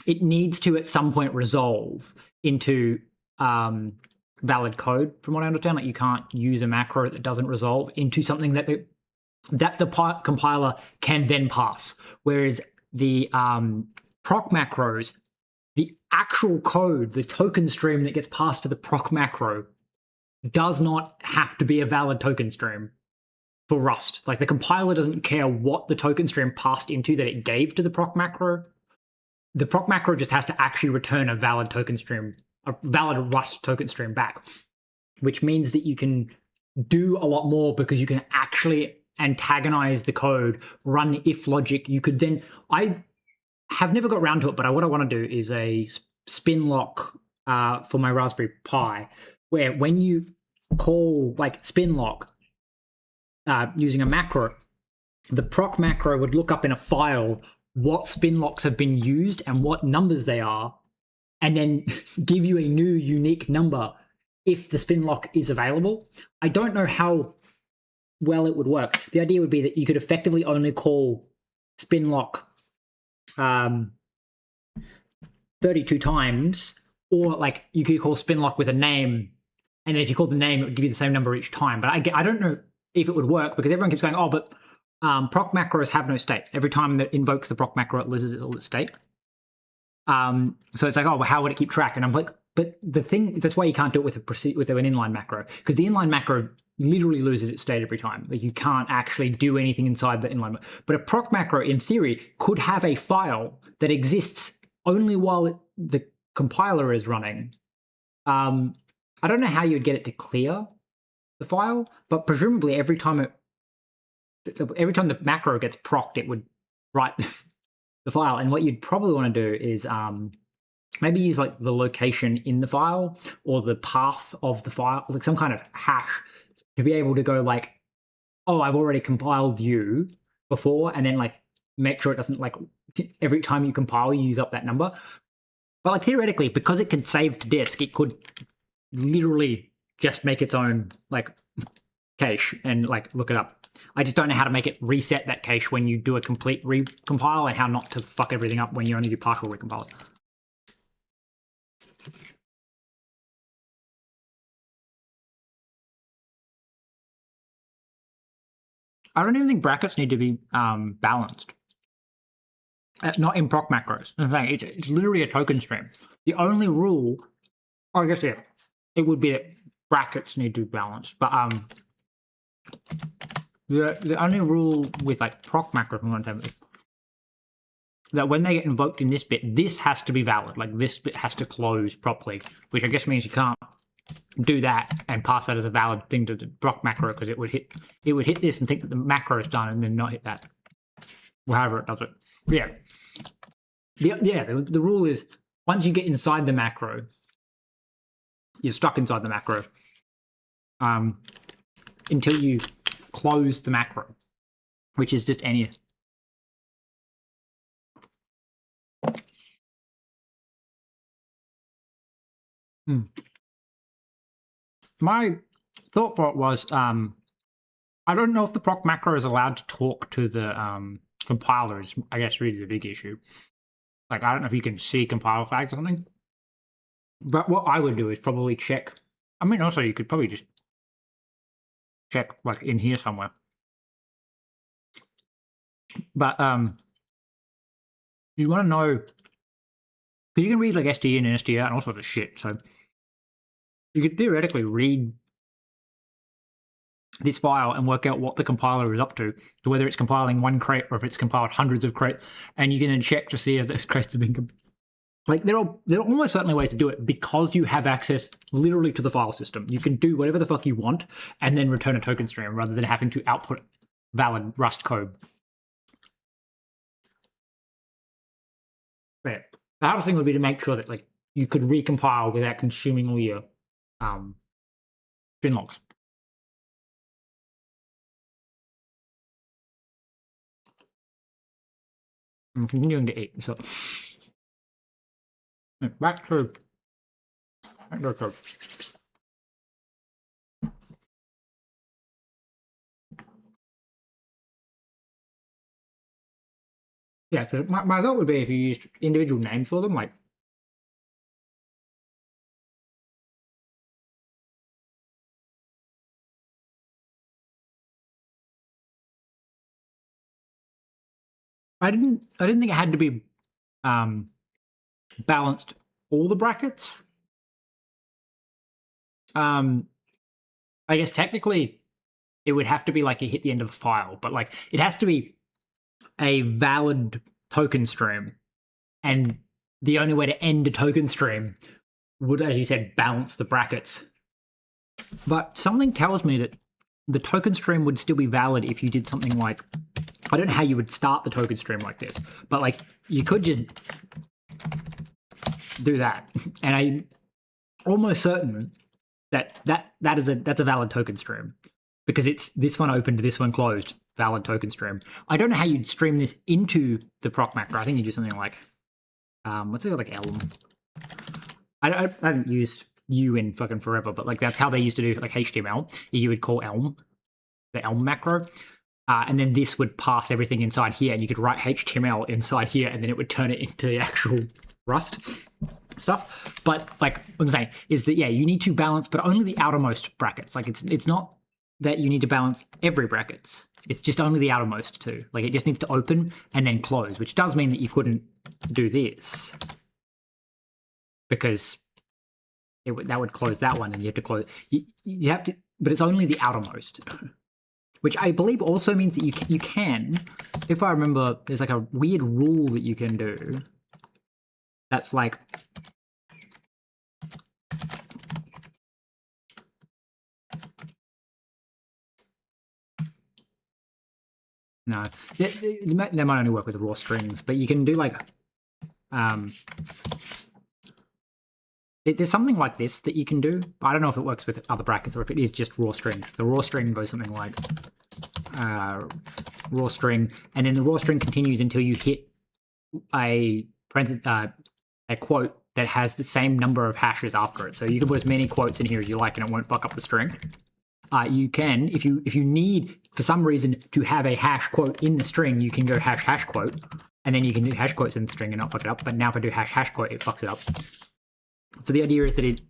it needs to at some point resolve into valid code. From what I understand, like you can't use a macro that doesn't resolve into something that the compiler can then pass. Whereas the proc macros, the actual code, the token stream that gets passed to the proc macro, does not have to be a valid token stream for Rust. Like the compiler doesn't care what the token stream passed into that it gave to the proc macro. The proc macro just has to actually return a valid token stream, a valid Rust token stream back, which means that you can do a lot more because you can actually antagonize the code, run if logic. You could then, I have never got around to it, but what I want to do is a spin lock for my Raspberry Pi, where when you call like spin lock, using a macro, the proc macro would look up in a file what spin locks have been used and what numbers they are, and then give you a new unique number if the spin lock is available. I don't know how well it would work. The idea would be that you could effectively only call spin lock 32 times, or like you could call spin lock with a name, and then if you call the name, it would give you the same number each time. But I don't know if it would work, because everyone keeps going, oh, but proc macros have no state. Every time that invokes the proc macro, it loses all its state. So it's like, oh, well, how would it keep track? And I'm like, but the thing, that's why you can't do it with an inline macro, because the inline macro literally loses its state every time. Like, you can't actually do anything inside the inline. But a proc macro, in theory, could have a file that exists only while the compiler is running. I don't know how you would get it to clear the file, but presumably every time the macro gets procced, it would write the file. And what you'd probably want to do is maybe use like the location in the file or the path of the file, like some kind of hash, to be able to go like, oh, I've already compiled you before, and then like make sure it doesn't like every time you compile you use up that number. But like theoretically, because it can save to disk, it could literally just make its own like cache and like look it up. I just don't know how to make it reset that cache when you do a complete recompile, and how not to fuck everything up when you only do partial recompile. I don't even think brackets need to be balanced. Not in proc macros. In fact, it's literally a token stream. The only rule, I guess, yeah, it would be that brackets need to be balanced. But the only rule with like proc macros is that when they get invoked in this bit, this has to be valid. Like, this bit has to close properly, which I guess means you can't do that and pass that as a valid thing to the proc macro, because it would hit this and think that the macro is done and then not hit that. However it does it. Yeah. The rule is, once you get inside the macro, you're stuck inside the macro until you close the macro, which is just any. My thought for it was, I don't know if the proc macro is allowed to talk to the compiler, is, I guess, really the big issue. Like, I don't know if you can see compiler flags or something. But what I would do is probably check. I mean, also, you could probably just check, like, in here somewhere. But you want to know, because you can read, like, SD in and SD out and all sorts of shit. So you could theoretically read this file and work out what the compiler is up to whether it's compiling one crate or if it's compiled hundreds of crates, and you can check to see if those crates have been like, there are almost certainly ways to do it, because you have access literally to the file system. You can do whatever the fuck you want and then return a token stream rather than having to output valid Rust code. But the hardest thing would be to make sure that like you could recompile without consuming all your bin logs. I'm continuing to eat, so back to code. Yeah, because my thought would be if you used individual names for them, like I didn't think it had to be balanced all the brackets. I guess technically it would have to be like you hit the end of the file, but like it has to be a valid token stream, and the only way to end a token stream would, as you said, balance the brackets. But something tells me that the token stream would still be valid if you did something like, I don't know how you would start the token stream like this, but like you could just do that, and I'm almost certain that that's a valid token stream, because it's this one opened, this one closed, valid token stream. I don't know how you'd stream this into the proc macro. I think you do something like what's it called, like Elm. I haven't used U in fucking forever, but like that's how they used to do like HTML. You would call Elm, the Elm macro, and then this would pass everything inside here, and you could write HTML inside here, and then it would turn it into the actual Rust stuff. But like what I'm saying is that, yeah, you need to balance, but only the outermost brackets. Like it's not that you need to balance every brackets. It's just only the outermost two. Like it just needs to open and then close, which does mean that you couldn't do this because that would close that one, and you have to close. You have to, but it's only the outermost. Which I believe also means that you can, if I remember, there's like a weird rule that you can do. That's like, no, they might only work with raw strings, but you can do like, there's something like this that you can do. I don't know if it works with other brackets or if it is just raw strings. The raw string goes something like raw string, and then the raw string continues until you hit a quote that has the same number of hashes after it. So you can put as many quotes in here as you like, and it won't fuck up the string. You can, if you need for some reason to have a hash quote in the string, you can go hash quote, and then you can do hash quotes in the string and not fuck it up. But now if I do hash quote, it fucks it up. So the idea is that it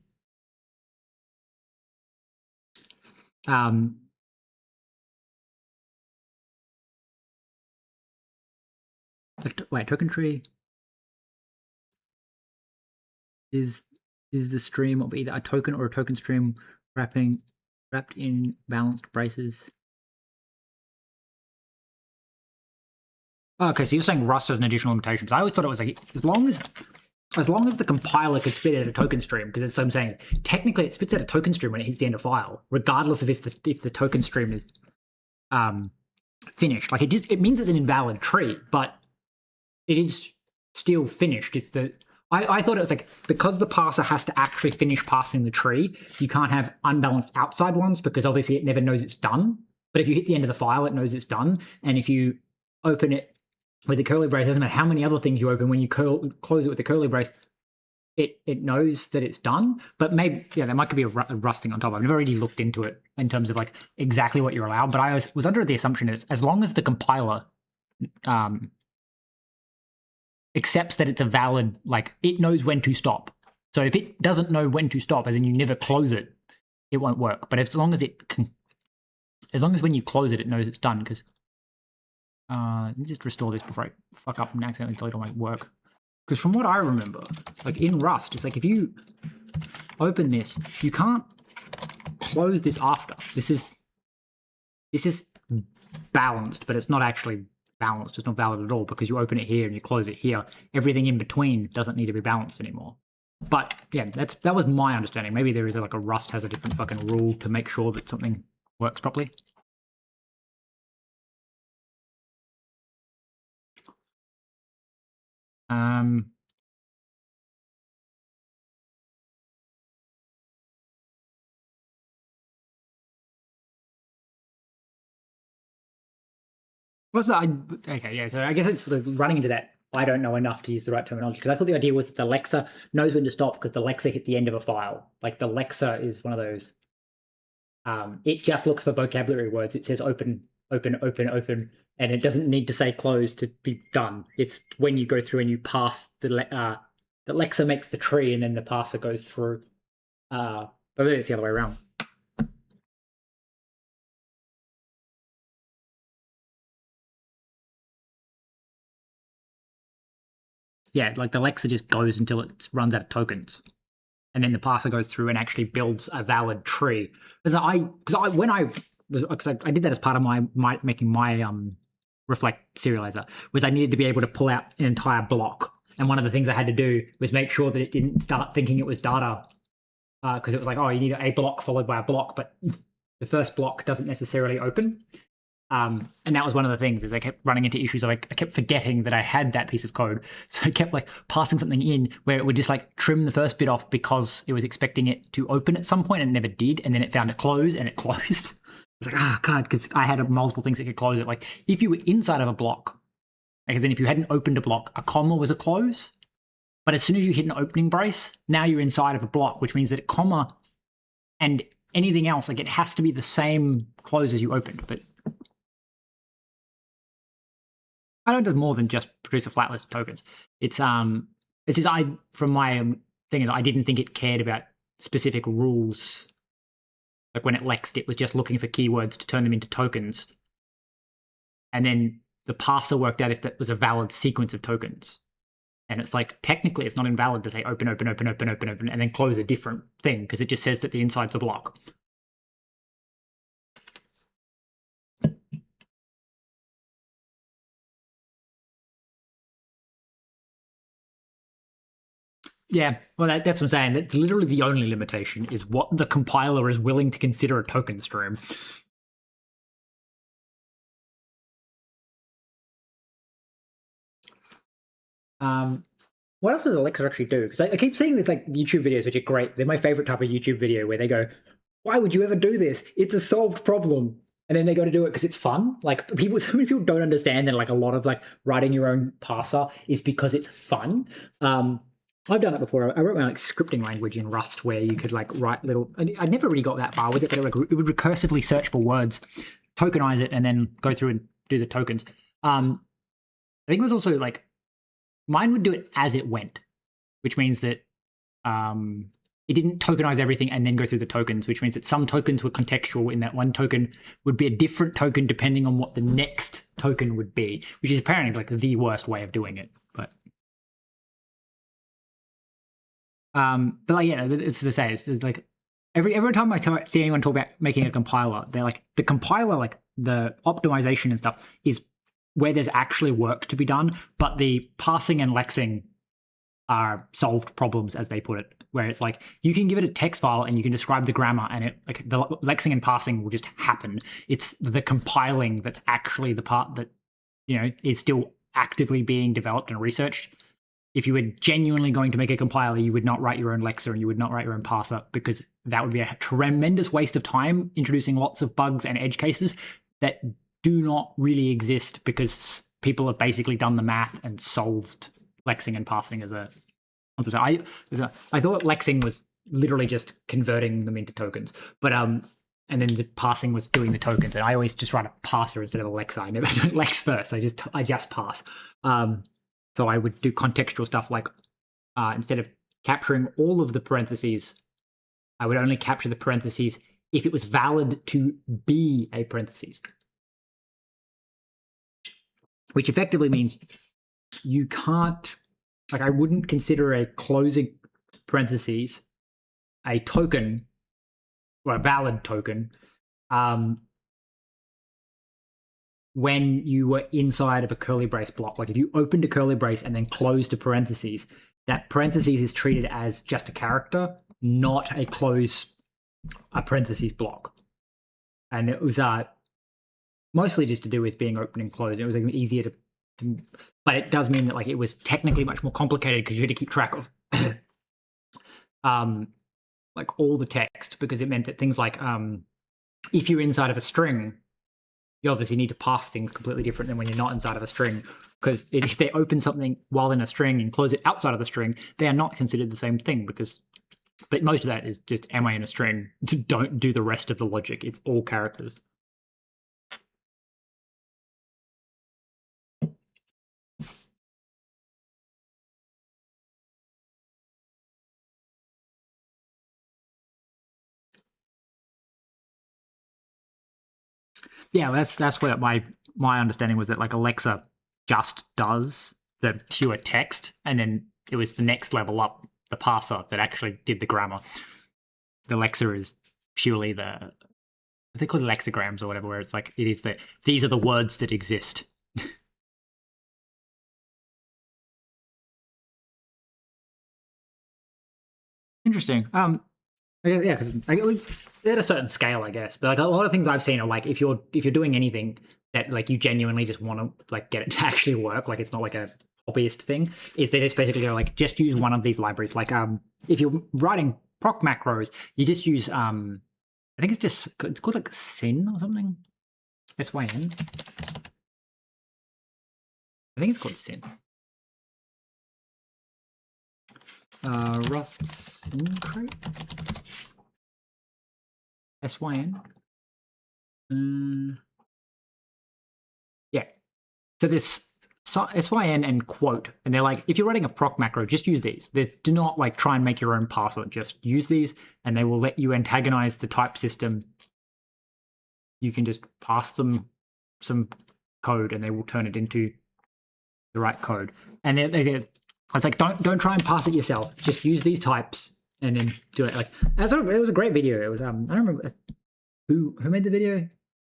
wait, token tree is the stream of either a token or a token stream wrapped in balanced braces. Okay, so you're saying Rust has an additional limitation. I always thought it was like as long as the compiler could spit out a token stream, because as I'm saying, technically it spits out a token stream when it hits the end of file, regardless of if the token stream is finished. Like it means it's an invalid tree, but it is still finished. It's the I thought it was like, because the parser has to actually finish parsing the tree, you can't have unbalanced outside ones, because obviously it never knows it's done. But if you hit the end of the file, it knows it's done. And if you open it with a curly brace, doesn't matter how many other things you open, when you close it with the curly brace, it knows that it's done. But maybe, yeah, there might be a rusting on top. I've never really looked into it in terms of like exactly what you're allowed, but I was under the assumption is as long as the compiler accepts that it's a valid, like it knows when to stop. So if it doesn't know when to stop, as in you never close it, it won't work. But as long as when you close it, it knows it's done. Because let me just restore this before I fuck up and accidentally delete all my work. Because from what I remember, like in Rust, it's like if you open this, you can't close this after. This is balanced, but it's not actually balanced. It's not valid at all, because you open it here and you close it here. Everything in between doesn't need to be balanced anymore. But yeah, that was my understanding. Maybe there is like a Rust has a different fucking rule to make sure that something works properly. What's that? Okay, yeah. So I guess it's running into that. I don't know enough to use the right terminology, because I thought the idea was that the lexer knows when to stop because the lexer hit the end of a file. Like the lexer is one of those. It just looks for vocabulary words. It says open, open, open, open, and it doesn't need to say close to be done. It's when you go through and you pass the lexer makes the tree, and then the parser goes through. But maybe it's the other way around. Yeah, like the lexer just goes until it runs out of tokens, and then the parser goes through and actually builds a valid tree. Because I did that as part of my making my reflect serializer, was I needed to be able to pull out an entire block, and one of the things I had to do was make sure that it didn't start thinking it was data, because it was like, oh, you need a block followed by a block, but the first block doesn't necessarily open. And that was one of the things, is I kept running into issues of I kept forgetting that I had that piece of code. So I kept like passing something in where it would just like trim the first bit off because it was expecting it to open at some point and it never did. And then it found it close and it closed. I was like, oh God, because I had multiple things that could close it. Like if you were inside of a block, because then if you hadn't opened a block, a comma was a close. But as soon as you hit an opening brace, now you're inside of a block, which means that a comma and anything else, like it has to be the same close as you opened. But I know it does more than just produce a flat list of tokens. It's just from my thing is I didn't think it cared about specific rules. Like when it lexed, it was just looking for keywords to turn them into tokens. And then the parser worked out if that was a valid sequence of tokens. And it's like, technically it's not invalid to say open, open, open, open, open, open, and then close a different thing, because it just says that the inside's a block. Yeah, well, that's what I'm saying. That's literally the only limitation, is what the compiler is willing to consider a token stream. What else does Alexa actually do? Because I keep seeing these like YouTube videos, which are great. They're my favorite type of YouTube video, where they go, "Why would you ever do this? It's a solved problem." And then they go to do it because it's fun. Like so many people don't understand that like a lot of like writing your own parser is because it's fun. I've done it before. I wrote my like scripting language in Rust where you could like write little. I never really got that far with it, but it would recursively search for words, tokenize it, and then go through and do the tokens. I think it was also like mine would do it as it went, which means that it didn't tokenize everything and then go through the tokens, which means that some tokens were contextual in that one token would be a different token depending on what the next token would be, which is apparently like the worst way of doing it. But like, yeah, it's to say, it's like every time I see anyone talk about making a compiler, they're like, the compiler, like the optimization and stuff is where there's actually work to be done, but the parsing and lexing are solved problems, as they put it, where it's like you can give it a text file and you can describe the grammar, and it like the lexing and parsing will just happen. It's the compiling that's actually the part that, you know, is still actively being developed and researched. If you were genuinely going to make a compiler, you would not write your own lexer and you would not write your own parser, because that would be a tremendous waste of time introducing lots of bugs and edge cases that do not really exist, because people have basically done the math and solved lexing and parsing as a. I thought lexing was literally just converting them into tokens, but and then the parsing was doing the tokens. And I always just write a parser instead of a lexer. I never do lex first. I just pass. So I would do contextual stuff like instead of capturing all of the parentheses, I would only capture the parentheses if it was valid to be a parentheses. Which effectively means you can't, like I wouldn't consider a closing parentheses a token, or a valid token, when you were inside of a curly brace block. Like if you opened a curly brace and then closed a parentheses, that parentheses is treated as just a character, not a parentheses block. And it was mostly just to do with being open and closed. It was like easier to, but it does mean that like it was technically much more complicated, because you had to keep track of like all the text, because it meant that things like if you're inside of a string, you obviously need to pass things completely different than when you're not inside of a string, because if they open something while in a string and close it outside of the string, they are not considered the same thing. But most of that is just, am I in a string? Don't do the rest of the logic. It's all characters. Yeah, well, that's what my understanding was, that like Alexa just does the pure text, and then it was the next level up, the parser, that actually did the grammar. The Alexa is purely they call it lexigrams or whatever, where it's like it is these are the words that exist. Interesting. Yeah, because at a certain scale, I guess. But like a lot of things I've seen are like if you're doing anything that like you genuinely just want to like get it to actually work, like it's not like a hobbyist thing, is they just basically go like, just use one of these libraries. Like if you're writing proc macros, you just use I think it's called like Syn or something. SYN. I think it's called Syn. Rust syncrate SYN. Yeah. So this SYN and quote, and they're like, if you're writing a proc macro, just use these. Do not like try and make your own parser. Just use these, and they will let you antagonize the type system. You can just pass them some code, and they will turn it into the right code. And it's like, don't try and pass it yourself. Just use these types and then do it. Like it was a great video. It was I don't remember who made the video.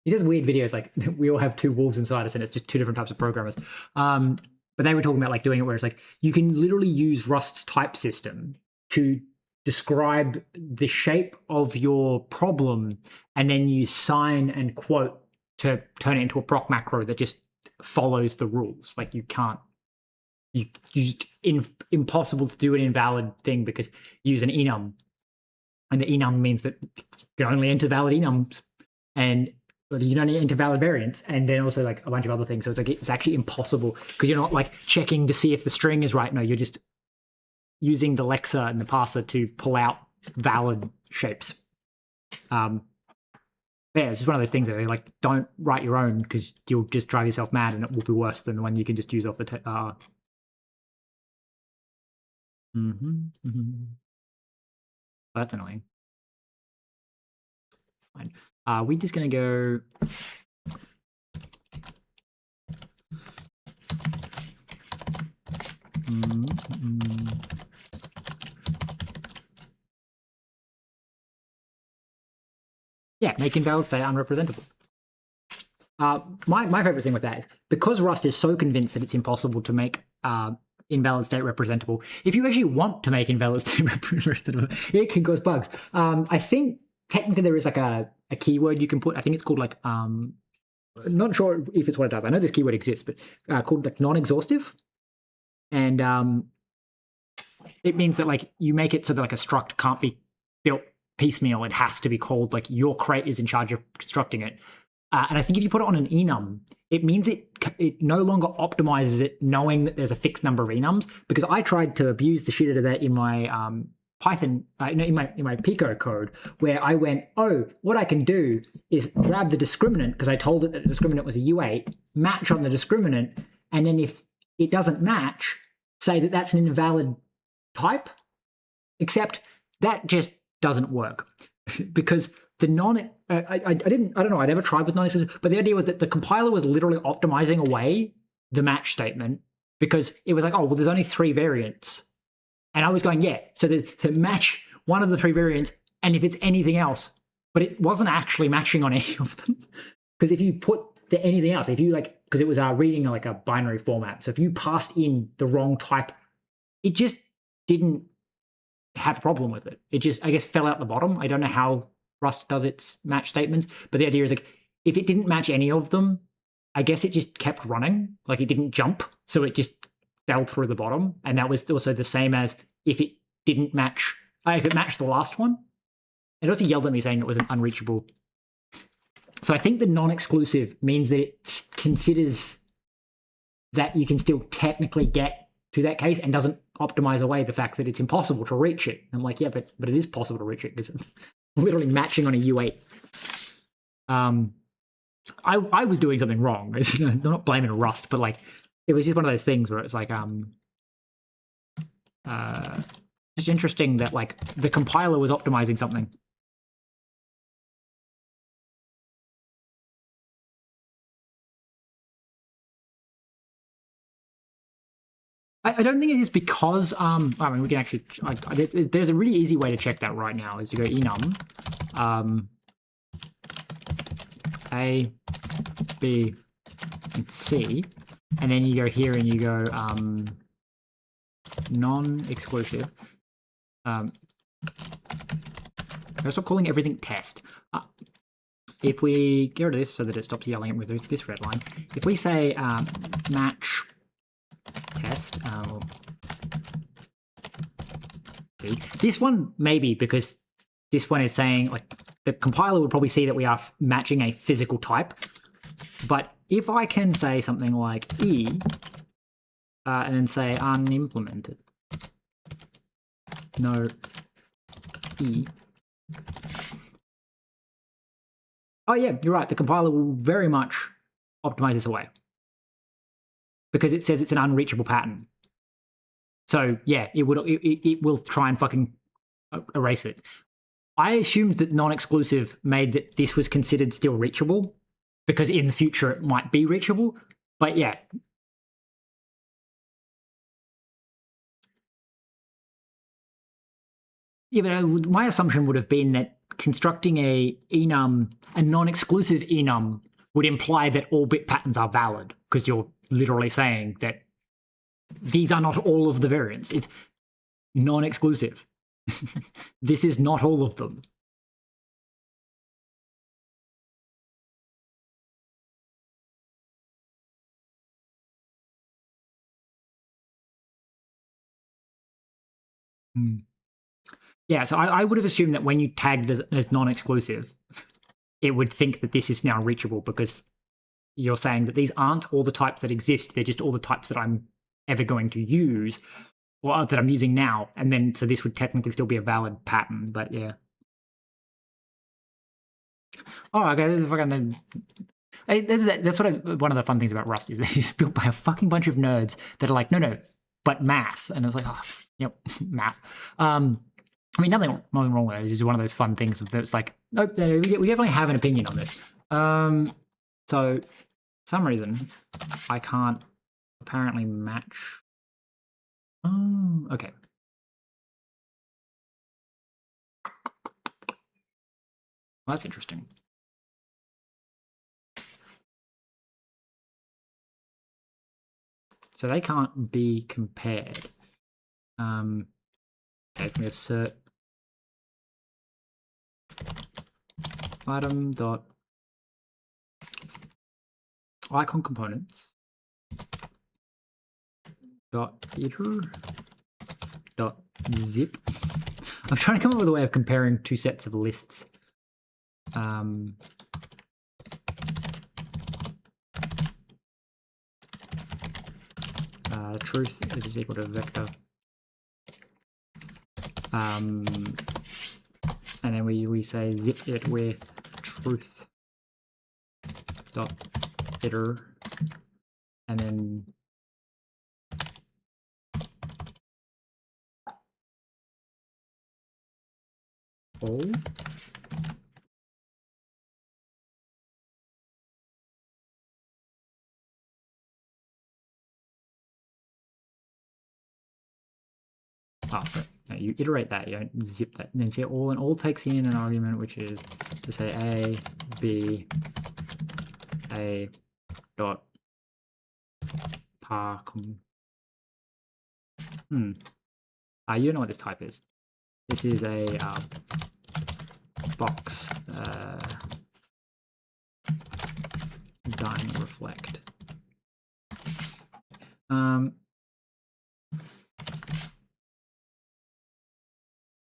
He does weird videos like we all have two wolves inside us and it's just two different types of programmers. But they were talking about like doing it where it's like you can literally use Rust's type system to describe the shape of your problem and then use sign and quote to turn it into a proc macro that just follows the rules. Like you can't, impossible to do an invalid thing because you use an enum, and the enum means that you can only enter valid enums, and you can only enter valid variants, and then also like a bunch of other things. So it's like it's actually impossible because you're not like checking to see if the string is right. No, you're just using the lexer and the parser to pull out valid shapes. Yeah, it's just one of those things that they like don't write your own because you'll just drive yourself mad and it will be worse than the one you can just use off the That's annoying. Fine. We're just gonna go yeah, make invalid state unrepresentable. My favorite thing with that is because Rust is so convinced that it's impossible to make invalid state representable. If you actually want to make invalid state representable, it can cause bugs. I think technically there is like a keyword you can put. I think it's called like not sure if it's what it does. I know this keyword exists, but called like non-exhaustive, and it means that like you make it so that like a struct can't be built piecemeal. It has to be called like your crate is in charge of constructing it. And I think if you put it on an enum, it means it no longer optimizes it knowing that there's a fixed number of enums. Because I tried to abuse the shit out of that in my Python, in my Pico code, where I went, oh, what I can do is grab the discriminant because I told it that the discriminant was a U8, match on the discriminant, and then if it doesn't match, say that that's an invalid type. Except that just doesn't work because the I don't know, I never tried with non-exclusive, but the idea was that the compiler was literally optimizing away the match statement because it was like, oh, well, there's only 3 variants. And I was going, yeah, so match one of the 3 variants, and if it's anything else, but it wasn't actually matching on any of them. Because if you put the anything else, if you like, because it was reading like a binary format, so if you passed in the wrong type, it just didn't have a problem with it. It just, I guess, fell out the bottom. I don't know how Rust does its match statements, but the idea is like, if it didn't match any of them, I guess it just kept running. Like it didn't jump, so it just fell through the bottom. And that was also the same as if it didn't match, if it matched the last one. It also yelled at me saying it was an unreachable. So I think the non-exclusive means that it considers that you can still technically get to that case and doesn't optimize away the fact that it's impossible to reach it. I'm like, yeah, but it is possible to reach it because it's literally matching on a U8. I was doing something wrong. I'm not blaming Rust, but like it was just one of those things where it's like just interesting that like the compiler was optimizing something. I don't think it is because I mean we can actually there's a really easy way to check that right now is to go enum A, B, and C, and then you go here and you go non-exclusive. I'll stop calling everything test. If we get rid of this so that it stops yelling at me with this red line, if we say match test, see this one maybe because this one is saying like the compiler would probably see that we are matching a physical type, but if I can say something like E and then say unimplemented, no E. Oh yeah, you're right. The compiler will very much optimize this away because it says it's an unreachable pattern. So yeah, it will try and fucking erase it. I assumed that non-exclusive made that this was considered still reachable because in the future it might be reachable. But yeah. Yeah, but my assumption would have been that constructing a non-exclusive enum would imply that all bit patterns are valid because you're literally saying that these are not all of the variants. It's non-exclusive. This is not all of them. Yeah, so I would have assumed that when you tagged as non-exclusive, it would think that this is now reachable because you're saying that these aren't all the types that exist. They're just all the types that I'm ever going to use or that I'm using now. And then, so this would technically still be a valid pattern, but yeah. Oh, okay, this is fucking... That's one of the fun things about Rust is that it's built by a fucking bunch of nerds that are like, no, but math. And I was like, oh, yep, math. I mean, nothing wrong with it. It's just one of those fun things that's like, nope, we definitely have an opinion on this. So, for some reason, I can't apparently match. Oh, okay. Well, that's interesting. So they can't be compared. Okay, we assert item dot icon components dot iter dot zip. I'm trying to come up with a way of comparing two sets of lists. Truth is equal to vector. And then we say zip it with truth dot iter, and then all. Oh, sorry. No, you iterate that, you don't zip that. And then say all, and all takes in an argument which is to say A, B, A dot par. You know what this type is. This is a box dime reflect.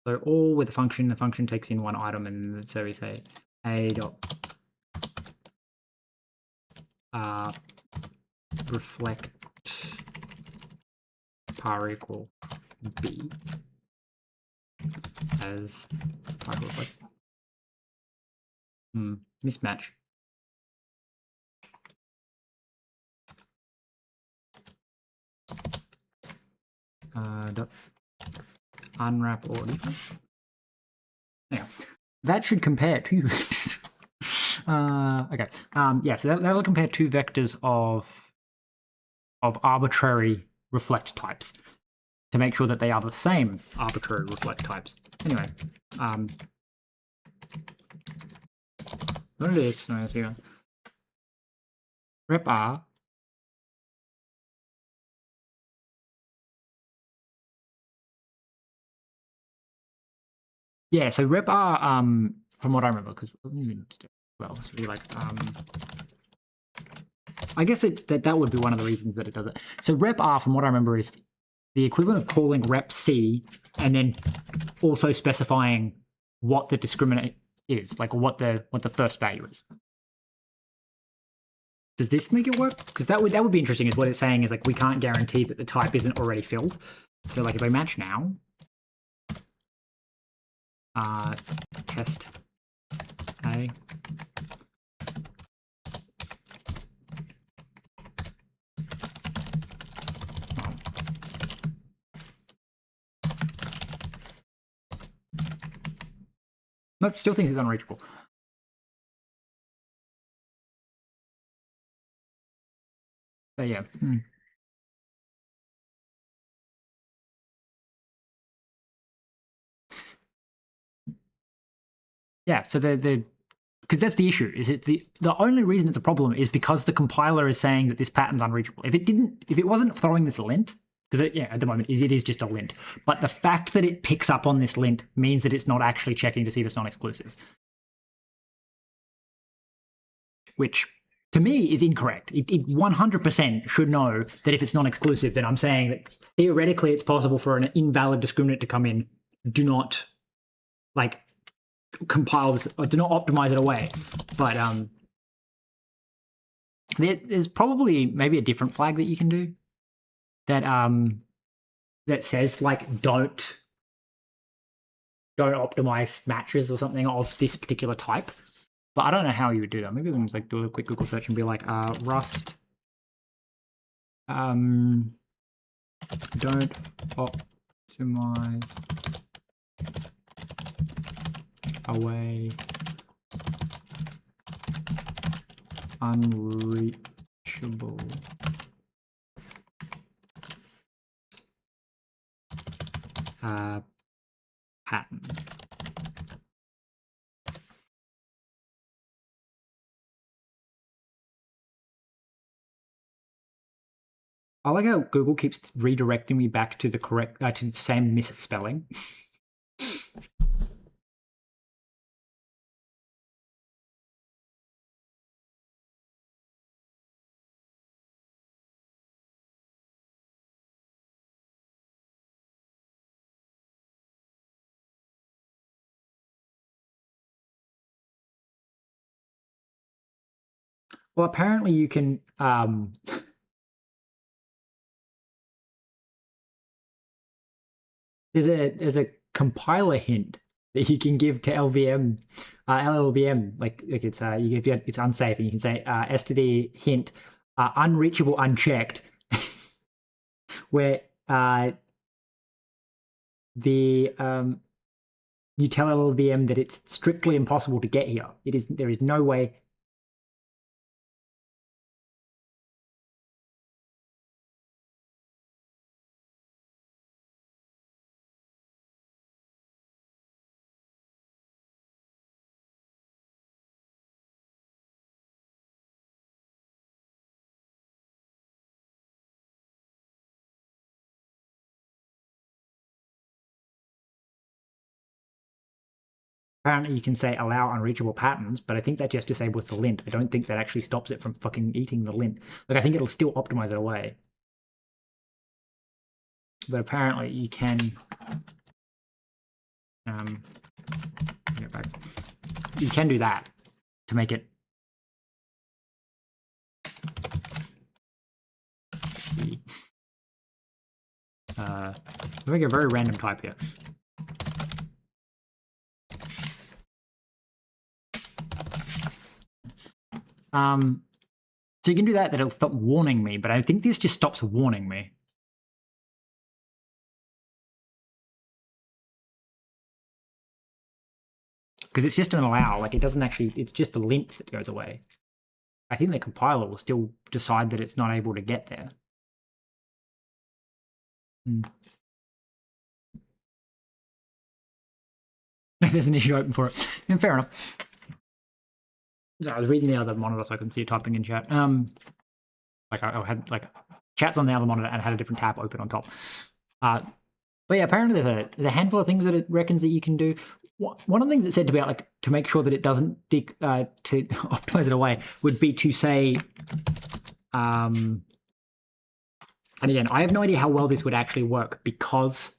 So all with the function takes in one item, and so we say A dot reflect par equal B as par equal reflect. Mismatch. Dot unwrap or now that should compare two vectors. Okay. Yeah, so that'll compare two vectors of arbitrary reflect types to make sure that they are the same arbitrary reflect types. Anyway, what it is, rep R. Yeah, so rep R, from what I remember, because well, it's really like I guess that would be one of the reasons that it does it. So rep R, from what I remember, is the equivalent of calling rep C and then also specifying what the discriminant is, like what the first value is. Does this make it work? Because that would be interesting. Is what it's saying is like we can't guarantee that the type isn't already filled. So like if I match now. test A. Nope, still thinks it's unreachable. So yeah. Yeah, so because that's the issue, is the only reason it's a problem is because the compiler is saying that this pattern's unreachable. If it wasn't throwing this lint, because at the moment it is just a lint, but the fact that it picks up on this lint means that it's not actually checking to see if it's non-exclusive, which to me is incorrect. It 100% should know that if it's non-exclusive, then I'm saying that theoretically it's possible for an invalid discriminant to come in. Do not compile this, or do not optimize it away. But there's probably maybe a different flag that you can do that that says don't optimize matches or something of this particular type. But I don't know how you would do that. Maybe we can just do a quick Google search and be like Rust don't optimize away unreachable pattern. I like how Google keeps redirecting me back to the correct to the same misspelling. Well, apparently you can there's a compiler hint that you can give to LLVM, like it's it's unsafe, and you can say std hint unreachable unchecked, where you tell LLVM that it's strictly impossible to get here. There is no way. Apparently you can say allow unreachable patterns, but I think that just disables the lint. I don't think that actually stops it from fucking eating the lint. Like, I think it'll still optimize it away. But apparently you can get back. You can do that to make it make a very random type here. So you can do that, that'll stop warning me, but I think this just stops warning me. Because it's just an allow, like it doesn't actually, it's just the lint that goes away. I think the compiler will still decide that it's not able to get there. There's an issue open for it. And fair enough. So I was reading the other monitor so I couldn't see you typing in chat. Like I had like chats on the other monitor and had a different tab open on top. But yeah, apparently there's a handful of things that it reckons that you can do. One of the things it said about like to make sure that it doesn't to optimize it away would be to say, and again, I have no idea how well this would actually work, because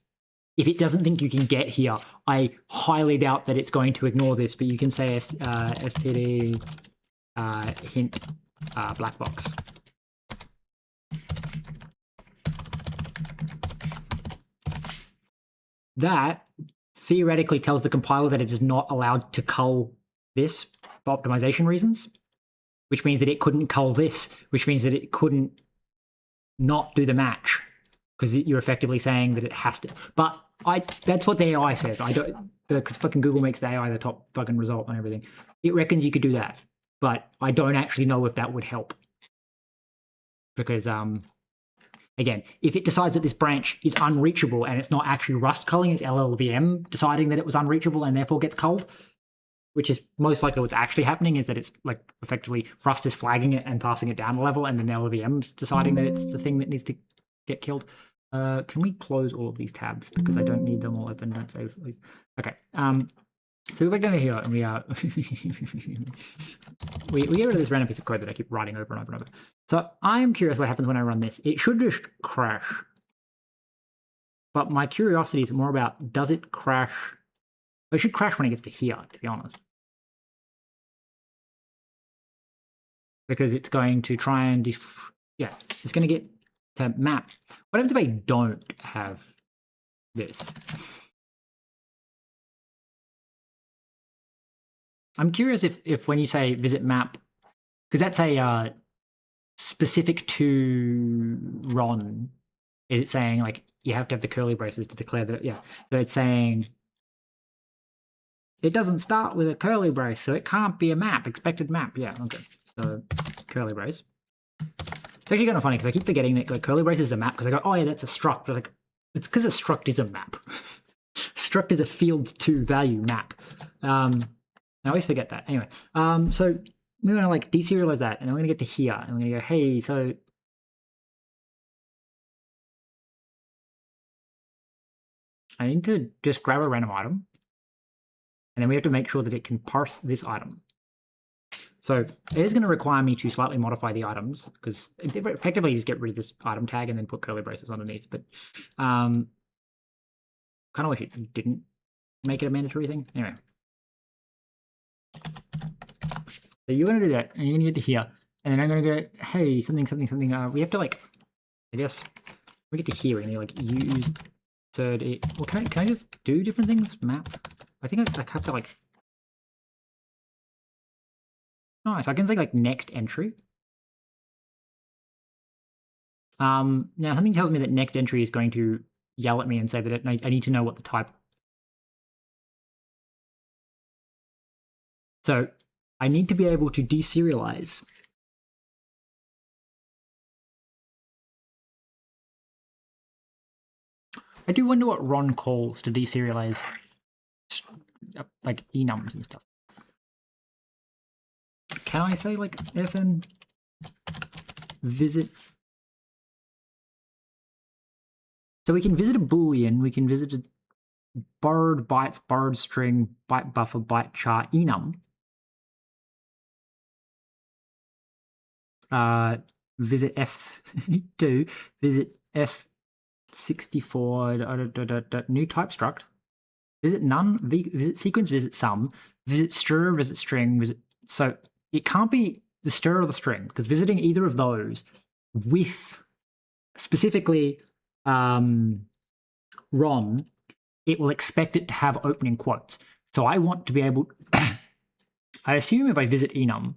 if it doesn't think you can get here, I highly doubt that it's going to ignore this, but you can say std hint black box. That theoretically tells the compiler that it is not allowed to cull this for optimization reasons, which means that it couldn't cull this, which means that it couldn't not do the match, because you're effectively saying that it has to. But that's what the AI says. I don't, because fucking Google makes the AI the top fucking result and everything. It reckons you could do that, but I don't actually know if that would help. Because again, if it decides that this branch is unreachable and it's not actually Rust culling, it's LLVM deciding that it was unreachable and therefore gets culled, which is most likely what's actually happening, is that it's like effectively Rust is flagging it and passing it down a level, and then LLVM's deciding that it's the thing that needs to get killed. Can we close all of these tabs because I don't need them all open? Don't save these. Okay. So we're going to here and we get rid of this random piece of code that I keep writing over and over and over. So I'm curious what happens when I run this. It should just crash. But my curiosity is more about, does it crash? It should crash when it gets to here, to be honest. Because it's going to try and, it's going to get to map. What happens if I don't have this? I'm curious if when you say visit map, because that's a specific to Ron, is it saying like you have to have the curly braces to declare that? Yeah, so it's saying it doesn't start with a curly brace, so it can't be a map, expected map. Yeah, okay. So curly brace. It's actually kind of funny because I keep forgetting that like curly brace is a map because I go, oh yeah, that's a struct. But like, it's because a struct is a map. Struct is a field to value map. I always forget that. Anyway, so we're going to like deserialize that, and then we're going to get to here, and we're going to go, hey, so I need to just grab a random item, and then we have to make sure that it can parse this item. So it is going to require me to slightly modify the items, because effectively just get rid of this item tag and then put curly braces underneath. But kind of wish it didn't make it a mandatory thing. Anyway. So you're going to do that, and you're going to get to here, and then I'm going to go, hey, something. We have to like, I guess, we get to here, and you're like, use third. Well, can I just do different things? Map. I think I have to like. No, so I can say like next entry. Now something tells me that next entry is going to yell at me and say that I need to know what the type. So I need to be able to deserialize. I do wonder what Ron calls to deserialize like enums and stuff. Can I say like fn visit? So we can visit a boolean, we can visit a borrowed bytes, borrowed string, byte buffer, byte char enum. Visit f2, visit f64, new type struct, visit none, visit sequence, visit sum, visit str, visit string, visit. So it can't be the str or the string, because visiting either of those with specifically Ron, it will expect it to have opening quotes. So I want to be able, I assume if I visit enum,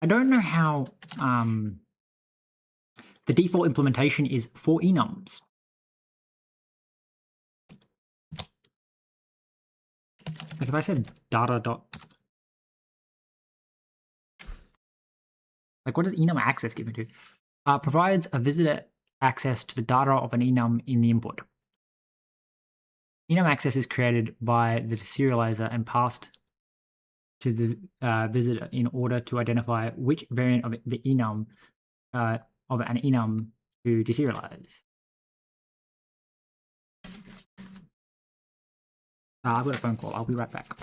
I don't know how the default implementation is for enums. Like if I said data dot, like what does enum access give me to? Provides a visitor access to the data of an enum in the input. Enum access is created by the DeSerializer and passed to the visitor in order to identify which variant of the enum of an enum to deserialize. I've got a phone call. I'll be right back.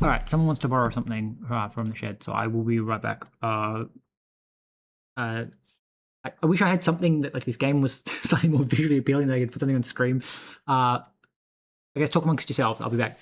All right, someone wants to borrow something from the shed, so I will be right back. I wish I had something that like this game was slightly more visually appealing that I could put something on screen. I guess talk amongst yourselves. I'll be back.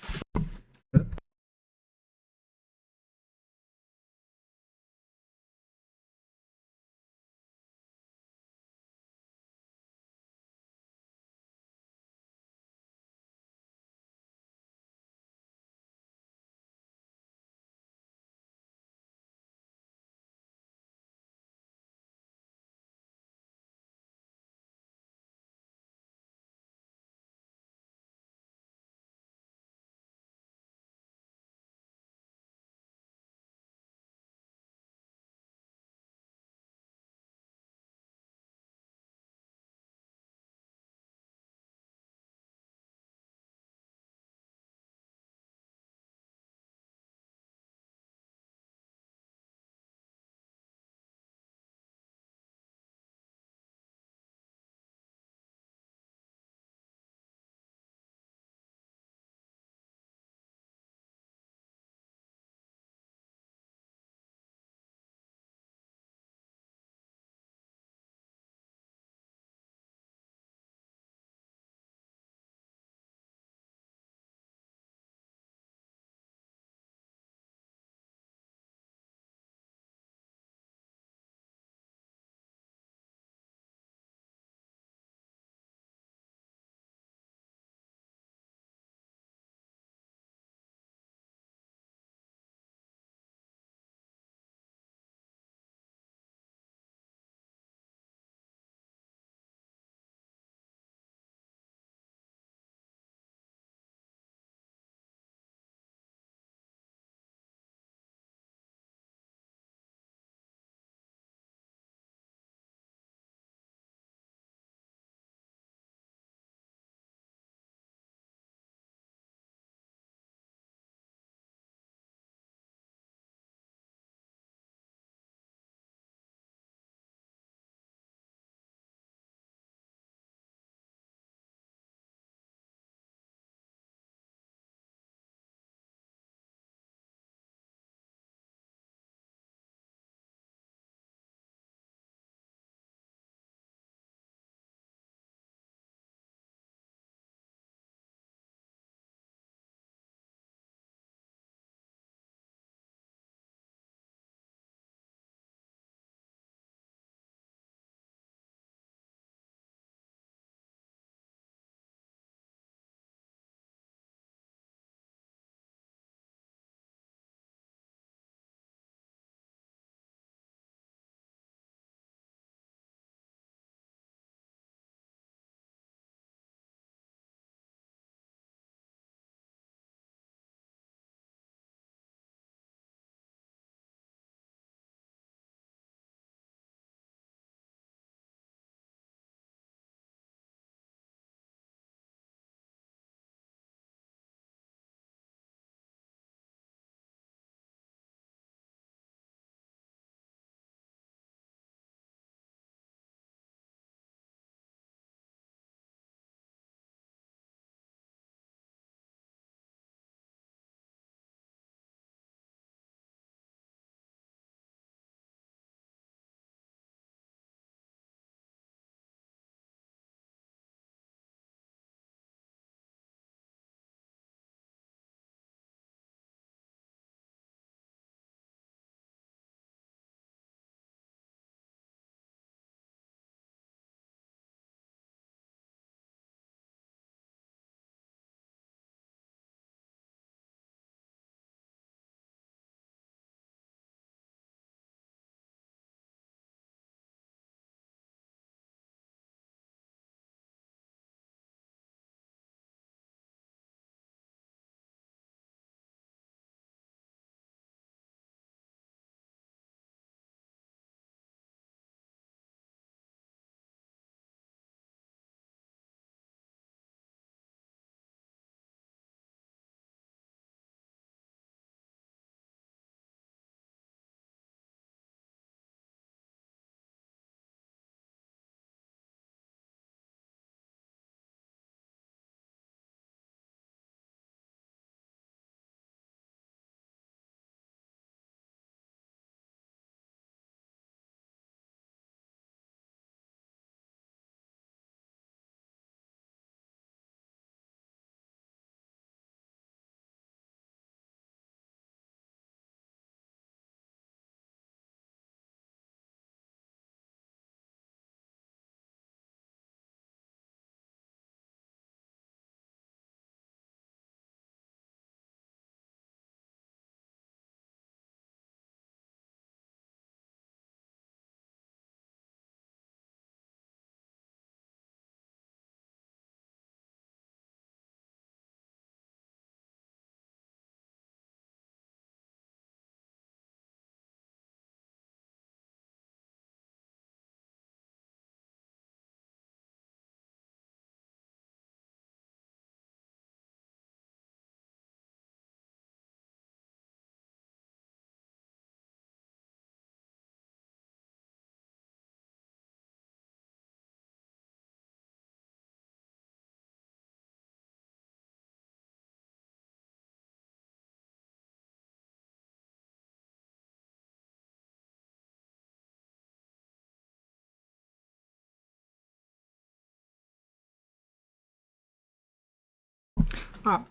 I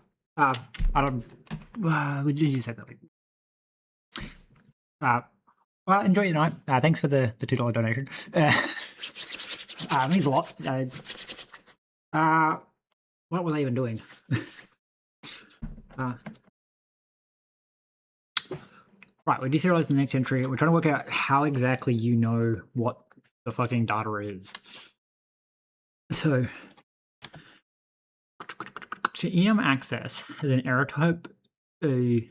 don't. Would you say that? Well, enjoy your night. Thanks for the $2 donation. Means a lot. What were they even doing? Right, we deserialize the next entry. We're trying to work out how exactly you know what the fucking data is. So enum access has an error type, a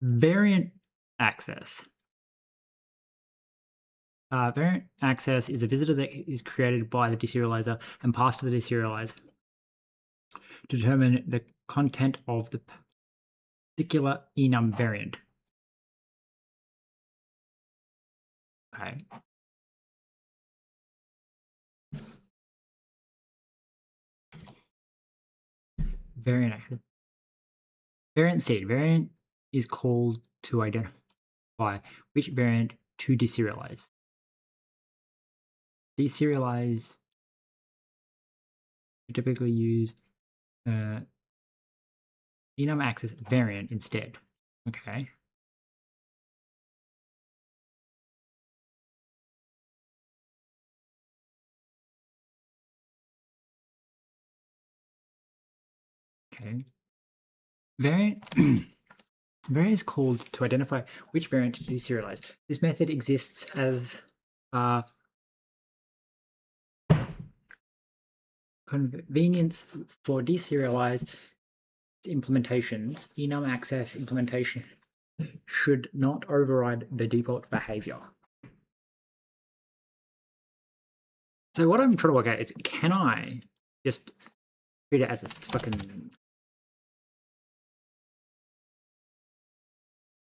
variant access. Variant access is a visitor that is created by the deserializer and passed to the deserializer to determine the content of the particular enum variant. Okay. Variant access. Variant seed. Variant is called to identify which variant to deserialize. Deserialize typically use enum access variant instead. Okay. Okay. Variant variant is called to identify which variant to deserialize. This method exists as convenience for deserialized implementations. Enum access implementation should not override the default behavior. So what I'm trying to work out is, can I just treat it as a fucking...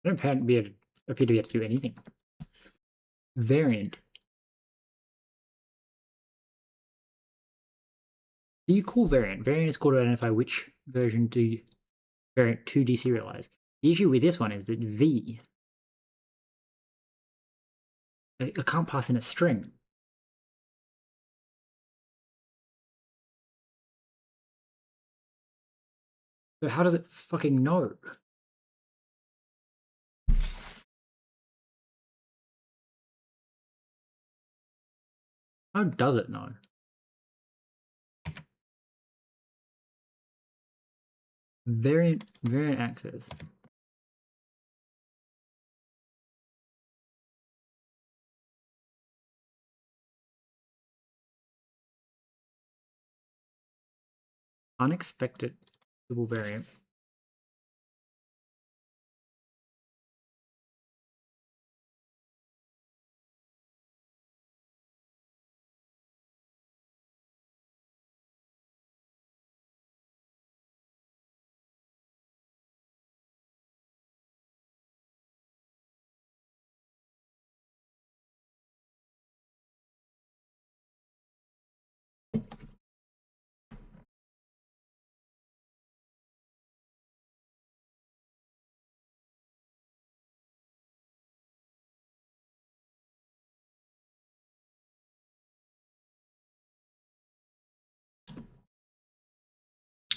I don't appear to be able to do anything. Variant. Do you call variant? Variant is called to identify which version to variant to deserialize. The issue with this one is that V, I can't pass in a string. So how does it fucking know? How does it know? Variant access. Unexpected double variant.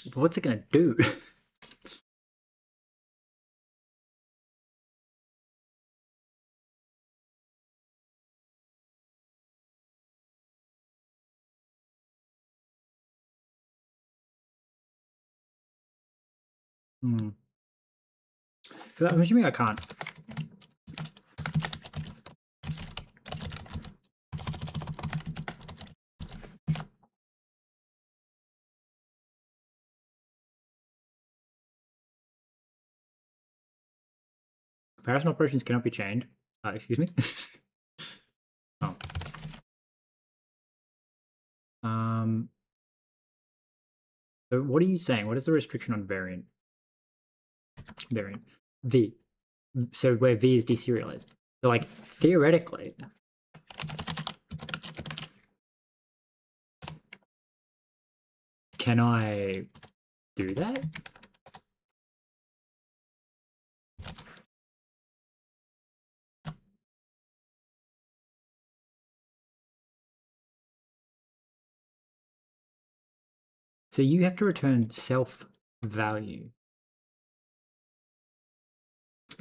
But what's it gonna do? So I'm assuming I can't. Comparison operations cannot be chained. Excuse me. Oh. So what are you saying? What is the restriction on variant? Variant V. So where V is deserialized. So like theoretically, can I do that? So you have to return self value.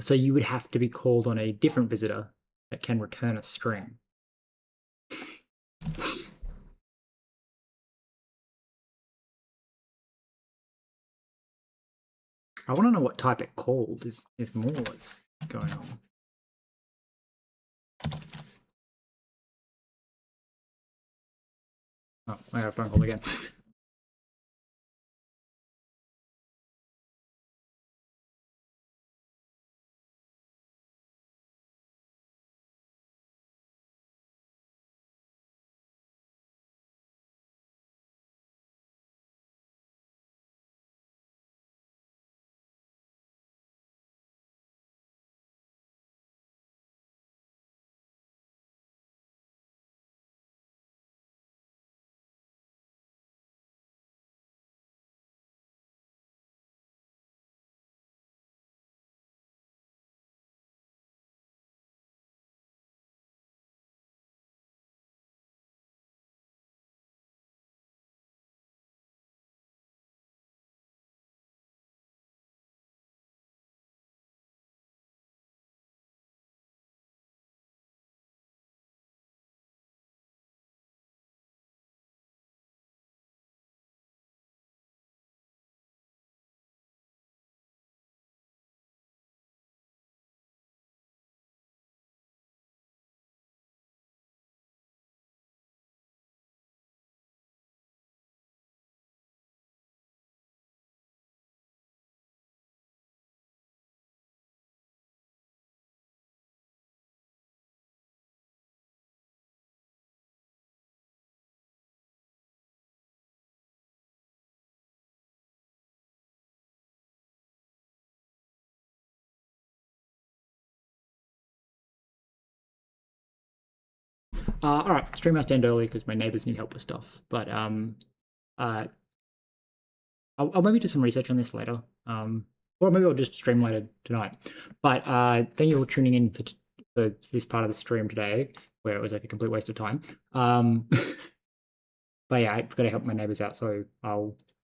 So you would have to be called on a different visitor that can return a string. I want to know what type it called is more what's going on. Oh, I got a phone call again. All right, stream must end early because my neighbors need help with stuff. But I'll maybe do some research on this later. Or maybe I'll just stream later tonight. But thank you for tuning in for this part of the stream today, where it was like a complete waste of time. But yeah, I've got to help my neighbors out, so I'll